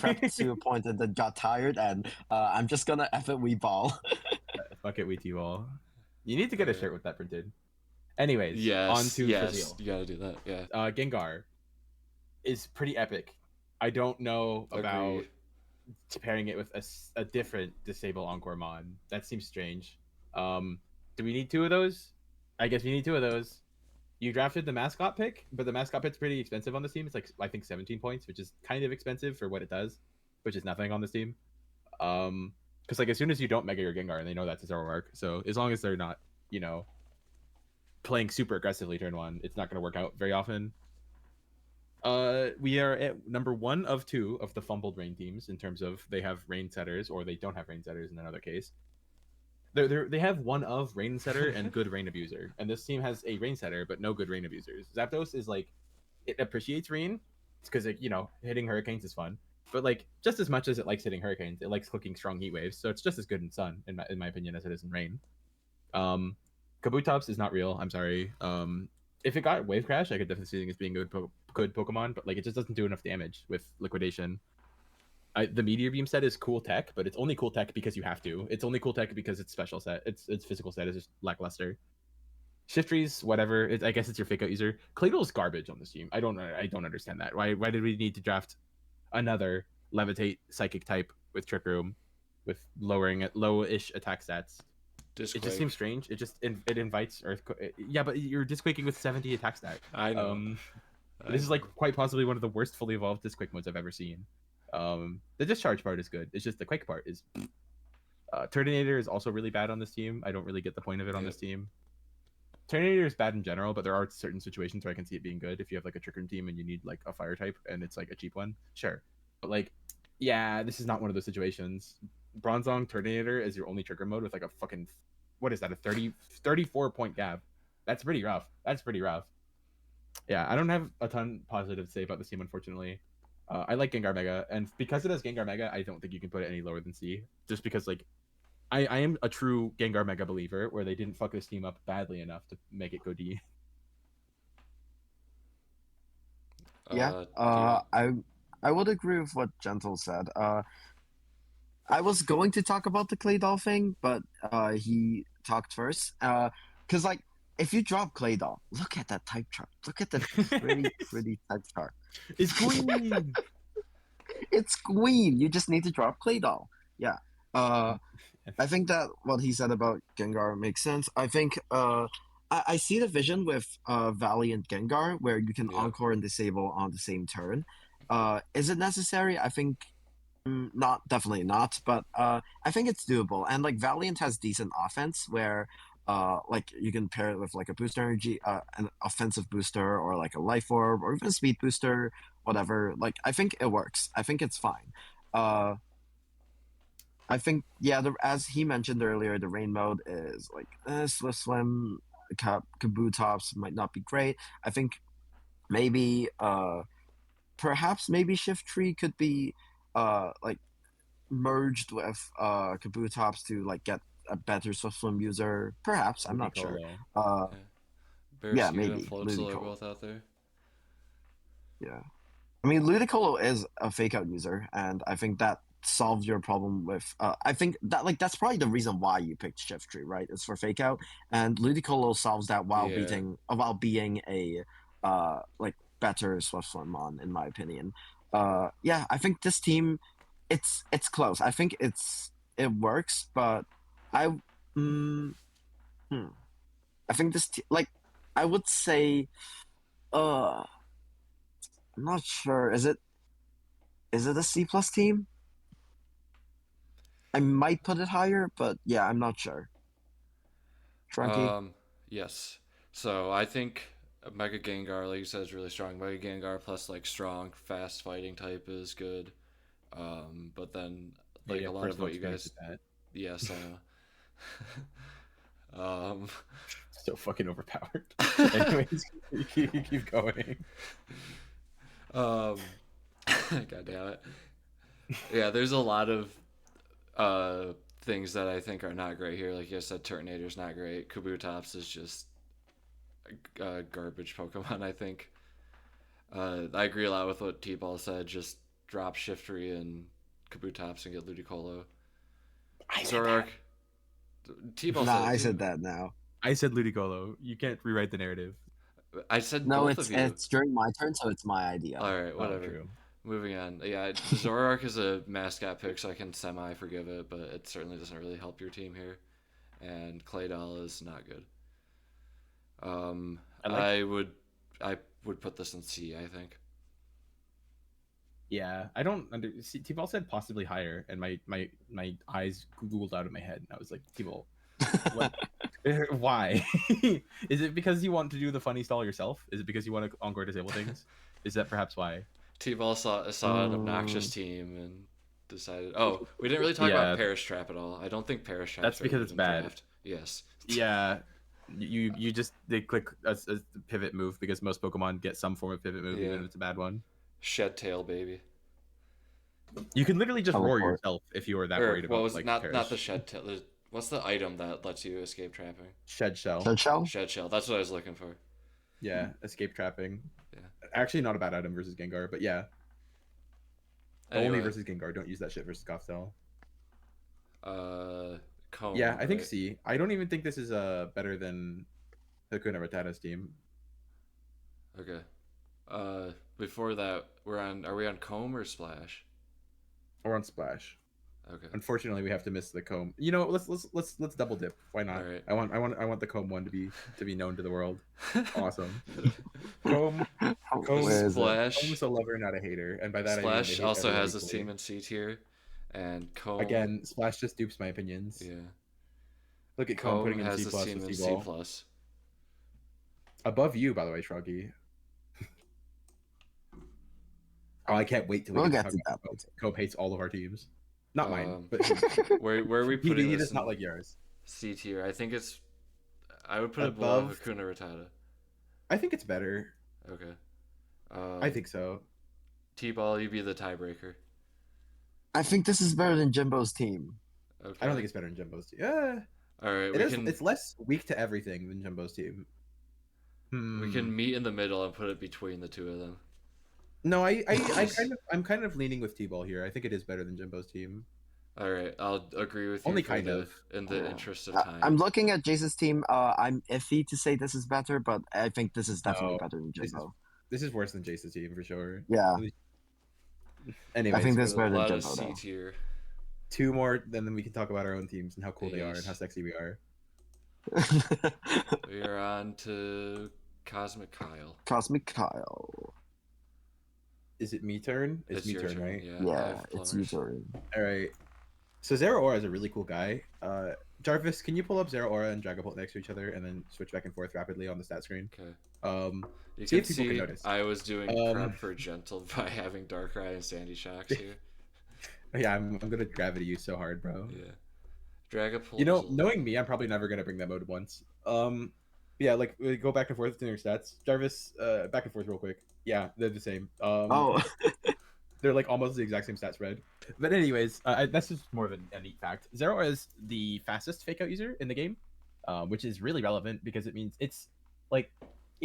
prep to a point that got tired, and I'm just gonna F it we ball. Fuck it, we T-Ball. You need to get a shirt with that printed. Anyways, Yes. on to yes. Frazele. You gotta do that. Yeah. Gengar is pretty epic. I don't know about Agreed. pairing it with a different disable Encore Mon. That seems strange. Do we need two of those? I guess we need two of those. You drafted the mascot pick, but the mascot pick's pretty expensive on this team. It's like I think 17 points, which is kind of expensive for what it does, which is nothing on this team. Because like as soon as you don't mega your Gengar, and they know that's a Zoroark, so as long as they're not, playing super aggressively turn one, it's not going to work out very often. We are at number 1 of 2 of the fumbled rain teams in terms of they have rain setters or they don't have rain setters in another case. They have one of rain setter and good rain abuser, and this team has a rain setter but no good rain abusers. Zapdos is like, it appreciates rain because hitting hurricanes is fun, but like just as much as it likes hitting hurricanes, it likes clicking strong heat waves, so it's just as good in sun in my opinion as it is in rain. Kabutops is not real. I'm sorry. If it got Wave Crash, I could definitely see it as being good Pokemon, but like it just doesn't do enough damage with Liquidation. The Meteor Beam set is cool tech, but it's only cool tech because you have to. It's only cool tech because it's special set. Its physical set is just lackluster. Shiftry's whatever. I guess it's your fake out user. Claydol's garbage on this team. I don't understand that. Why did we need to draft another Levitate Psychic type with Trick Room, with low-ish attack stats? Disquake. It just seems strange. It invites Earthquake. Yeah, but you're Disquaking with 70 attack stat. I know. This is like quite possibly one of the worst fully evolved Disquake modes I've ever seen. The discharge part is good. It's just the Quake part is. Turtonator is also really bad on this team. I don't really get the point of it on this team. Turtonator is bad in general, but there are certain situations where I can see it being good. If you have like a Trick Room team and you need like a fire type and it's like a cheap one, sure. But like, yeah, this is not one of those situations. Bronzong Turtonator is your only trigger mode with like a fucking, what is that, a 34 point gap. That's pretty rough. Yeah, I don't have a ton positive to say about this team, unfortunately. I like Gengar Mega, and because it has Gengar Mega, I don't think you can put it any lower than C. Just because, like, I am a true Gengar Mega believer, where they didn't fuck this team up badly enough to make it go D. Yeah. I would agree with what Gentle said. I was going to talk about the Claydol thing, but he talked first. Because like, if you drop Claydol, look at that type chart. Look at the pretty type chart. It's Queen. It's Queen. You just need to drop Claydol. Yeah. I think that what he said about Gengar makes sense. I think I see the vision with Valiant Gengar where you can Encore and disable on the same turn. Is it necessary? I think definitely not. But I think it's doable. And like Valiant has decent offense where like you can pair it with like a booster energy, an offensive booster, or like a life orb, or even a speed booster, whatever. Like I think it works. I think it's fine. I think as he mentioned earlier, the rain mode is like Swift Swim, Kabutops might not be great. I think maybe perhaps maybe Shiftry could be like merged with Kabutops to like get a better Swift Swim user. Perhaps I'm not sure. Yeah, maybe and Floatzel are Ludicolo. both out there. Yeah, I mean Ludicolo is a fake out user, and I think that solve your problem with. I think that that's probably the reason why you picked Shiftry, right? It's for fake out, and Ludicolo solves that while being a better Swiftformon, in my opinion. Yeah, I think this team, it's close. I think it works, but I I think this I would say I'm not sure. Is it a C plus team? I might put it higher, but yeah, I'm not sure. Shrunky? Yes. So I think Mega Gengar, like you said, is really strong. Mega Gengar plus like strong, fast fighting type is good. But then like a lot of what you guys, yes, I know. So fucking overpowered. Anyways, keep going. God damn it. Yeah, there's a lot of things that I think are not great here. Like you said, Turtonator's not great. Kabutops is just a garbage Pokemon, I think. I agree a lot with what T-Ball said. Just drop Shiftry and Kabutops and get Ludicolo. Zoroark. T-Ball said I said that now. I said Ludicolo. You can't rewrite the narrative. I said no, both of you. it's during my turn, so it's my idea. All right, whatever. Moving on. Yeah, Zoroark is a mascot pick, so I can semi-forgive it, but it certainly doesn't really help your team here. And Claydol is not good. I would put this in C, I think. Yeah, I don't see. T-Ball said possibly higher, and my eyes googled out of my head, and I was like, T-Ball, what? Why? Is it because you want to do the funny stall yourself? Is it because you want to encore disable things? Is that perhaps why? T-Ball saw an obnoxious team and decided. Oh, we didn't really talk about Perish Trap at all. I don't think Perish Trap. That's because it's bad. Draft. Yes. Yeah. You just click a pivot move because most Pokemon get some form of pivot move, even if it's a bad one. Shed tail, baby. You can literally just roar yourself if you were that worried about. Not the shed tail. What's the item that lets you escape trapping? Shed shell. Shed shell. That's what I was looking for. Yeah, escape trapping. Yeah. Actually, not a bad item versus Gengar, but yeah. Anyway. Only versus Gengar. Don't use that shit versus Gothcell. Comb, yeah, I think C. I don't even think this is better than Hakuna Rattata's team. Okay. Before that, are we on Comb or Splash? Or on Splash. Okay. Unfortunately, we have to miss the Comb. You know, let's double dip. Why not? All right. I want the Comb one to be known to the world. Awesome. Comb Splash. Comb's a lover, not a hater, and by that Splash I mean also has this team in C tier, and Comb again. Splash just dupes my opinions. Yeah. Look at Comb putting in has C this plus team with in C-Ball. C plus. Above you, by the way, Shruggy. Oh, I can't wait till we get to talk about Cope hates all of our teams. Not mine, but where are we putting he this? does not like yours. C tier. I think it's. I would put it below Hakuna Rattata. I think it's better. Okay. I think so. T-Ball, you be the tiebreaker. I think this is better than Jimbo's team. Okay. I don't think it's better than Jimbo's team. Yeah. All right. It's less weak to everything than Jimbo's team. We can meet in the middle and put it between the two of them. No, I'm kind of leaning with T-Ball here. I think it is better than Jimbo's team. All right, I'll agree with you. Only kind of in the interest of time. I'm looking at Jace's team. I'm iffy to say this is better, but I think this is definitely better than Jimbo. This is worse than Jace's team for sure. Yeah. Anyways, I think this is better than Jimbo. Jimbo. C tier. Two more, then we can talk about our own teams and how cool they are and how sexy we are. We are on to Cosmic Kyle. Cosmic Kyle. Is it me turn? It's me turn, right? Yeah, it's your turn. All right. So Zeraora is a really cool guy. Jarvis, can you pull up Zeraora and Dragapult next to each other and then switch back and forth rapidly on the stat screen? Okay. You see can if people can notice. I was doing prep for Gentle by having Darkrai and Sandy Shocks here. Yeah, I'm gonna gravity you so hard, bro. Yeah. Dragapult. You know, knowing me, I'm probably never gonna bring that mode once. Yeah, like we go back and forth in your stats. Jarvis, back and forth real quick. Yeah, they're the same. They're like almost the exact same stat spread. But anyways, that's just more of a neat fact. Zeraora is the fastest fake out user in the game, which is really relevant because it means it's like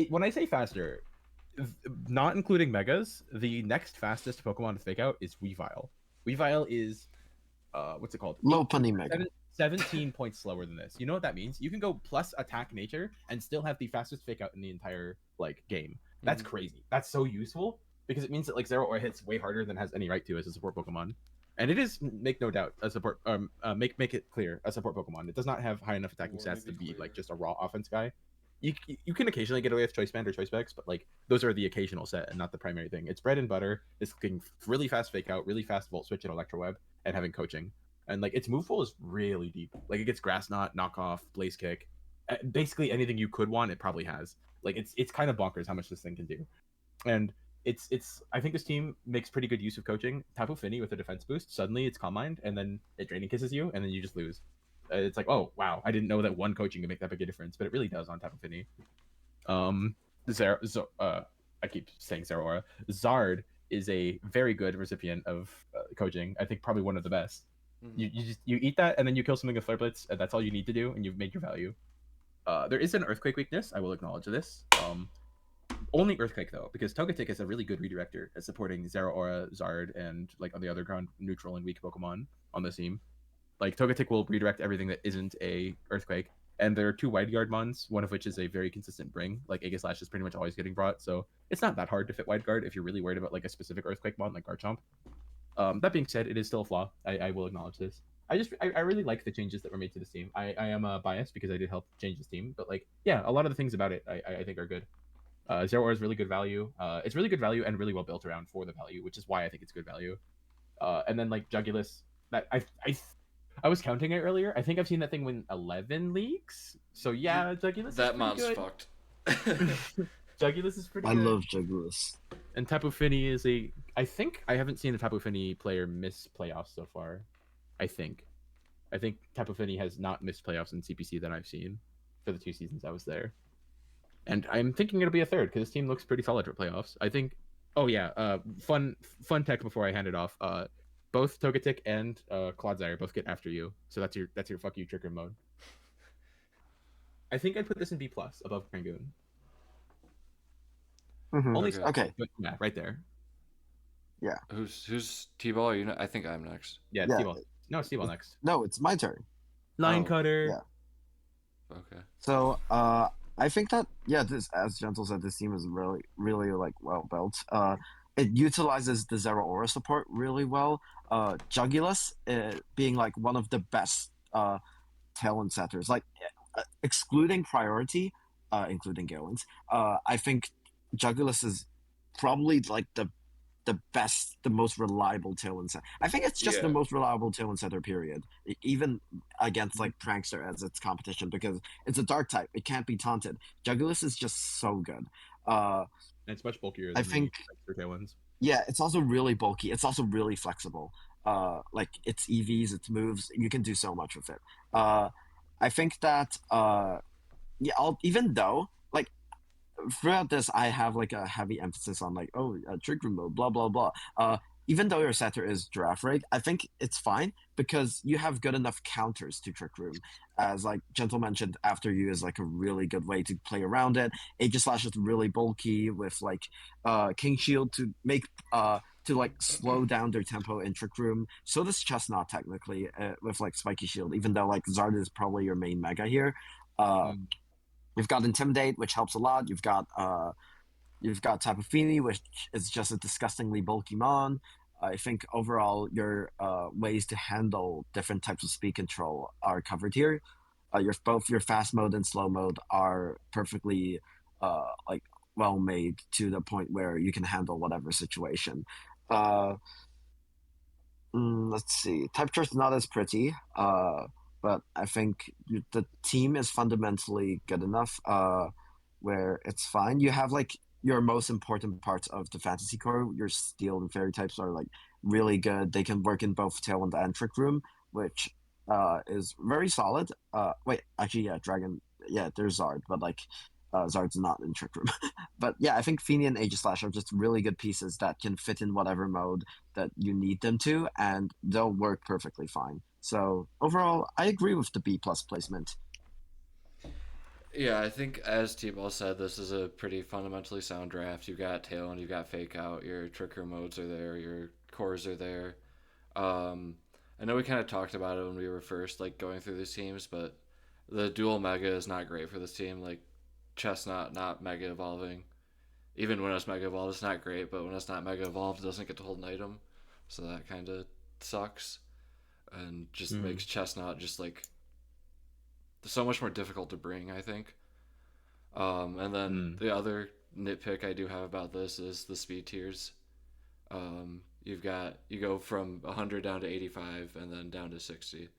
when I say faster, not including megas, the next fastest Pokemon to fake out is Weavile. Weavile is what's it called? Lopunny Mega. 17 points slower than this. You know what that means? You can go plus attack nature and still have the fastest fake out in the entire like game. That's crazy. That's so useful because it means that like Zoroark hits way harder than has any right to as a support Pokemon. And it is, make no doubt, a support make it clear, a support Pokemon. It does not have high enough attacking stats to be like just a raw offense guy. You can occasionally get away with choice band or choice specs, but like those are the occasional set and not the primary thing. It's bread and butter. It's getting really fast fake out, really fast volt switch and electro web, and having coaching. And like its move pool is really deep. Like it gets grass knot, knockoff, blaze kick, basically anything you could want, it probably has. Like it's kind of bonkers how much this thing can do. And it's I think this team makes pretty good use of coaching. Tapu Fini with a defense boost, suddenly it's Calm Mind, and then it Draining Kisses you, and then you just lose. It's like, oh wow, I didn't know that one coaching could make that big a difference, but it really does on Tapu Fini. I keep saying Zeraora. Zard is a very good recipient of coaching. I think probably one of the best. You eat that, and then you kill something with Flare Blitz, and that's all you need to do, and you've made your value. There is an Earthquake weakness. I will acknowledge this. Only Earthquake though, because Togetic is a really good redirector at supporting Zeraora, Zard, and like on the other ground, neutral and weak Pokemon on the team. Like Togetic will redirect everything that isn't a Earthquake, and there are 2 Wide Guard mons, one of which is a very consistent bring. Like Aegislash is pretty much always getting brought, so it's not that hard to fit Wide Guard if you're really worried about like a specific Earthquake mon like Garchomp. That being said, it is still a flaw. I will acknowledge this. I really like the changes that were made to this team. I am biased because I did help change this team, but like yeah, a lot of the things about it I think are good. Zeraora is really good value. It's really good value and really well built around for the value, which is why I think it's good value. And then like Jugulus, that I was counting it earlier. I think I've seen that thing win 11 leagues. So yeah, Jugulus. That is mod's good. fucked. Jugulus is pretty I good. love Jugulus. And Tapu Fini is a. I think I haven't seen a Tapu Fini player miss playoffs so far. I think Tapu Fini has not missed playoffs in CPC that I've seen for the 2 seasons I was there. And I'm thinking it'll be a third because this team looks pretty solid for playoffs. I think. Oh yeah, fun tech before I hand it off. Both Togetic and Clodsire both get after you, so that's your fuck you trigger mode. I think I'd put this in B+ above Krangune. Only Okay. but yeah, right there. Yeah. Who's T-Ball? You know, I think I'm next. Yeah, Yeah. T-Ball. No, it's T-Ball next. No, it's my turn. Line Oh, cutter. Yeah. Okay. So I think that this, as Gentle said, this team is really like well built. It utilizes the Zeraora support really well. Jugulus being like one of the best talent setters, like excluding priority, including Galens. I think Jugulus is probably like the best, the most reliable talent set. I think it's just the most reliable talent setter, period. Even against like Prankster as its competition, because it's a dark type. It can't be taunted. Jugulus is just so good. And it's much bulkier than the Prankster tailwinds. Yeah, it's also really bulky. It's also really flexible. Like its EVs, its moves, you can do so much with it. I think that even though like throughout this, I have like a heavy emphasis on like, trick room mode, blah blah blah. Even though your setter is Giraffe Rig, I think it's fine because you have good enough counters to Trick Room. As like Gentle mentioned, After You is like a really good way to play around it. Aegislash is really bulky with like King Shield to make to like slow down their tempo in Trick Room. So does Chestnut technically with like Spiky Shield, even though like Zard is probably your main mega here. You've got Intimidate, which helps a lot. You've got Tapu Fini, which is just a disgustingly bulky mon. I think overall your ways to handle different types of speed control are covered here. Both your fast mode and slow mode are perfectly like well made to the point where you can handle whatever situation. Let's see. Type chart is not as pretty, but I think the team is fundamentally good enough where it's fine. You have like your most important parts of the fantasy core. Your steel and fairy types are like really good. They can work in both Tailwind and Trick Room, which is very solid. Dragon. Yeah, there's Zard, but like Zard's not in Trick Room. But yeah, I think Fini and Aegislash are just really good pieces that can fit in whatever mode that you need them to, and they'll work perfectly fine. So overall, I agree with the B+ placement. Yeah, I think as T-Ball said, this is a pretty fundamentally sound draft. You've got Tail and you've got Fake Out. Your Trick Room modes are there. Your cores are there. And I know we kind of talked about it when we were first like going through these teams, but the dual mega is not great for this team. Like Chestnut not mega evolving. Even when it's mega evolved, it's not great. But when it's not mega evolved, it doesn't get to hold an item, so that kind of sucks, and just makes Chestnut just like so much more difficult to bring, I think. And then the other nitpick I do have about this is the speed tiers. You go from 100 down to 85 and then down to 60.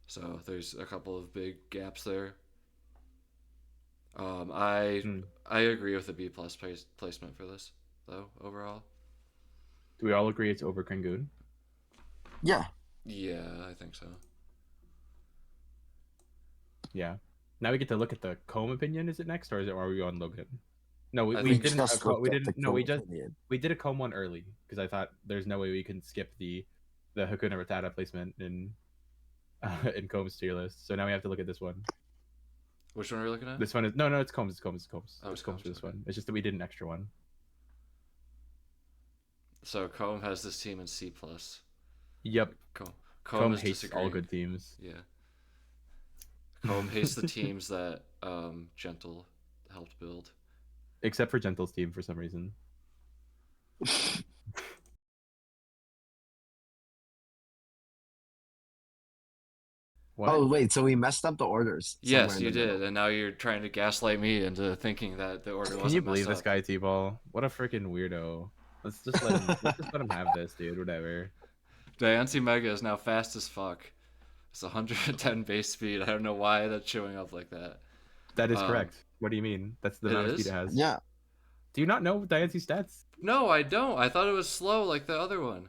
So there's a couple of big gaps there. I agree with the B plus placement for this though overall. Do we all agree it's over Krangune? Yeah. Yeah, I think so. Yeah. Now we get to look at the comb opinion. Is it next, or are we on Logan? No, we think didn't. just We looked at didn't. the No, we comb just opinion. we did a comb one early because I thought there's no way we can skip the Hakuna Rattata placement in Combs tier list. So now we have to look at this one. Which one are we looking at? This one is no, it's Combs. It's Combs. Oh, It's Combs for this okay. one. It's just that we did an extra one. So Comb has this team in C plus. Yep. Comb is hates disagreeing. all good teams. Yeah. Comb hates the teams that Gentle helped build. Except for Gentle's team for some reason. What? Oh wait, so we messed up the orders. Yes, somewhere you in the did, middle. and now you're trying to gaslight me into thinking that the order wasn't Can you believe messed this up. guy T-Ball? What a freaking weirdo. Let's just let him have this, dude. Whatever. Diancie Mega is now fast as fuck. It's 110 base speed. I don't know why that's showing up like that. That is correct. What do you mean? That's the It amount of is? speed it has. Yeah. Do you not know Diancie's stats? No, I don't. I thought it was slow like the other one.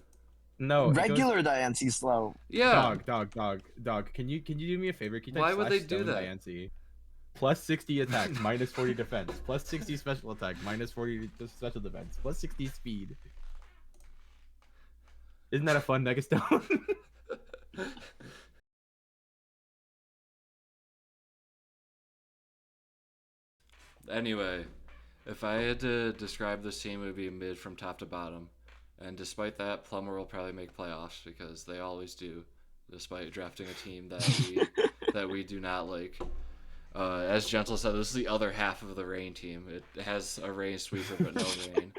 No. Regular Diancie slow. Yeah. Dog. Can you do me a favor? Can you Why type would they / do stone that? Diancie? Plus 60 attack, minus 40 defense, plus 60 special attack, minus 40 special defense, plus 60 speed. Isn't that a fun Megastone? Anyway, if I had to describe this team, it would be mid from top to bottom. And despite that, Plumber will probably make playoffs because they always do, despite drafting a team that we do not like. As Gentle said, this is the other half of the rain team. It has a rain sweeper but no rain.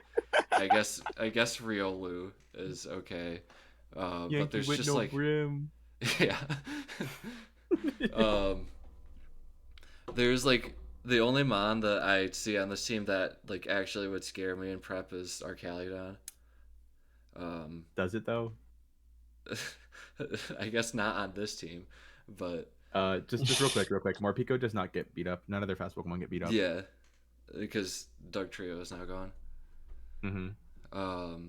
I guess Riolu is okay, but there's just like brim. yeah. There's like the only mon that I see on this team that like actually would scare me in prep is Arcaludon. Does it though? I guess not on this team, but just real quick. Morpeko does not get beat up. None of their fast Pokemon get beat up. yeah, because Dark Trio is now gone. Mm-hmm.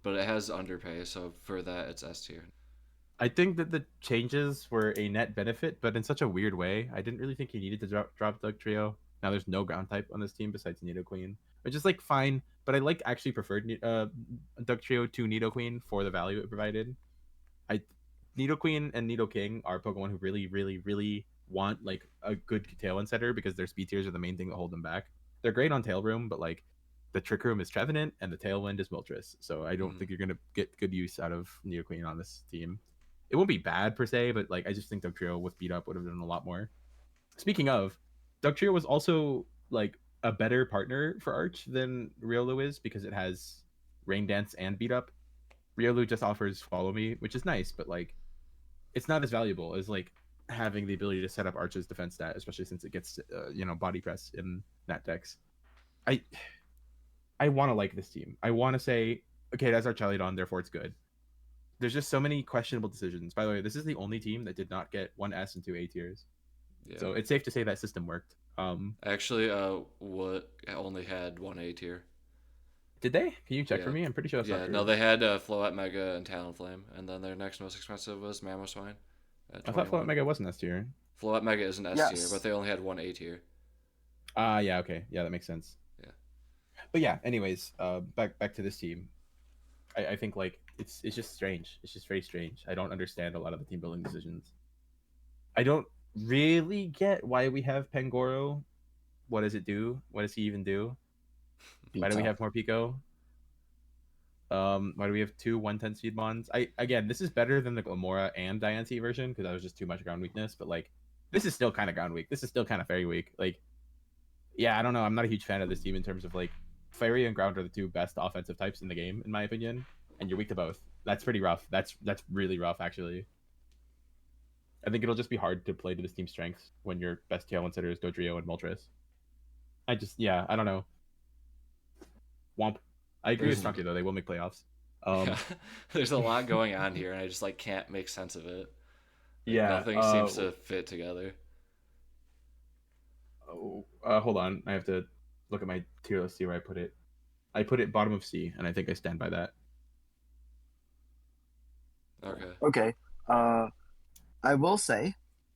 But it has underpay, so for that it's S tier. I think that the changes were a net benefit, but in such a weird way. I didn't really think you needed to drop Doug Trio. Now there's no ground type on this team besides Nidoqueen, which is like fine, but I actually preferred Doug Trio to Nidoqueen for the value it provided. Nidoqueen and Nidoking are Pokemon who really, really, really want like a good Tailwind setter because their speed tiers are the main thing that hold them back. They're great on Tail Room, but like the Trick Room is Trevenant and the Tailwind is Moltres, so I don't think you're gonna get good use out of Nidoqueen on this team. It won't be bad per se, but like I just think Dugtrio with beat up would have done a lot more. Speaking of, Dugtrio was also like a better partner for Arch than Riolu is because it has Rain Dance and beat up. Riolu just offers Follow Me, which is nice, but like it's not as valuable as like having the ability to set up Arch's defense stat, especially since it gets body press in Nat decks. I want to like this team. I want to say, okay, that's Archaludon, therefore it's good. There's just so many questionable decisions. By the way, this is the only team that did not get 1 S and 2 A tiers. Yeah. So it's safe to say that system worked. Actually, what only had 1 A tier. Did they? Can you check for me? I'm pretty sure that's not true. No, they had Floette Mega and Talonflame, and then their next most expensive was Mamoswine. I thought Floette Mega wasn't S tier. Floette Mega is an S tier, but they only had 1 A tier. Yeah, okay. Yeah, that makes sense. Yeah. But yeah, anyways, back to this team. I think like it's just strange. It's just very strange. I don't understand a lot of the team building decisions. I don't really get why we have Pangoro. What does it do? What does he even do? Why do we have Morpeko? Why do we have two 110 speed mons? Again, this is better than the Glamora and Diancie version because that was just too much ground weakness. But like, this is still kind of ground weak. This is still kind of fairy weak. Like, yeah, I don't know. I'm not a huge fan of this team in terms of like, fairy and ground are the two best offensive types in the game, in my opinion. And you're weak to both. That's pretty rough. That's really rough, actually. I think it'll just be hard to play to this team's strengths when your best Tailwind setter is Dodrio and Moltres. I don't know. Womp. I agree with Strunky though. They will make playoffs. Yeah. There's a lot going on here, and I just like can't make sense of it. Like, yeah. nothing seems to fit together. Oh, hold on. I have to look at my tier list, see where I put it. I put it bottom of C, and I think I stand by that. Okay. Okay. I will say,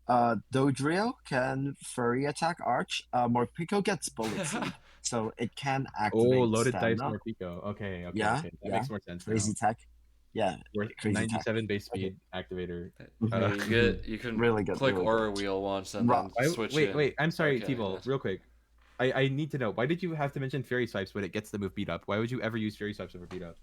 Dodrio can furry attack Arch. Morpeko gets Bullet Seed, so it can activate loaded dice stamina. Morpeko. Okay. Yeah, That yeah. makes more sense now. Crazy tech. Yeah, crazy 97 tech. base speed activator. Yeah, you can Really good, click really Aura Wheel once and then switch in. Wait. I'm sorry, Okay, T-Ball. yes. Real quick. I need to know, why did you have to mention Fairy Swipes when it gets the move beat up? Why would you ever use Fairy Swipes over beat up?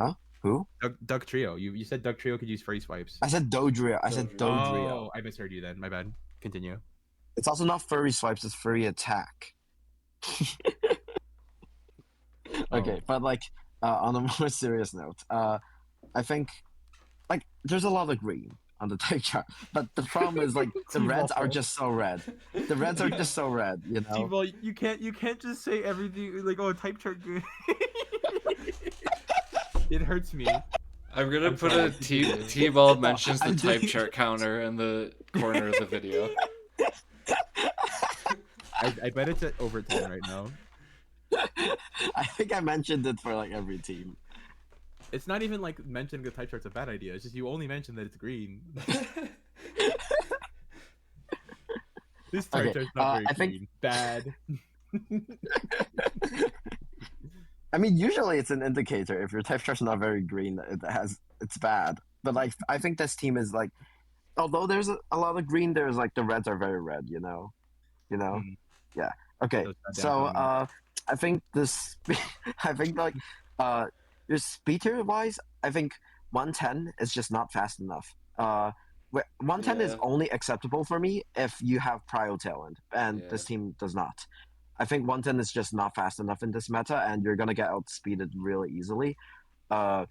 Huh? Who? Doug Trio. You said Doug Trio could use Fairy Swipes. I said Dodrio. I said Dodrio. Oh, I misheard you then. My bad. Continue. It's also not furry swipes, it's furry attack. Okay, but like on a more serious note, I think like there's a lot of green on the type chart, but the problem is like the reds are just so red. The reds are just so red, you know. T-Ball, you can't just say everything like, oh, type chart good. It hurts me. I'm gonna put a T-Ball mentions the type chart counter in the corner of the video. I bet it's at over 10 right now. I think I mentioned it for like every team. It's not even like mentioning the type chart's a bad idea. It's just you only mention that it's green. This type chart's not very green. Bad. I mean, usually it's an indicator. If your type chart's not very green, it's bad. But like, I think this team is like, although there's a lot of green, there's like the reds are very red. You know. Yeah. Okay. So I think this. I think like your speeder wise, I think 110 is just not fast enough. 110 is only acceptable for me if you have Prio Talent, and this team does not. I think 110 is just not fast enough in this meta, and you're gonna get outspeeded really easily. Arch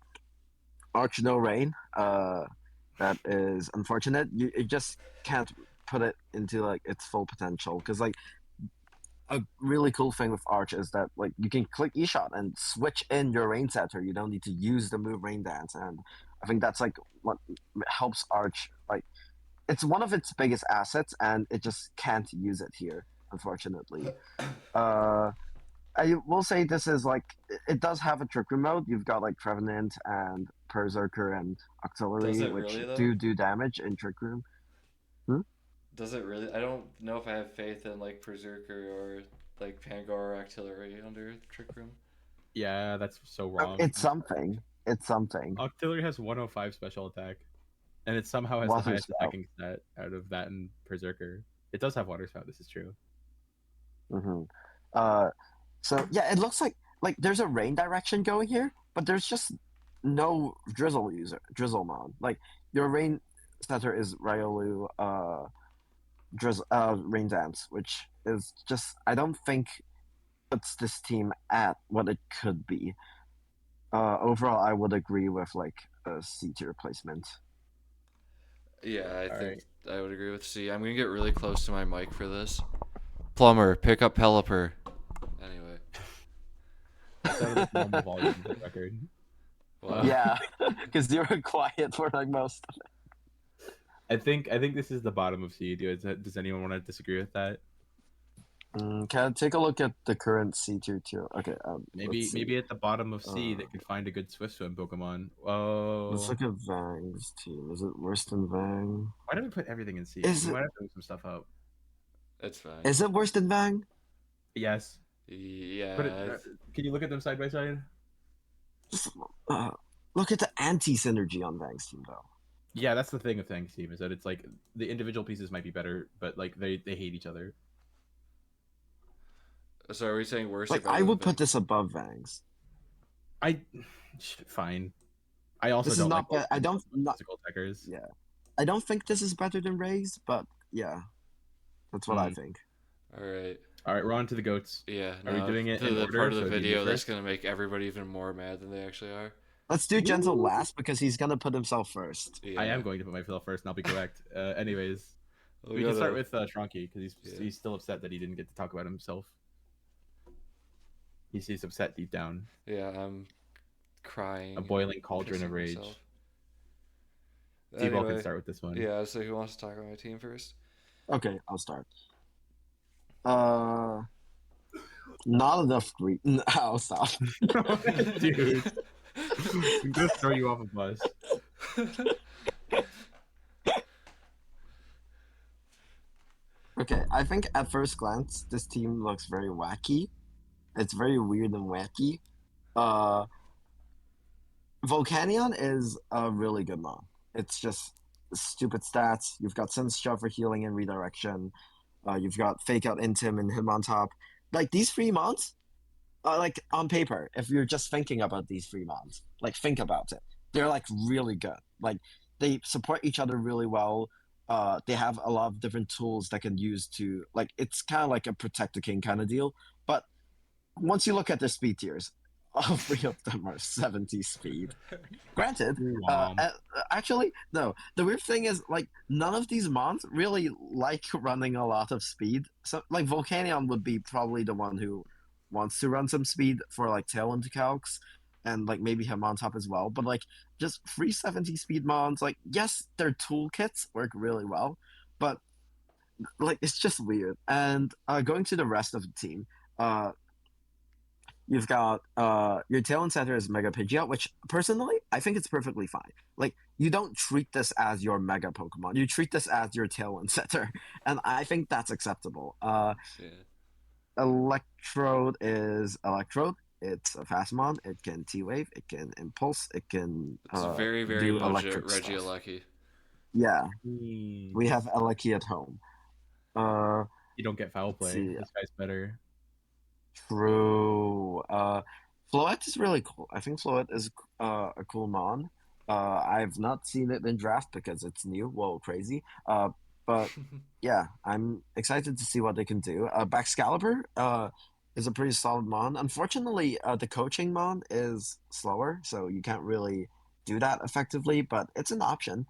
no rain. That is unfortunate. You just can't put it into like its full potential, because like a really cool thing with Arch is that like you can click eShot and switch in your rain setter. You don't need to use the move Rain Dance, and I think that's like what helps Arch. Like it's one of its biggest assets, and it just can't use it here, unfortunately. I will say this is like it does have a trick room mode. You've got like Trevenant and Berserker and Octillery, which really, do damage in trick room. Does it really? I don't know if I have faith in like Berserker or like Pangor or Artillery under Trick Room. Yeah, that's so wrong. It's something. Octillery has 105 special attack, and it somehow has the highest attacking stat out of that and Berserker. It does have Water Spout. This is true. So yeah, it looks like there's a rain direction going here, but there's just no drizzle mod. Like your rain setter is Riolu, Rain Dance, which is just I don't think puts this team at what it could be. Overall, I would agree with like a C tier placement. Yeah, I think I would agree with C. I'm gonna get really close to my mic for this. Plumber, pick up Pelipper. Anyway. That's out of the normal volume of the record. Wow. Yeah, because you were quiet for like most of it. I think this is the bottom of C. Does anyone want to disagree with that? Can I take a look at the current C tier too? Okay. Maybe at the bottom of C that could find a good Swift Swim Pokemon. Oh. Let's look at Vang's team. Is it worse than Vang? Why don't we put everything in C? We might have to move some stuff up. It's fine. Is it worse than Vang? Yes. Yeah. Can you look at them side by side? Just, look at the anti-synergy on Vang's team though. Yeah, that's the thing of Vang's team, is that it's like the individual pieces might be better, but like they hate each other. So are we saying worse? Like I would put this above Vang's. Fine. I also This is don't not. like I don't. Not, physical attackers. yeah. I don't think this is better than ReyJ, but yeah, that's what I think. All right. All right, we're on to the goats. Yeah. Are we Now doing it to in the order? part of the So Jimbo video that's first? gonna make everybody even more mad than they actually are. Let's do Gentle Ooh. last because he's gonna put himself first. Yeah. I am going to put myself first, and I'll be correct. Anyways, We we can start gotta- with Shronky because he's still upset that he didn't get to talk about himself. He's upset deep down. Yeah, I'm crying. A boiling cauldron of pissing rage. myself. D-Ball can Anyway, start with this one. yeah. So who wants to talk about my team first? Okay, I'll start. Not enough green. I'll stop. Dude, I'm gonna throw you off a bus. Okay, I think at first glance this team looks very wacky. It's very weird and wacky. Volcanion is a really good mon. It's just stupid stats. You've got Sinstro for healing and redirection. You've got Fake Out Intim and him on top. Like these three mons, like on paper, if you're just thinking about these three mons, like think about it. They're like really good. Like they support each other really well. They have a lot of different tools that can use to like it's kind of like a protect the king kind of deal. But once you look at their speed tiers, all three of them are 70 speed. Granted, actually, no. The weird thing is, like, none of these mons really like running a lot of speed. So, like, Volcanion would be probably the one who wants to run some speed for, like, Talon calcs, and, like, maybe him on top as well. But, like, just 370 speed mons, like, yes, their toolkits work really well, but, like, it's just weird. And going to the rest of the team, you've got your Talon Center is Mega Pidgeot, which personally I think it's perfectly fine. Like you don't treat this as your Mega Pokemon, you treat this as your Talon Center, and I think that's acceptable. Yeah. Electrode is Electrode. It's a fast mon. It can T-Wave. It can Impulse. It can It's very, very do much electric Reggie stuff. Lucky. Yeah, we have Eleki at home. You don't get foul play. see. This guy's better. True. Floette is really cool. I think Floette is a cool mon. I've not seen it in draft because it's new. Whoa, crazy. But yeah, I'm excited to see what they can do. Baxcalibur is a pretty solid mon. Unfortunately, the coaching mon is slower, so you can't really do that effectively, but it's an option.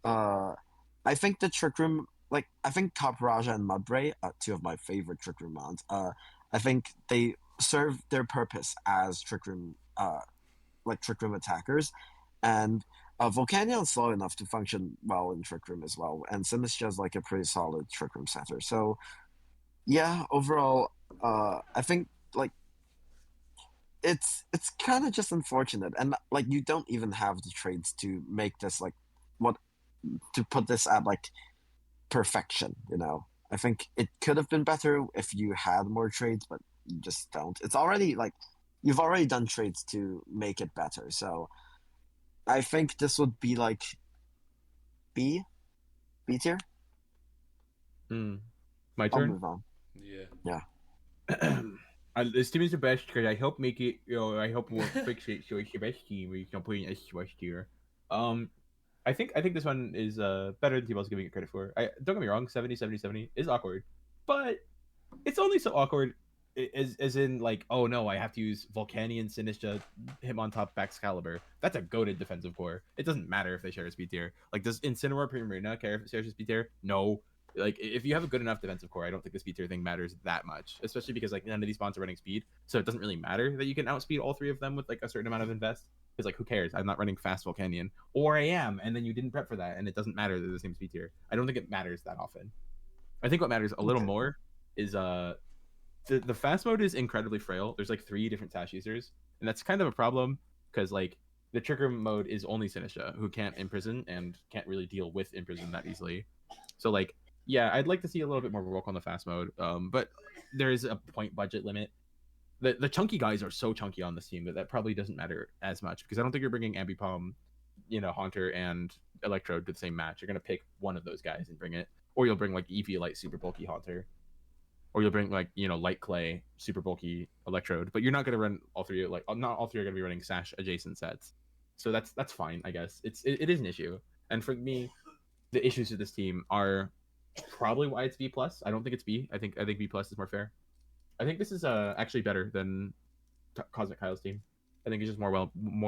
I think the Trick Room, like, I think Capraja and Mudbray are two of my favorite Trick Room mons. I think they serve their purpose as Trick Room, like Trick Room attackers, and Volcanion is slow enough to function well in Trick Room as well, and Sinistcha is like a pretty solid Trick Room setter. So, yeah, overall, I think like it's kind of just unfortunate, and like you don't even have the trades to make this like what to put this at like perfection. You know, I think it could have been better if you had more trades, but you just don't. It's already like you've already done trades to make it better. So I think this would be like B tier. My I'll turn. move on. Yeah. This team is the best because I hope make it. I hope we'll fix it so it's the best team. We can put in S tier. I think this one is better than T-Ball's giving it credit for. Don't get me wrong, 70 is awkward, but it's only so awkward as in like, oh no, I have to use Volcanion, Sinistcha, him on top, Baxcalibur. That's a goated defensive core. It doesn't matter if they share a speed tier. Like, does Incineroar Primarina care if it shares a speed tier? No. Like, if you have a good enough defensive core, I don't think the speed tier thing matters that much, especially because like none of these spawns are running speed, so it doesn't really matter that you can outspeed all three of them with like a certain amount of invest. Because like, who cares? I'm not running fast Volcanion, or I am, and then you didn't prep for that, and it doesn't matter they're the same speed tier. I don't think it matters that often. I think what matters a little more is the fast mode is incredibly frail. There's like 3 different Sash users, and that's kind of a problem because like the trigger mode is only Sinistcha, who can't imprison and can't really deal with imprison that easily. So like, yeah, I'd like to see a little bit more work on the fast mode, but there is a point budget limit. The chunky guys are so chunky on this team that probably doesn't matter as much because I don't think you're bringing Ambipom, Haunter and Electrode to the same match. You're gonna pick one of those guys and bring it, or you'll bring like Eviolite super bulky Haunter. or you'll bring like light clay, super bulky electrode, but you're not gonna run all three. Like not all three are gonna be running sash adjacent sets, so that's fine, I guess. It is an issue, and for me, the issues with this team are probably why it's B plus. I don't think it's B. I think B plus is more fair. I think this is actually better than Cosmic Kyle's team. I think he's just more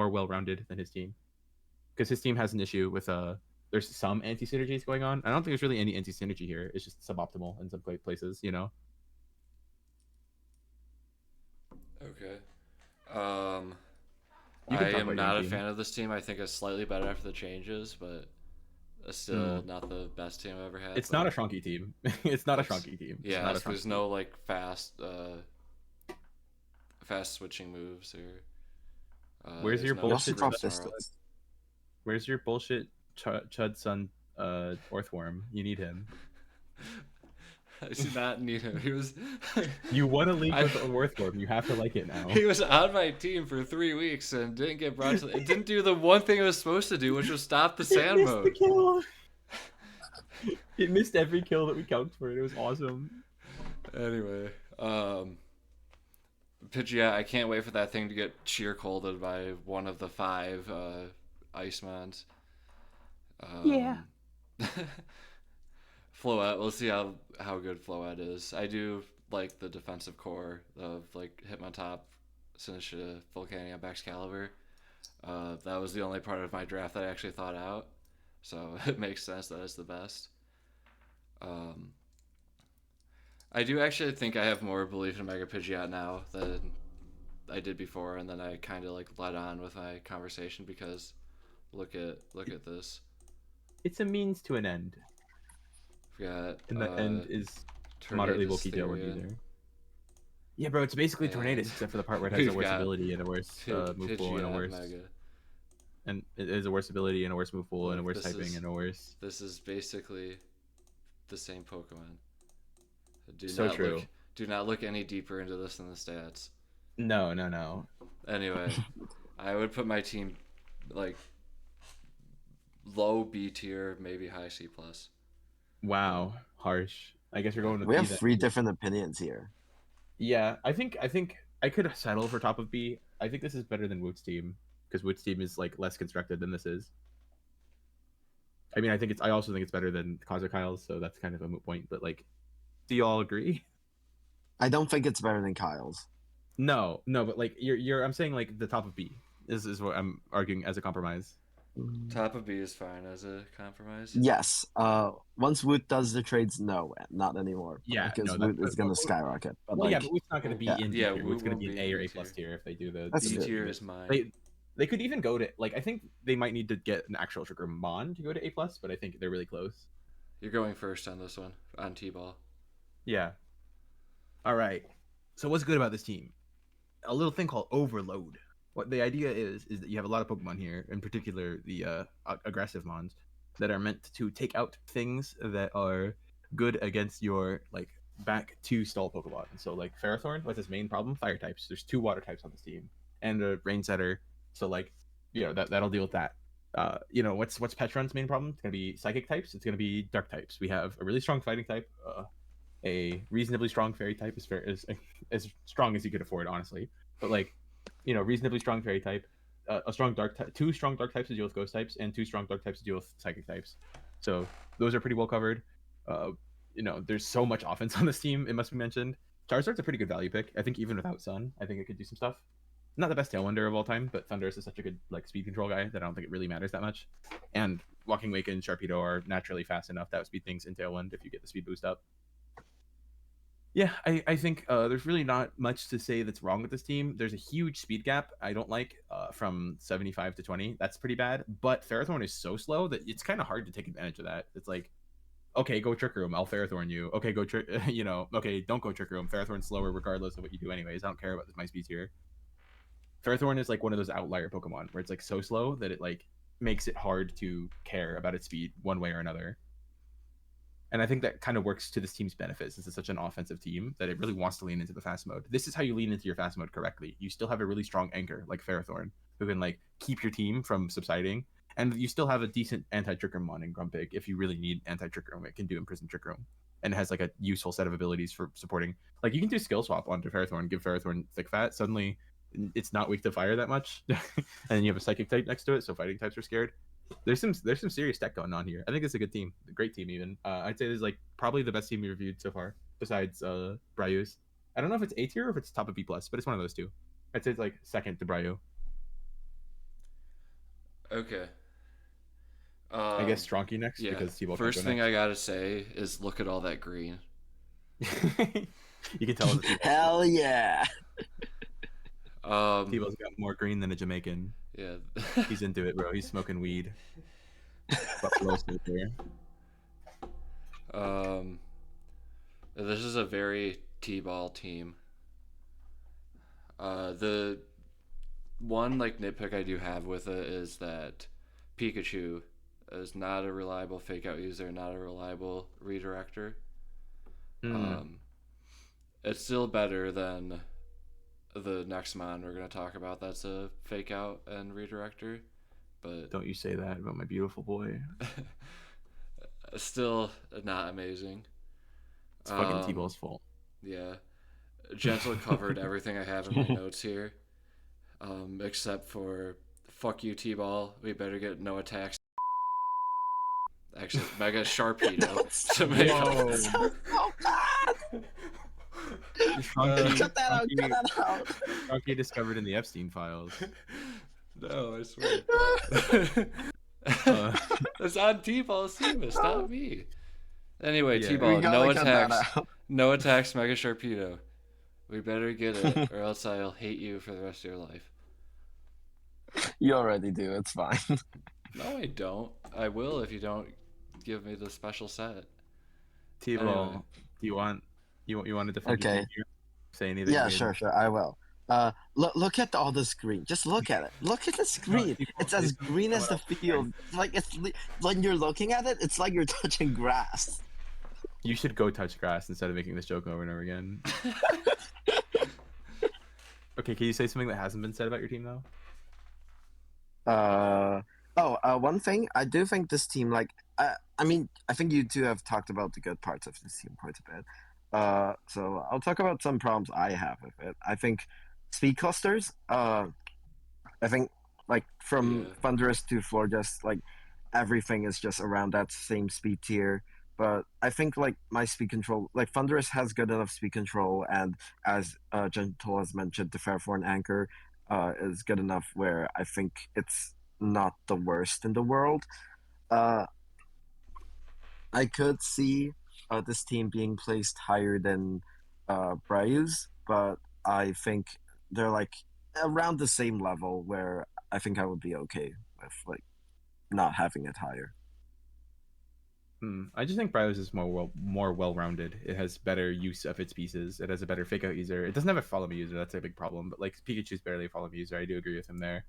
well rounded than his team, because his team has an issue with there's some anti synergies going on. I don't think there's really any anti synergy here. It's just suboptimal in some places, Okay. You I can talk am about not your a team. fan of this team. I think it's slightly better after the changes, but it's still not the best team I've ever had. It's but not a shrunky team. It's not a shrunky team. It's Yeah, not a there's shrunky no like fast switching moves or. Where's your no You also bullshit? drop Zoroark. distance. Where's your bullshit Chud Sun Orthworm? You need him. I do not need him. He was. You won a league with an Orthworm. You have to like it now. He was on my team for 3 weeks and didn't get brought to. It didn't do the one thing it was supposed to do, which was stop the sand missed mode. the kill. It missed every kill that we counted for it. It was awesome. Anyway, Pidgeot, I can't wait for that thing to get sheer colded by one of the 5 Icemons. Yeah. Floette, we'll see how good Floette is. I do like the defensive core of like Hitmontop, Sinistra, Volcanion, Excalibur. That was the only part of my draft that I actually thought out, so it makes sense that it's the best. I do actually think I have more belief in Mega Pidgeot now than I did before, and then I kind of like led on with my conversation because look at this. It's a means to an end. Forgot. And the end is Tornadus moderately bulky tail would be Therian. there. Yeah, bro, it's basically And Tornadus, except for the part where it has a we've worse got ability and a worse move pool and a Pidgeot worse. Mega. And it is a worse ability and a worse move pool and a Look, worse this typing is- and a worse. This is basically the same Pokemon. So true. Do not look any deeper into this than the stats. No. Anyway, I would put my team like low B tier, maybe high C plus. Wow, harsh. I guess you're going with We B have then. 3 different opinions here. Yeah, I think I could settle for top of B. I think this is better than Woot's team because Woot's team is like less constructed than this is. I mean, I also think it's better than Cosmic Kyle's, so that's kind of a moot point. But like, do you all agree? I don't think it's better than Kyle's. No, but like I'm saying like the top of B is what I'm arguing as a compromise. Top of B is fine as a compromise. Yes. Once Woot does the trades, no, not anymore. Yeah, because no, Woot is going to skyrocket. But Well, like, yeah, but Woot's not going to be yeah. in D Yeah, tier. Woot Woot's going to won't be an be A or in A plus tier. tier if they do the That's B good. tier is mine. They could even go to like I think they might need to get an actual Trigger Mon to go to A plus, but I think they're really close. You're going first on this one on T-ball. Yeah. All right. So what's good about this team? A little thing called overload. What the idea is that you have a lot of Pokemon here, in particular the aggressive Mons, that are meant to take out things that are good against your like back 2 stall Pokemon. So like Ferrothorn, what's his main problem? Fire types. There's 2 water types on this team, and a Rain Setter. So like, that'll deal with that. What's Petron's main problem? It's gonna be Psychic types. It's gonna be Dark types. We have a really strong Fighting type, a reasonably strong Fairy type, as strong as you could afford, honestly. But like, reasonably strong Fairy type, a strong Dark type, 2 strong Dark types to deal with Ghost types, and 2 strong Dark types to deal with Psychic types. So those are pretty well covered. There's so much offense on this team. It must be mentioned. Charizard's a pretty good value pick. I think even without Sun, I think it could do some stuff. Not the best Tailwinder of all time, but Thundurus is such a good like speed control guy that I don't think it really matters that much. And Walking Wake and Sharpedo are naturally fast enough that would speed things in Tailwind if you get the speed boost up. Yeah, I think there's really not much to say that's wrong with this team. There's a huge speed gap I don't like from 75 to 20. That's pretty bad. But Ferrothorn is so slow that it's kind of hard to take advantage of that. It's like, okay, go Trick Room. I'll Ferrothorn you. Okay, okay, don't go Trick Room. Ferrothorn's slower regardless of what you do anyways. I don't care about my speeds here. Ferrothorn is like one of those outlier Pokemon where it's like so slow that it like makes it hard to care about its speed one way or another. And I think that kind of works to this team's benefit since it's such an offensive team that it really wants to lean into the fast mode. This is how you lean into your fast mode correctly. You still have a really strong anchor like Ferrothorn who can like keep your team from subsiding. And you still have a decent anti-Trick Room Mon in Grumpig if you really need anti-Trick Room. It can do Imprison Trick Room. and has like a useful set of abilities for supporting. Like you can do skill swap onto Ferrothorn, give Ferrothorn thick fat. Suddenly, it's not weak to fire that much, and then you have a psychic type next to it, so fighting types are scared. There's some serious tech going on here. I think it's a good team, a great team even. I'd say this is like probably the best team we reviewed so far, besides Bryu's. I don't know if it's A tier or if it's top of B plus, but it's one of those two. I'd say it's like second to Bryu. Okay. I guess Stronky next Yeah. because T-Ball First thing next. I gotta say is look at all that green. You can tell it's Hell yeah. T-Ball's got more green than a Jamaican. Yeah. He's into it, bro. He's smoking weed. Buffalo there. This is a very T-ball team. The one like nitpick I do have with it is that Pikachu is not a reliable fake out user, not a reliable redirector. It's still better than the next mon we're gonna talk about. That's a fake out and redirector, but don't you say that about my beautiful boy. Still not amazing. It's fucking T-Ball's fault. Yeah, Gentle covered everything I have in my notes here, except for fuck you T-Ball. We better get no attacks. Actually, Mega Sharpedo to make So bad. Cut that out. Cut that out. Rocky discovered in the Epstein files. No, I swear. It's on T-Ball's team. It's not me. Anyway, Yeah. T-Ball, no cut that attacks. out. No attacks, Mega Sharpedo. We better get it, or else I'll hate you for the rest of your life. You already do. It's fine. No, I don't. I will if you don't give me the special set. T-Ball, Anyway. do you want to defend your Okay. team here? Say anything? Yeah, Hayden? sure. I will. Look at all the screen. Just look at it. Look at the screen. It's as green as the field. Like when you're looking at it, it's like you're touching grass. You should go touch grass instead of making this joke over and over again. Okay, can you say something that hasn't been said about your team though? One thing I do think this team, like, I mean, I think you two have talked about the good parts of this team quite a bit. So I'll talk about some problems I have with it. I think speed clusters. I think like from Thunderous to Florges, like everything is just around that same speed tier. But I think like my speed control, like Thunderous has good enough speed control, and as Gentle has mentioned, the Fairforn Anchor is good enough where I think it's not the worst in the world. I could see this team being placed higher than Bryu's, but I think they're like around the same level where I think I would be okay with like not having it higher. I just think Bryu's is more well-rounded. It has better use of its pieces. It has a better fake-out user. It doesn't have a follow-me user. That's a big problem. But like Pikachu's barely a follow-me user. I do agree with him there.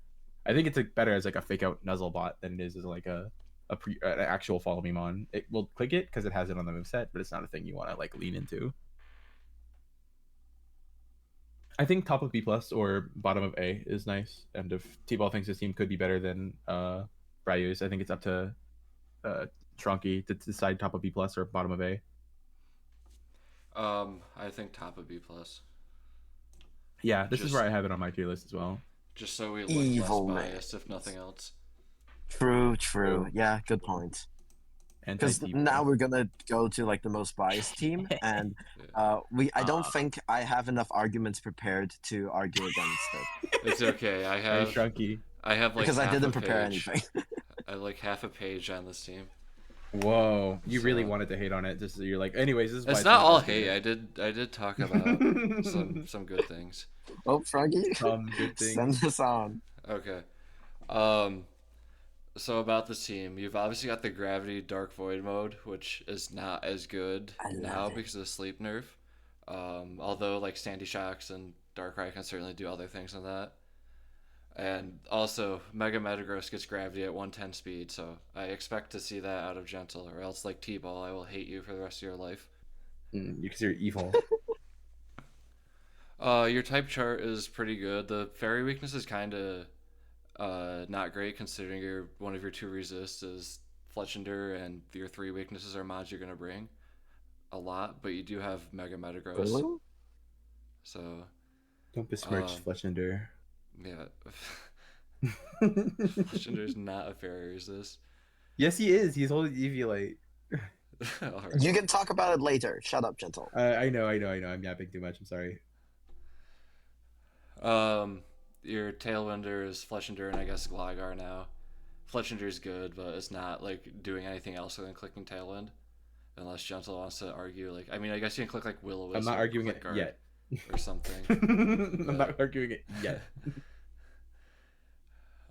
I think it's like better as like a fake-out nuzzle bot than it is as like an actual follow-me mon. It will click it because it has it on the moveset, but it's not a thing you want to like lean into. I think top of B plus or bottom of A is nice. And if T-Ball thinks his team could be better than Bryu's, I think it's up to Trunky to decide top of B plus or bottom of A. I think top of B plus. Yeah, this is where I have it on my tier list as well. Just so we look Evil less man. biased, if nothing else. True. Yeah, good point. Because now we're gonna go to like the most biased team, and I don't think I have enough arguments prepared to argue against it. It's okay. I have Shrunky. I have like because I half didn't a prepare page. anything. I have like half a page on this team. Whoa, you really So- wanted to hate on it. Just so you're like, anyways, this is why It's not all hate. I did talk about some good things. Oh, Froggy, good thing. send this on. Okay. So about this team, you've obviously got the Gravity Dark Void mode, which is not as good I love now it. because of the sleep nerf. Although like Sandy Shocks and Darkrai can certainly do other things than that. And also, Mega Metagross gets Gravity at 110 speed, so I expect to see that out of Gentle, or else like T-Ball, I will hate you for the rest of your life. Because you're evil. Your type chart is pretty good. The fairy weakness is kind of not great considering one of your 2 resists is Fletchinder and your 3 weaknesses are mods you're gonna bring. a lot, but you do have Mega Metagross. Really? So Don't besmirch Fletchender. yeah. Fletchender's not a fairy resist. Yes, he is. He's holding Eviolite. Alright. You can talk about it later. Shut up, Gentle. I know. I'm yapping too much. I'm sorry. Your Tailwinder is Fletchender and I guess Gligar now. Fletchender's good, but it's not like doing anything else other than clicking Tailwind. Unless Gentle wants to argue, like, I mean, I guess you can click like Will-O-Wisp. I'm not arguing it yet. Or something. I'm not arguing it yet.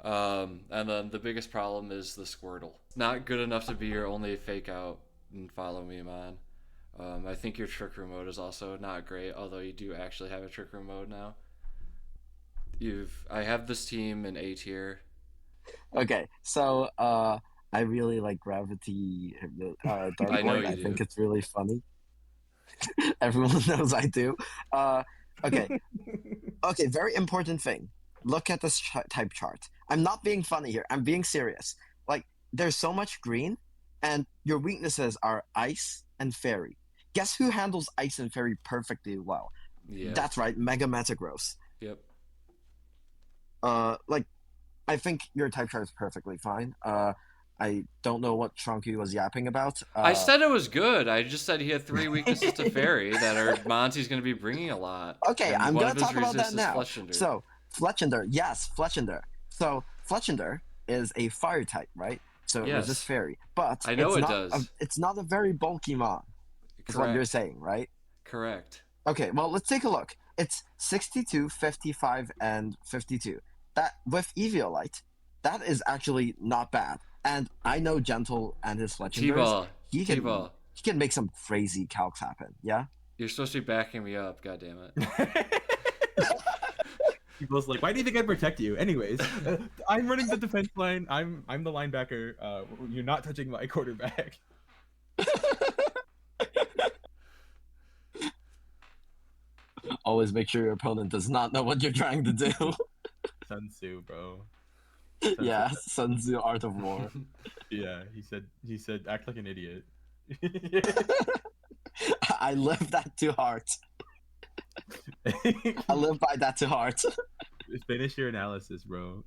And then the biggest problem is the Squirtle. Not good enough to be your only fake out and follow me, man. I think your Trick Room mode is also not great, although you do actually have a Trick Room mode now. I have this team in A tier. Okay, so I really like Gravity Dark I know Void. you I do. think it's really funny. Everyone knows I do. Okay. Okay, very important thing. Look at this type chart. I'm not being funny here. I'm being serious. Like, there's so much green, and your weaknesses are Ice and Fairy. Guess who handles Ice and Fairy perfectly well? Yeah. That's right, Mega Metagross. Yep. Like, I think your type chart is perfectly fine. I don't know what Shrunky was yapping about. I said it was good. I just said he had 3 weaknesses to Fairy that are Monty's going to be bringing a lot. Okay, And I'm one going of to his talk about that resists is now. Fletchender. So, Fletchender, yes, Fletchender. So, Fletchender is a fire type, right? So it Yes. resists Fairy. But I know it's it not does. it's not a very bulky mon, is what you're saying, right? Correct. Okay, well, let's take a look. It's 62, 55, and 52. That, with Eviolite, that is actually not bad. And I know Gentle and his Fletchenders. T-Ball. He T-Ball. can make some crazy calcs happen, yeah? You're supposed to be backing me up, goddammit. People's like, why do you think I'd protect you? Anyways, I'm running the defense line. I'm the linebacker. You're not touching my quarterback. Always make sure your opponent does not know what you're trying to do. Sun Tzu, bro. Yeah, Sun Tzu, Art of War. Yeah, he said, act like an idiot. I live that to heart. I live by that to heart. Finish your analysis, bro.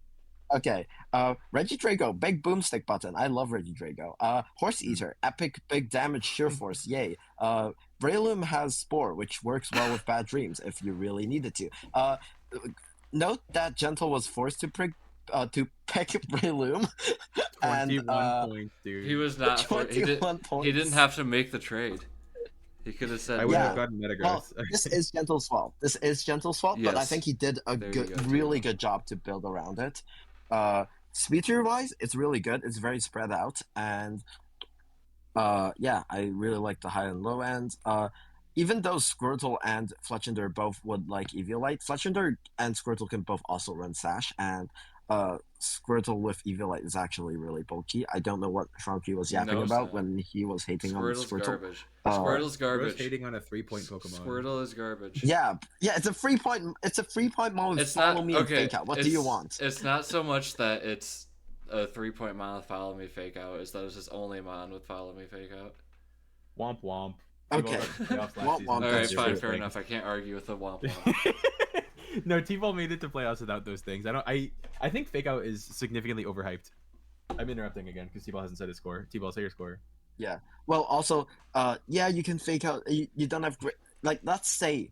Okay, Regidrago, big boomstick button. I love Regidrago. Horse Eater, epic big damage, sheer force, yay. Breloom has Spore, which works well with Bad Dreams if you really needed to. Note that Gentle was forced to pick Breloom. 21 points, dude. He was not. He 21 points. didn't have to make the trade. He could have said. I would Yeah. have gotten Metagross. Well, this is Gentle's fault. But I Yes. think he did a There you go, really Timo. good job to build around it. Speed tier wise, it's really good. It's very spread out, and yeah, I really like the high and low end. Even though Squirtle and Fletchender both would like Eviolite, Fletchender and Squirtle can both also run Sash, and Squirtle with Eviolite is actually really bulky. I don't know what Shrunky was yapping No, about Sam. when he was hating on Squirtle's Squirtle. garbage. Uh, Squirtle's Bro's garbage. hating on a 3-point Pokemon. Squirtle is garbage. Yeah, it's a 3-point. It's a 3-point moment. It's Follow not me and okay. fake out. What do you want? It's not so much that it's a 3-point mon with follow me fake out. It's that it's just only mon with follow me fake out. Womp womp. Okay. Womp Womp womp. All right, That's fine, different fair things. enough. I can't argue with the womp womp. No, T-Ball made it to playoffs without those things. I think Fake Out is significantly overhyped. I'm interrupting again because T-Ball hasn't said his score. T-Ball, say your score. Yeah. Well, also, yeah, you can fake out. You don't have great. Like, let's say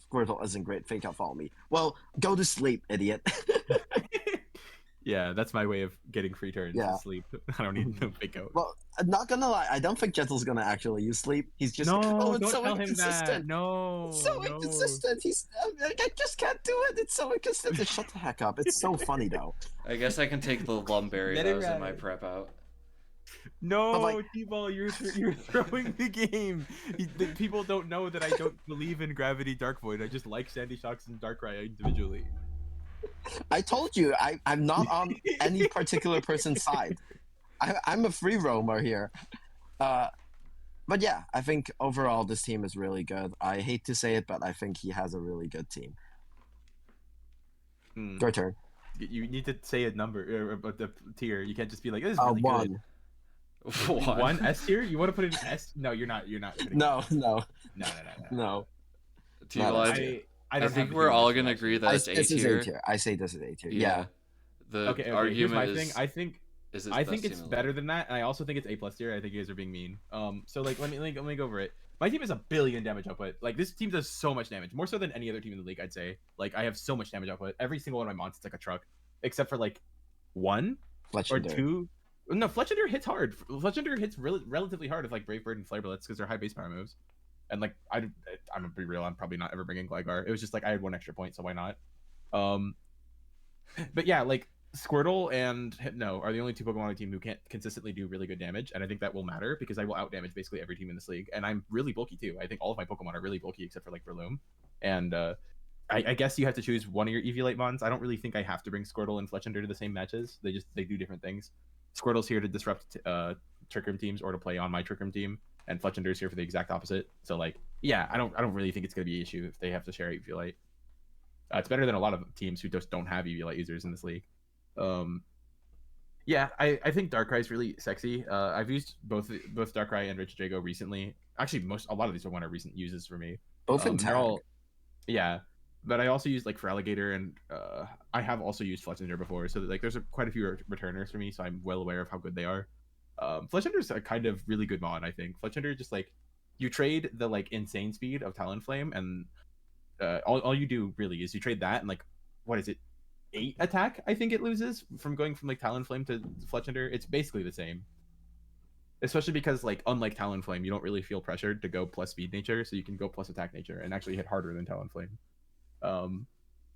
Squirtle isn't great. Fake out, follow me. Well, go to sleep, idiot. Yeah, that's my way of getting free turns. Yeah. Is sleep. I don't need no Fake Out. Well, I'm not gonna lie. I don't think Gentle's gonna actually use sleep. He's just No, oh, it's don't so tell him that. inconsistent. No, It's so no. inconsistent. I just can't do it. It's so inconsistent. Shut the heck up. It's so funny though. I guess I can take the Lumberry Let that it was in my ride. prep out. No, But, like- T-Ball, you're throwing the game. The people don't know that I don't believe in Gravity Dark Void. I just like Sandy Shocks and Darkrai individually. I told you I'm not on any particular person's side. I'm a free roamer here. But yeah, I think overall this team is really good. I hate to say it, but I think he has a really good team. Your turn. You need to say a number or the tier. You can't just be like, "This is really good." 1. One S tier? You want to put it in S? No, you're not. You're not. Putting No, it no, in. No. no. T-Ball, Not I, S tier. I I don't have think the we're all humans for gonna that agree shit. that it's A This is A tier. tier. I say this is A tier. Yeah. Yeah. The Okay. Here's argument my is thing. I think is it the best it's team in the better league? than that, and I also think it's A plus tier. I think you guys are being mean. So like, let me go over it. My team has 1 billion damage output. Like this team does so much damage, more so than any other team in the league. I'd say. Like I have so much damage output. Every single one of my mons, it's like a truck, except for like 1 or Fletcher. 2. No, Fletchender hits hard. Fletchender hits relatively hard with like Brave Bird and Flare Blitz because they're high base power moves. And like I'm gonna be real, I'm probably not ever bringing Gligar. It was just like I had 1 extra point, so why not? But yeah, like Squirtle and Hypno are the only 2 Pokemon on the team who can't consistently do really good damage, and I think that will matter because I will out damage basically every team in this league, and I'm really bulky too. I think all of my Pokemon are really bulky except for like Breloom, and I guess you have to choose one of your Eviolite mons. I don't really think I have to bring Squirtle and Fletchender to the same matches. They do different things. Squirtle's here to disrupt Trick Room teams or to play on my Trick Room team, and Fletchender's here for the exact opposite. So like, yeah, I don't really think it's gonna be an issue if they have to share Eviolite. It's better than a lot of teams who just don't have Eviolite users in this league. Yeah, I think Darkrai is really sexy. I've used both Darkrai and Rich Drago recently. Actually, a lot of these are one of recent uses for me. Both in they're tag. all, yeah, but I also used like for Alligator, and I have also used Fletchender before. So like, there's quite a few returners for me, so I'm well aware of how good they are. Fletchender's a kind of really good mod, I think. Fletchender just like you trade the like insane speed of Talonflame, and all you do really is you trade that and like what is it, 8 attack? I think it loses from going from like Talonflame to Fletchender. It's basically the same. Especially because like unlike Talonflame, you don't really feel pressured to go plus speed nature, so you can go plus attack nature and actually hit harder than Talonflame.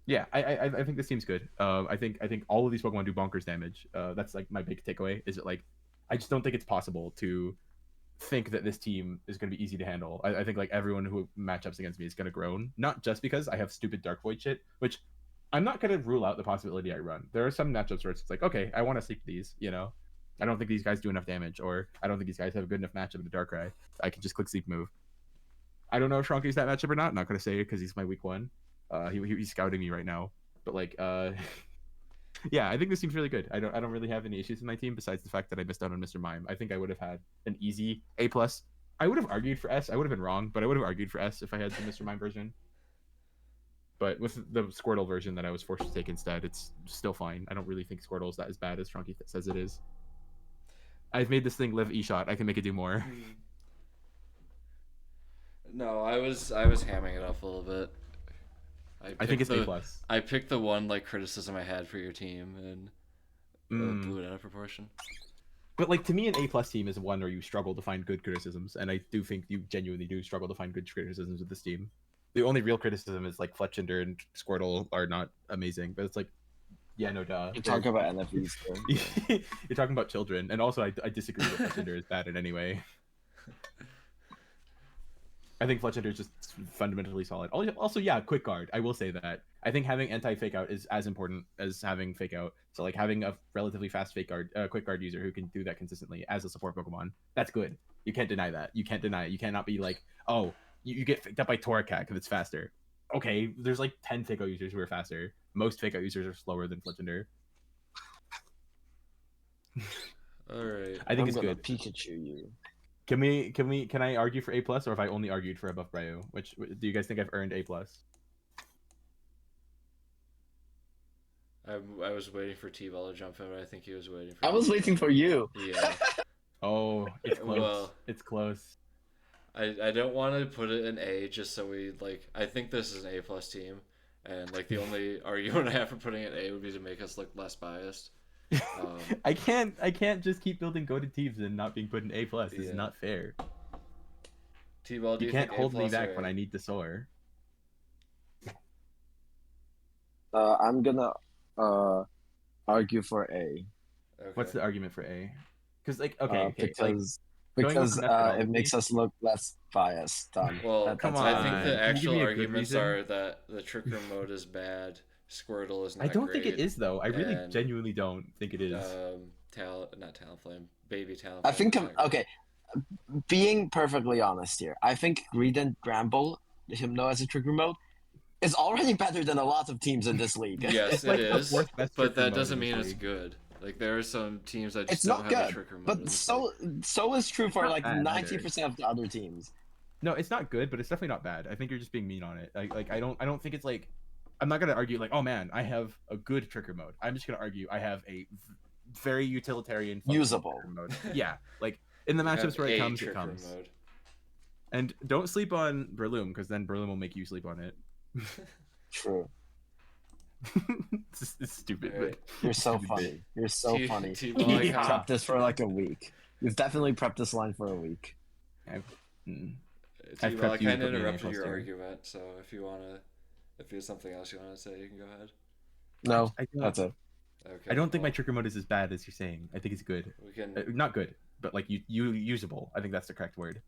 Yeah, I think this team's good. I think all of these Pokemon do bonkers damage. That's like my big takeaway. Is it like I just don't think it's possible to think that this team is going to be easy to handle. I think like everyone who matchups against me is going to groan, not just because I have stupid Dark Void shit, which I'm not going to rule out the possibility I run. There are some matchups where it's like, okay, I want to sleep these, you know. I don't think these guys do enough damage, or I don't think these guys have a good enough matchup with the Darkrai. I can just click sleep move. I don't know if Shrunky's that matchup or not. Not going to say it because he's my week 1. He's scouting me right now, but like, yeah, I think this team's really good. I don't really have any issues with my team besides the fact that I missed out on Mr. Mime. I think I would have had an easy A+. I would have argued for S. I would have been wrong, but I would have argued for S if I had the Mr. Mime version. But with the Squirtle version that I was forced to take instead, it's still fine. I don't really think Squirtle's that as bad as Shrunky says it is. I've made this thing live E-shot. I can make it do more. No, I was hamming it up a little bit. I think it's A+. I picked the one like criticism I had for your team and blew it out of proportion. But like to me, an A+ team is one where you struggle to find good criticisms, and I do think you genuinely do struggle to find good criticisms with this team. The only real criticism is like Fletchender and Squirtle are not amazing, but it's like, yeah, no duh. You talk about NFVs too. You're talking about children, and also I disagree that Fletchender is bad in any way. I think Fletchender is just fundamentally solid. Also, yeah, quick guard. I will say that. I think having anti-fake out is as important as having fake out. So like having a relatively fast fake guard, quick guard user who can do that consistently as a support Pokemon, that's good. You can't deny that. You can't deny it. You cannot be like, oh, you get faked up by Torracat because it's faster. Okay, there's like 10 fake out users who are faster. Most fake out users are slower than Fletchender. All right. I think I'm it's gonna good. Pikachu you. Can I argue for A+, or have I only argued for above Bryu? Which do you guys think I've earned A+? I was waiting for T-Ball to jump in, but I think he was waiting for I was waiting for you. Yeah. Oh, it's close. Well, it's close. I don't want to put it in A just so we like. I think this is an A+ team, and like the only argument I have for putting it in A would be to make us look less biased. I can't just keep building goated teams and not being put in A+. This is not fair. T-Ball, do You you can't think hold me A+ back or when A? I need to soar. I'm gonna argue for A. Okay. What's the argument for A? Because like okay, because going with the it methodology- makes us look less biased. Done. Well, come I on. think Can the you give actual me a good arguments reason? are that the Trick Room mode is bad, Squirtle is not I don't great, think it is though. I really and, genuinely don't think it is. not Talonflame, Baby Talonflame. I think is not great. okay. Being perfectly honest here, I think Greedent Bramble, Hypno as a trigger mode, is already better than a lot of teams in this league. Yes, like it the is, fourth best but Trick Room that mode doesn't in this mean it's league. good. Like there are some teams that just It's don't not have a good, trigger mode. but and it's so is true for not like bad either. 90% of the other teams. No, it's not good, but it's definitely not bad. I think you're just being mean on it. I don't think it's like, I'm not gonna argue like, oh man, I have a good trigger mode. I'm just gonna argue I have a very utilitarian, Usable trigger mode. Yeah, like in the You have matchups where it a comes, it trigger comes. mode. And don't sleep on Breloom, because then Breloom will make you sleep on it. true. It's stupid, Alright. but You're so stupid funny. bit. You're so funny. T-Ball, You've like, Yeah. prepped this for like a week. You've definitely prepped this line for a week. I've T-Ball, I prepped you, kind put of me in A interrupted plus your tier. argument, so if there's something else you wanna say, you can go ahead. No, I don't- that's it. Okay. I don't think my well, trigger mode is as bad as you're saying. I think it's good. we can Not good, but like you usable. I think that's the correct word.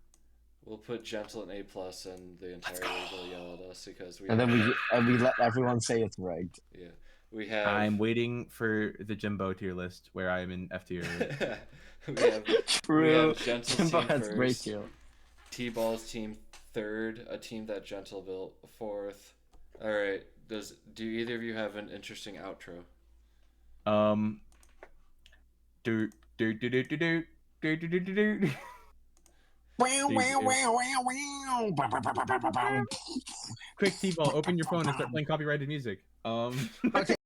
we'll put gentle and A+, and the entire league will yell at us because we And then have, we let everyone say it's rigged. yeah, we have I'm waiting for the Jimbo tier list where I'm in F tier. we have True. Gentle Jimbo team has great first. too. T-Ball's team third, a team that Gentle built fourth. All right. Do either of you have an interesting outro? Do do do do do do do do do do do. Wow, Dude, wow, wow, wow, wow. Quick, T-Ball, open your phone and start playing copyrighted music. Okay.